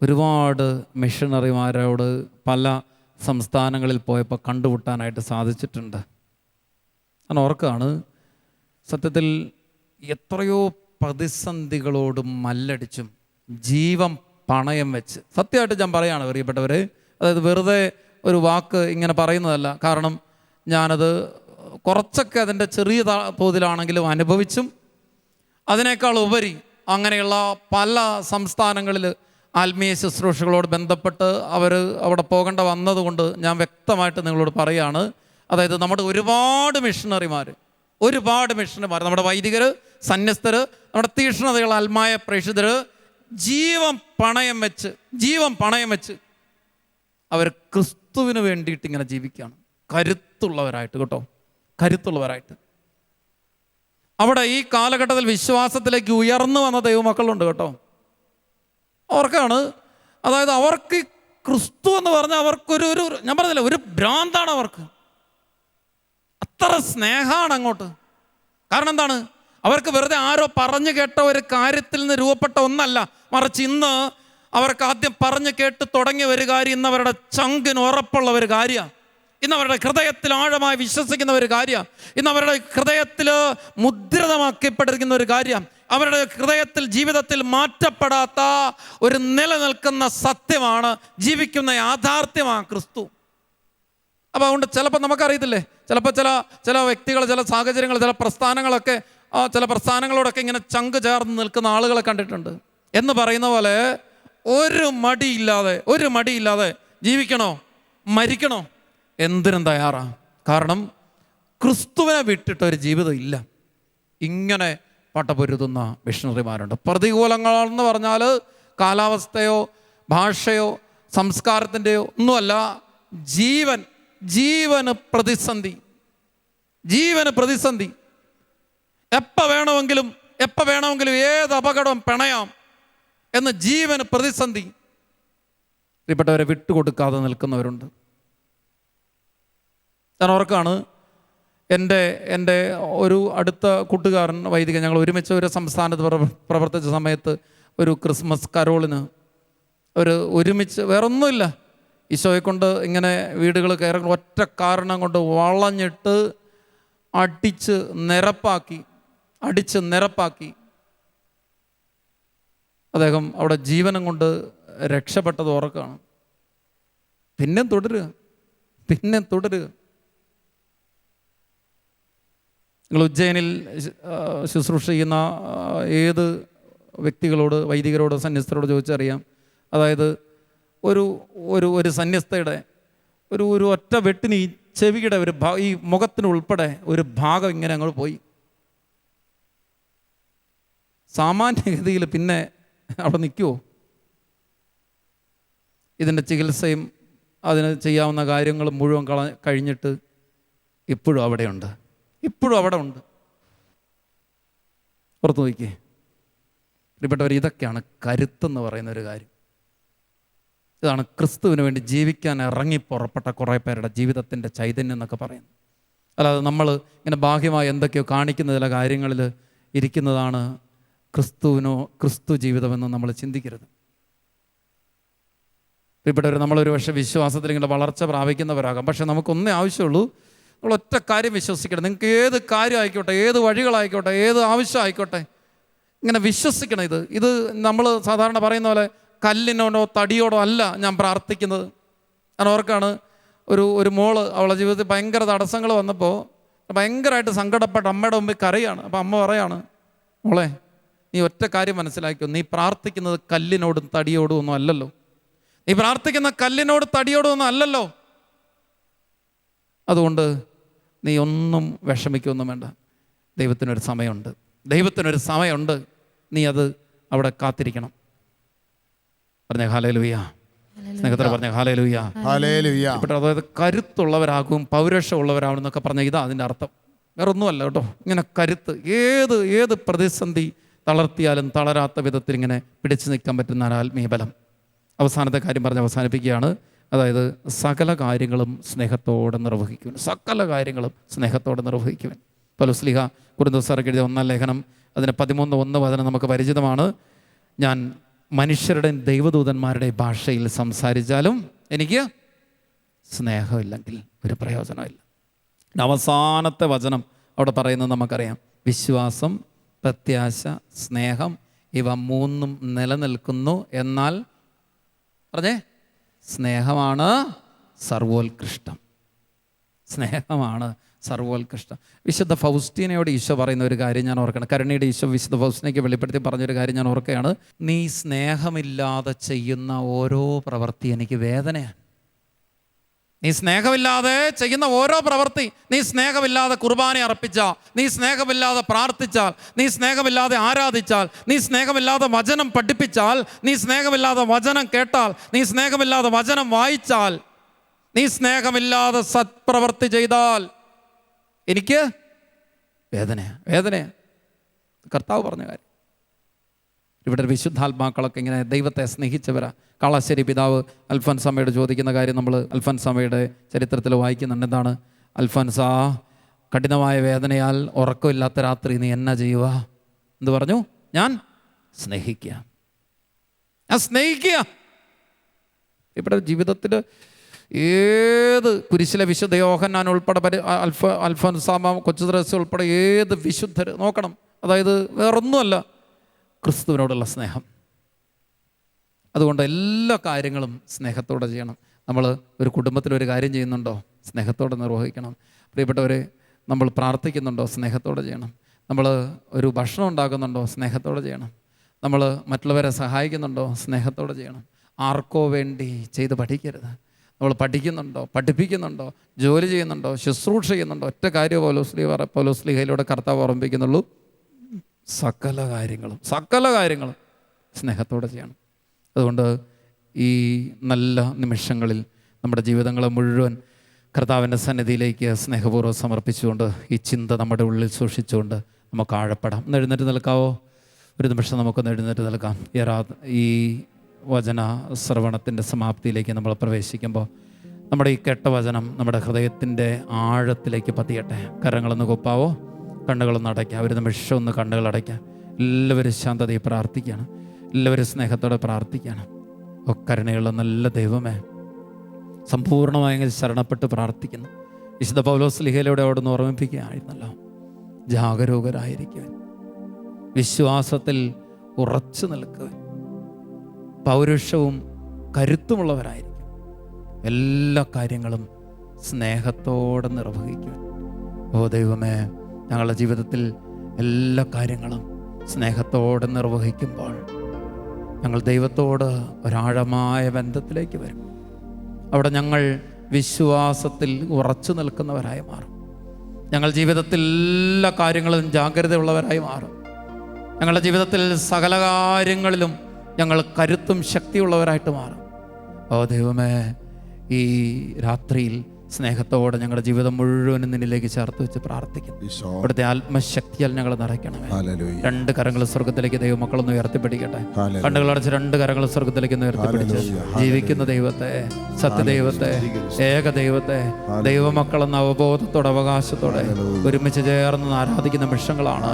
ഒരുപാട് മിഷണറിമാരോട് പല സംസ്ഥാനങ്ങളിൽ പോയപ്പോൾ കണ്ടുമുട്ടാനായിട്ട് സാധിച്ചിട്ടുണ്ട്. ഞാൻ ഓർക്കുകയാണ്, സത്യത്തിൽ എത്രയോ പ്രതിസന്ധികളോടും മല്ലടിച്ചും ജീവൻ പണയം വെച്ച്, സത്യമായിട്ട് ഞാൻ പറയുകയാണ് പ്രിയപ്പെട്ടവർ, അതായത് വെറുതെ ഒരു വാക്ക് ഇങ്ങനെ പറയുന്നതല്ല. കാരണം ഞാനത് കുറച്ചൊക്കെ അതിൻ്റെ ചെറിയ തോതിലാണെങ്കിലും അനുഭവിച്ചും, അതിനേക്കാൾ ഉപരി അങ്ങനെയുള്ള പല സംസ്ഥാനങ്ങളിൽ ആത്മീയ ശുശ്രൂഷകളോട് ബന്ധപ്പെട്ട് അവിടെ പോകേണ്ട വന്നതുകൊണ്ട് ഞാൻ വ്യക്തമായിട്ട് നിങ്ങളോട് പറയുകയാണ്. അതായത് നമ്മുടെ ഒരുപാട് മിഷണറിമാർ ഒരുപാട് മിഷണറിമാർ, നമ്മുടെ വൈദികർ, സന്യസ്തർ, നമ്മുടെ തീക്ഷ്ണതകൾ ആത്മായ പ്രേക്ഷിതർ ജീവൻ പണയം വെച്ച് അവർ ക്രിസ്തുവിന് വേണ്ടിയിട്ട് ഇങ്ങനെ ജീവിക്കുകയാണ്. കരുത്തുള്ളവരായിട്ട് കേട്ടോ, കരുത്തുള്ളവരായിട്ട്. അവിടെ ഈ കാലഘട്ടത്തിൽ വിശ്വാസത്തിലേക്ക് ഉയർന്നു വന്ന ദൈവമക്കളുണ്ട് കേട്ടോ. അവർക്കാണ്, അതായത് അവർക്ക് ക്രിസ്തു എന്ന് പറഞ്ഞാൽ അവർക്കൊരു ഞാൻ പറഞ്ഞില്ല, ഒരു ഭ്രാന്താണ് അവർക്ക്. അത്ര സ്നേഹമാണ് അങ്ങോട്ട്. കാരണം എന്താണ്? അവർക്ക് വെറുതെ ആരോ പറഞ്ഞു കേട്ട ഒരു കാര്യത്തിൽ നിന്ന് രൂപപ്പെട്ട ഒന്നല്ല, മറിച്ച് ഇന്ന് അവർക്ക് ആദ്യം പറഞ്ഞു കേട്ട് തുടങ്ങിയ ഒരു കാര്യം ഇന്ന് അവരുടെ ചങ്കിന് ഉറപ്പുള്ള ഒരു കാര്യമാണ്. ഇന്ന് അവരുടെ ഹൃദയത്തിൽ ആഴമായി വിശ്വസിക്കുന്ന ഒരു കാര്യമാണ്. ഇന്ന് അവരുടെ ഹൃദയത്തിൽ മുദ്രിതമാക്കപ്പെട്ടിരിക്കുന്ന ഒരു കാര്യം, അവരുടെ ഹൃദയത്തിൽ ജീവിതത്തിൽ മാറ്റപ്പെടാത്ത ഒരു നിലനിൽക്കുന്ന സത്യമാണ്, ജീവിക്കുന്ന യാഥാർത്ഥ്യമാണ് ക്രിസ്തു. അപ്പോൾ അതുകൊണ്ട് ചിലപ്പോൾ നമുക്കറിയത്തില്ലേ, ചിലപ്പോൾ ചില വ്യക്തികൾ, ചില സാഹചര്യങ്ങൾ, ചില പ്രസ്ഥാനങ്ങളൊക്കെ, ചില പ്രസ്ഥാനങ്ങളോടൊക്കെ ഇങ്ങനെ ചങ്ക് ചേർന്ന് നിൽക്കുന്ന ആളുകളെ കണ്ടിട്ടുണ്ട്. എന്ന് പറയുന്ന പോലെ ഒരു മടിയില്ലാതെ ജീവിക്കണോ മരിക്കണോ എന്തിനും തയ്യാറാണ്. കാരണം ക്രിസ്തുവിനെ വിട്ടിട്ടൊരു ജീവിതം ഇല്ല. ഇങ്ങനെ പട്ടപൊരുതുന്ന മിഷണറിമാരുണ്ട്. പ്രതികൂലങ്ങളെന്ന് പറഞ്ഞാൽ കാലാവസ്ഥയോ ഭാഷയോ സംസ്കാരത്തിൻ്റെയോ ഒന്നുമല്ല, ജീവന് പ്രതിസന്ധി. എപ്പോൾ വേണമെങ്കിലും ഏത് അപകടം പിണയാം എന്ന് ജീവന് പ്രതിസന്ധി. പ്രിയപ്പെട്ടവരെ, വിട്ടുകൊടുക്കാതെ നിൽക്കുന്നവരുണ്ട്. ഞാൻ ഓർക്കാണ്, എൻ്റെ ഒരു അടുത്ത കൂട്ടുകാരൻ വൈദികൻ, ഞങ്ങൾ ഒരുമിച്ച് ഒരു സംസ്ഥാനത്ത് പ്രവർത്തിച്ച സമയത്ത് ഒരു ക്രിസ്മസ് കരോളിന് ഒരുമിച്ച്, വേറൊന്നുമില്ല, ഈശോയെ കൊണ്ട് ഇങ്ങനെ വീടുകൾ കയറി ഒറ്റ കാരണം കൊണ്ട് വളഞ്ഞിട്ട് അടിച്ച് നിരപ്പാക്കി അദ്ദേഹം അവിടെ ജീവനം കൊണ്ട് രക്ഷപ്പെട്ടത് ഓർക്കാണ്. പിന്നെ തുടരുക. നിങ്ങൾ ഉജ്ജയിനിൽ ശുശ്രൂഷ ചെയ്യുന്ന ഏത് വ്യക്തികളോട്, വൈദികരോട്, സന്യസ്തരോട് ചോദിച്ചറിയാം. അതായത് ഒരു സന്യസ്തയുടെ ഒരു ഒറ്റ വെട്ടിന് ഈ ചെവിയുടെ ഈ മുഖത്തിന് ഉൾപ്പെടെ ഒരു ഭാഗം ഇങ്ങനെ അങ്ങോട്ട് പോയി. സാമാന്യഗതിയിൽ പിന്നെ അവിടെ നിൽക്കുമോ? ഇതിൻ്റെ ചികിത്സയും അതിന് ചെയ്യാവുന്ന കാര്യങ്ങളും മുഴുവൻ കഴിഞ്ഞിട്ട് ഇപ്പോഴും അവിടെ ഉണ്ട്. ഓർത്ത് നോക്കിയേ പ്രിയപ്പെട്ടവർ, ഇതൊക്കെയാണ് കരുത്തെന്ന് പറയുന്ന ഒരു കാര്യം. ഇതാണ് ക്രിസ്തുവിന് വേണ്ടി ജീവിക്കാൻ ഇറങ്ങി പുറപ്പെട്ട കുറേ പേരുടെ ജീവിതത്തിൻ്റെ ചൈതന്യം എന്നൊക്കെ പറയുന്നത്. അല്ലാതെ നമ്മൾ ഇങ്ങനെ ബാഹ്യമായി എന്തൊക്കെയോ കാണിക്കുന്ന ചില കാര്യങ്ങളിൽ ഇരിക്കുന്നതാണ് ക്രിസ്തു ജീവിതമെന്ന് നമ്മൾ ചിന്തിക്കരുത്. പ്രിയപ്പെട്ടവർ, നമ്മളൊരു പക്ഷേ വിശ്വാസത്തിൽ ഇങ്ങനെ വളർച്ച പ്രാപിക്കുന്നവരാകാം. പക്ഷെ നമുക്കൊന്നേ ആവശ്യമുള്ളൂ, നമ്മൾ ഒറ്റ കാര്യം വിശ്വസിക്കണം. നിങ്ങൾക്ക് ഏത് കാര്യം ആയിക്കോട്ടെ, ഏത് വഴികളായിക്കോട്ടെ, ഏത് ആവശ്യം ആയിക്കോട്ടെ, ഇങ്ങനെ വിശ്വസിക്കണം. ഇത് നമ്മൾ സാധാരണ പറയുന്ന പോലെ കല്ലിനോടോ തടിയോടോ അല്ല ഞാൻ പ്രാർത്ഥിക്കുന്നത്. ഞാൻ ഓർക്കാണ്, ഒരു മോള് അവളുടെ ജീവിതത്തിൽ ഭയങ്കര തടസ്സങ്ങൾ വന്നപ്പോൾ ഭയങ്കരമായിട്ട് സങ്കടപ്പെട്ട് അമ്മയുടെ മുമ്പിൽ കരയാണ്. അപ്പോൾ അമ്മ പറയാണ്, മോളെ നീ ഒറ്റ കാര്യം മനസ്സിലാക്കിയോ, നീ പ്രാർത്ഥിക്കുന്നത് കല്ലിനോടും തടിയോടും ഒന്നും അല്ലല്ലോ. അതുകൊണ്ട് നീ ഒന്നും വിഷമിക്കൊന്നും വേണ്ട. ദൈവത്തിനൊരു സമയമുണ്ട്. നീ അത് അവിടെ കാത്തിരിക്കണം. പറഞ്ഞ ഹല്ലേലൂയ. സ്നേഹത്തോടെ പറഞ്ഞ ഹല്ലേലൂയ. അതായത് കരുത്തുള്ളവരാകും, പൗരുഷമുള്ളവരാകും എന്നൊക്കെ പറഞ്ഞ ഇതാ അതിൻ്റെ അർത്ഥം. വേറെ ഒന്നുമല്ല കേട്ടോ. ഇങ്ങനെ കരുത്ത്, ഏത് പ്രതിസന്ധി തളർത്തിയാലും തളരാത്ത വിധത്തിൽ ഇങ്ങനെ പിടിച്ചു നിൽക്കാൻ പറ്റുന്ന ആത്മീയ ബലം. അവസാനത്തെ കാര്യം പറഞ്ഞ് അവസാനിപ്പിക്കുകയാണ്. അതായത് സകല കാര്യങ്ങളും സ്നേഹത്തോടെ നിർവഹിക്കുവാൻ. പൗലോസ് ശ്ലീഹ കൊരിന്ത്യർക്ക് എഴുതിയ 1-ാം ലേഖനം അതിന് 13:1 വചനം നമുക്ക് പരിചിതമാണ്. ഞാൻ മനുഷ്യരുടെയും ദൈവദൂതന്മാരുടെ ഭാഷയിൽ സംസാരിച്ചാലും എനിക്ക് സ്നേഹമില്ലെങ്കിൽ ഒരു പ്രയോജനമില്ല. അവസാനത്തെ വചനം അവിടെ പറയുന്നത് നമുക്കറിയാം. വിശ്വാസം, പ്രത്യാശ, സ്നേഹം ഇവ 3 നിലനിൽക്കുന്നു. എന്നാൽ പറഞ്ഞേ, സ്നേഹമാണ് സർവോത്കൃഷ്ടം. വിശുദ്ധ ഫൗസ്റ്റീനയോട് ഈശോ പറയുന്ന ഒരു കാര്യം ഞാൻ ഓർക്കണം. കരുണയുടെ ഈശോ വിശുദ്ധ ഫൗസ്റ്റീനയ്ക്ക് വെളിപ്പെടുത്തി പറഞ്ഞൊരു കാര്യം ഞാൻ ഓർക്കുകയാണ്. നീ സ്നേഹമില്ലാതെ ചെയ്യുന്ന ഓരോ പ്രവൃത്തി എനിക്ക് വേദനയാണ്. നീ സ്നേഹമില്ലാതെ ചെയ്യുന്ന ഓരോ പ്രവൃത്തി, നീ സ്നേഹമില്ലാതെ കുർബാന അർപ്പിച്ചാൽ, നീ സ്നേഹമില്ലാതെ പ്രാർത്ഥിച്ചാൽ, നീ സ്നേഹമില്ലാതെ ആരാധിച്ചാൽ, നീ സ്നേഹമില്ലാതെ വചനം പഠിപ്പിച്ചാൽ, നീ സ്നേഹമില്ലാതെ വചനം കേട്ടാൽ, നീ സ്നേഹമില്ലാതെ വചനം വായിച്ചാൽ, നീ സ്നേഹമില്ലാതെ സത്പ്രവൃത്തി ചെയ്താൽ എനിക്ക് വേദനയാ. കർത്താവ് പറഞ്ഞ കാര്യം. ഇവിടെ വിശുദ്ധാത്മാക്കളൊക്കെ ഇങ്ങനെ ദൈവത്തെ സ്നേഹിച്ചവരാ. കാളശ്ശേരി പിതാവ് അൽഫോൻസാമ്മയോട് ചോദിക്കുന്ന കാര്യം നമ്മൾ അൽഫോൻസാമ്മയുടെ ചരിത്രത്തിൽ വായിക്കുന്നുണ്ട്. എന്താണ്? അൽഫോൻസ, കഠിനമായ വേദനയാൽ ഉറക്കമില്ലാത്ത രാത്രി നീ എന്നാ ചെയ്യുക? എന്ത് പറഞ്ഞു? ഞാൻ സ്നേഹിക്കുക. ഇവിടെ ജീവിതത്തിൽ ഏത് കുരിശിലെ വിശുദ്ധ യോഹന്നാൻ ഉൾപ്പെടെ അൽഫോൻസാമ്മ, കൊച്ചുത്രേസ്യ ഉൾപ്പെടെ ഏത് വിശുദ്ധർ നോക്കണം. അതായത് വേറൊന്നുമല്ല, ക്രിസ്തുവിനോടുള്ള സ്നേഹം. അതുകൊണ്ട് എല്ലാ കാര്യങ്ങളും സ്നേഹത്തോടെ ചെയ്യണം. നമ്മൾ ഒരു കുടുംബത്തിലൊരു കാര്യം ചെയ്യുന്നുണ്ടോ? സ്നേഹത്തോടെ നിർവഹിക്കണം. പ്രിയപ്പെട്ടവരെ, നമ്മൾ പ്രാർത്ഥിക്കുന്നുണ്ടോ? സ്നേഹത്തോടെ ചെയ്യണം. നമ്മൾ ഒരു ഭക്ഷണം ഉണ്ടാക്കുന്നുണ്ടോ? സ്നേഹത്തോടെ ചെയ്യണം. നമ്മൾ മറ്റുള്ളവരെ സഹായിക്കുന്നുണ്ടോ? സ്നേഹത്തോടെ ചെയ്യണം. ആർക്കോ വേണ്ടി ചെയ്ത് പഠിക്കരുത്. നമ്മൾ പഠിക്കുന്നുണ്ടോ? പഠിപ്പിക്കുന്നുണ്ടോ? ജോലി ചെയ്യുന്നുണ്ടോ? ശുശ്രൂഷ ചെയ്യുന്നുണ്ടോ? ഒറ്റ കാര്യം പൗലോസ്ലീഹയിലൂടെ കർത്താവ് ഓർമ്മിക്കുന്നുള്ളൂ, സകല കാര്യങ്ങളും സ്നേഹത്തോടെ ചെയ്യണം. അതുകൊണ്ട് ഈ നല്ല നിമിഷങ്ങളിൽ നമ്മുടെ ജീവിതങ്ങളെ മുഴുവൻ കർത്താവിൻ്റെ സന്നിധിയിലേക്ക് സ്നേഹപൂർവ്വം സമർപ്പിച്ചുകൊണ്ട് ഈ ചിന്ത നമ്മുടെ ഉള്ളിൽ സൂക്ഷിച്ചുകൊണ്ട് നമുക്ക് ആഴപ്പെടാം. ഒന്ന് എഴുന്നേറ്റ് നിൽക്കാവോ? ഒരു നിമിഷം നമുക്കൊന്ന് എഴുന്നേറ്റ് നിൽക്കാം. ഈ വചന ശ്രവണത്തിൻ്റെ സമാപ്തിയിലേക്ക് നമ്മൾ പ്രവേശിക്കുമ്പോൾ നമ്മുടെ ഈ കേട്ട വചനം നമ്മുടെ ഹൃദയത്തിൻ്റെ ആഴത്തിലേക്ക് പതിയട്ടെ. കരങ്ങളൊന്ന് കൊപ്പാവോ? കണ്ണുകളൊന്ന് അടയ്ക്കാം. ഒരു നിമിഷം ഒന്ന് കണ്ണുകൾ അടയ്ക്കാം. എല്ലാവരും ശാന്തതയെ പ്രാർത്ഥിക്കുകയാണ്. എല്ലാവരും സ്നേഹത്തോടെ പ്രാർത്ഥിക്കുകയാണ്. കരുണയുള്ള നല്ല ദൈവമേ, സമ്പൂർണ്ണമായി ശരണപ്പെട്ട് പ്രാർത്ഥിക്കുന്നു. വിശുദ്ധ പൗലോസ്ലീഹയിലൂടെ അവിടെ നിന്ന് ഓർമ്മിപ്പിക്കുകയായിരുന്നല്ലോ, ജാഗരൂകരായിരിക്കുവാൻ, വിശ്വാസത്തിൽ ഉറച്ചു നിൽക്കുവാൻ, പൗരുഷവും കരുത്തുമുള്ളവരായിരിക്കും, എല്ലാ കാര്യങ്ങളും സ്നേഹത്തോടെ നിർവഹിക്കുവാൻ. ഓ ദൈവമേ, ഞങ്ങളുടെ ജീവിതത്തിൽ എല്ലാ കാര്യങ്ങളും സ്നേഹത്തോടെ നിർവഹിക്കുമ്പോൾ ഞങ്ങൾ ദൈവത്തോട് ഒരാഴമായ ബന്ധത്തിലേക്ക് വരും. അവിടെ ഞങ്ങൾ വിശ്വാസത്തിൽ ഉറച്ചു നിൽക്കുന്നവരായി മാറും. ഞങ്ങൾ ജീവിതത്തിൽ എല്ലാ കാര്യങ്ങളും ജാഗ്രതയുള്ളവരായി മാറും. ഞങ്ങളുടെ ജീവിതത്തിൽ സകല കാര്യങ്ങളിലും ഞങ്ങൾ കരുത്തും ശക്തിയുള്ളവരായിട്ട് മാറും. ഓ ദൈവമേ, ഈ രാത്രിയിൽ സ്നേഹത്തോടെ ഞങ്ങളുടെ ജീവിതം മുഴുവനും നിന്നിലേക്ക് ചേർത്ത് വെച്ച് പ്രാർത്ഥിക്കുന്നു. അവിടുത്തെ ആത്മശക്തിയാൽ ഞങ്ങൾ നിറയ്ക്കണമേ. രണ്ട് കരങ്ങൾ സ്വർഗത്തിലേക്ക് ദൈവമക്കളൊന്ന് ഉയർത്തിപ്പിടിക്കട്ടെ. കണ്ണുകളടച്ച് രണ്ട് കരങ്ങൾ സ്വർഗത്തിലേക്ക് ഒന്ന് ഉയർത്തിപ്പിടിച്ച് ജീവിക്കുന്ന ദൈവത്തെ, സത്യദൈവത്തെ, ഏക ദൈവത്തെ ദൈവമക്കളെന്ന അവബോധത്തോടെ അവകാശത്തോടെ ഒരുമിച്ച് ചേർന്ന് ആരാധിക്കുന്ന നിമിഷങ്ങളാണ്.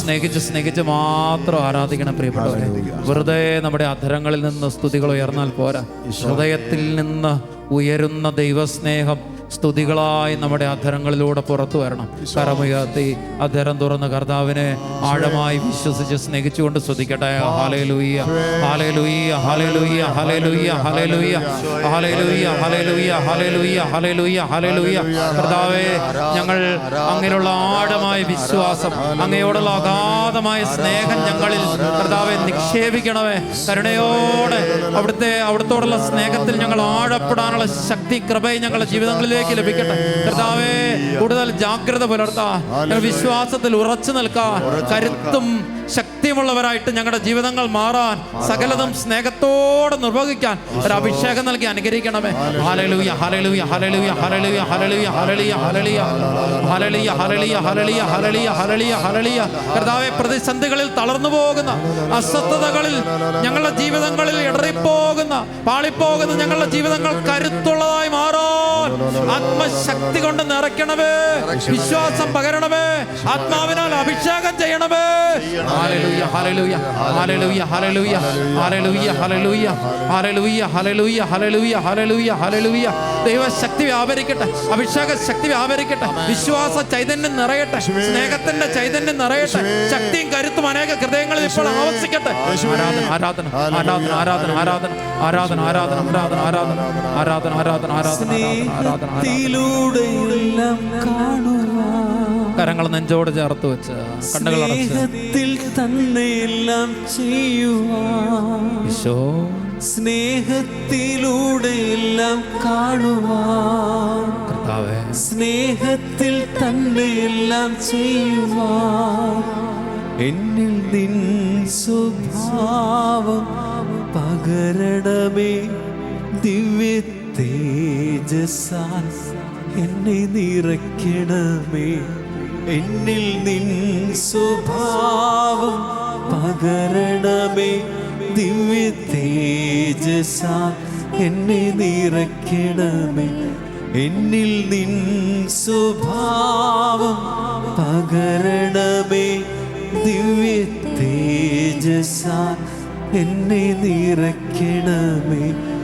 സ്നേഹിച്ച് മാത്രം ആരാധിക്കണം പ്രിയപ്പെട്ടവരെ. വെറുതെ നമ്മുടെ അധരങ്ങളിൽ നിന്ന് സ്തുതികൾ ഉയർന്നാൽ പോരാ. ഹൃദയത്തിൽ നിന്ന് ഉയരുന്ന ദൈവസ്നേഹം സ്തുതികളായി നമ്മുടെ അധരങ്ങളിലൂടെ പുറത്തു വരണം. കരമുയർത്തി അധരം തുറന്ന് കർത്താവിനെ ആഴമായി വിശ്വസിച്ച് സ്നേഹിച്ചുകൊണ്ട് സ്തുതിക്കട്ടെ. ഹല്ലേലൂയ, ഹല്ലേലൂയ, ഹല്ലേലൂയ, ഹല്ലേലൂയ, ഹല്ലേലൂയ, ഹല്ലേലൂയ, ഹല്ലേലൂയ, ഹല്ലേലൂയ, ഹല്ലേലൂയ, ഹല്ലേലൂയ. കർത്താവേ, ഞങ്ങൾ അങ്ങനെയുള്ള ആഴമായ വിശ്വാസം, അങ്ങയോടുള്ള അഗാധമായ സ്നേഹം ഞങ്ങളിൽ കർത്താവെ നിക്ഷേപിക്കണമേ. കരുണയോടെ അവിടുത്തോടുള്ള സ്നേഹത്തിൽ ഞങ്ങൾ ആഴപ്പെടാനുള്ള ശക്തി, കൃപയും ഞങ്ങളുടെ ജീവിതങ്ങളിൽ ലഭിക്കട്ടെ. കർത്താവേ, കൂടുതൽ ജാഗ്രത പുലർത്താൻ, വിശ്വാസത്തിൽ ഉറച്ചു നിൽക്കാൻ, കരുത്തും ശക്തിയുമുള്ളവരായിട്ട് ഞങ്ങളുടെ ജീവിതങ്ങൾ മാറാൻ, സകലതും സ്നേഹത്തോടെ നിർവഹിക്കാൻ ഒരു അഭിഷേകം നൽകി അനുഗ്രഹിക്കണമേ. ഹല്ലേലൂയ, ഹല്ലേലൂയ, ഹല്ലേലൂയ, ഹല്ലേലൂയ, ഹല്ലേലൂയ, ഹല്ലേലൂയ, ഹല്ലേലൂയ, ഹല്ലേലൂയ, ഹല്ലേലൂയ, ഹല്ലേലൂയ, ഹല്ലേലൂയ, ഹല്ലേലൂയ, ഹല്ലേലൂയ. കർത്താവേ, പ്രതിസന്ധികളിൽ തളർന്നു പോകുന്ന, അസ്വസ്ഥതകളിൽ ഞങ്ങളുടെ ജീവിതങ്ങളിൽ ഇടറിപ്പോകുന്ന, പാളിപ്പോകുന്ന ഞങ്ങളുടെ ജീവിതങ്ങൾ കരുത്തുള്ളതായി മാറാൻ ആത്മശക്തി കൊണ്ട് നിറയ്ക്കണമേ. വിശ്വാസം പകരണമേ. ആത്മാവിനാൽ അഭിഷേകം ചെയ്യണമേ. ഹല്ലേലൂയ, ഹല്ലേലൂയ, ഹല്ലേലൂയ, ഹല്ലേലൂയ, ഹല്ലേലൂയ, ഹല്ലേലൂയ, ഹല്ലേലൂയ, ഹല്ലേലൂയ, ഹല്ലേലൂയ, ഹല്ലേലൂയ, ഹല്ലേലൂയ. ദൈവശക്തി വ്യാപരിക്കട്ടെ, അഭിഷേക ശക്തി വ്യാപരിക്കട്ടെ, വിശ്വാസ ചൈതന്യം നിറയട്ടെ, സ്നേഹത്തിന്റെ ചൈതന്യം നിറയട്ടെ, ശക്തിയും കരുത്തും അനേക ഹൃദയങ്ങളിൽ ഇപ്പോൾ ആവർത്തിക്കട്ടെ. ആരാധന, ആരാധന, ആരാധന, ആരാധന, ആരാധന, ആരാധന, ആരാധന, ആരാധന, ആരാധന, ആരാധന, ആരാധന, ആരാധന, ആരാധന. കരങ്ങൾ നെഞ്ചോട് ചേർത്ത് വെച്ച് കണ്ണുകൾ അടച്ച് തന്നെ എല്ലാം ചെയ്യുവാൻ സ്നേഹത്തിലൂടെ എല്ലാം കാണുവാൻ, കർത്താവേ, സ്നേഹത്തിൽ തന്നെ എല്ലാം ചെയ്യുവാൻ എന്നിൽ നിൻ സ്വഭാവം പകരണമേ. ദിവ്യ തേജസ്സാൽ എന്നെ നിറയ്ക്കണമേ. എന്നിൽ നിൻ സ്വഭാവം പകരണമേ. ദിവ്യ തേജസ്സാൽ എന്നെ നിറയ്ക്കണമേ. എന്നിൽ നിൻ സ്വഭാവം പകരണമേ. ദിവ്യ തേജസ്സാൽ എന്നെ നിറയ്ക്കണമേ.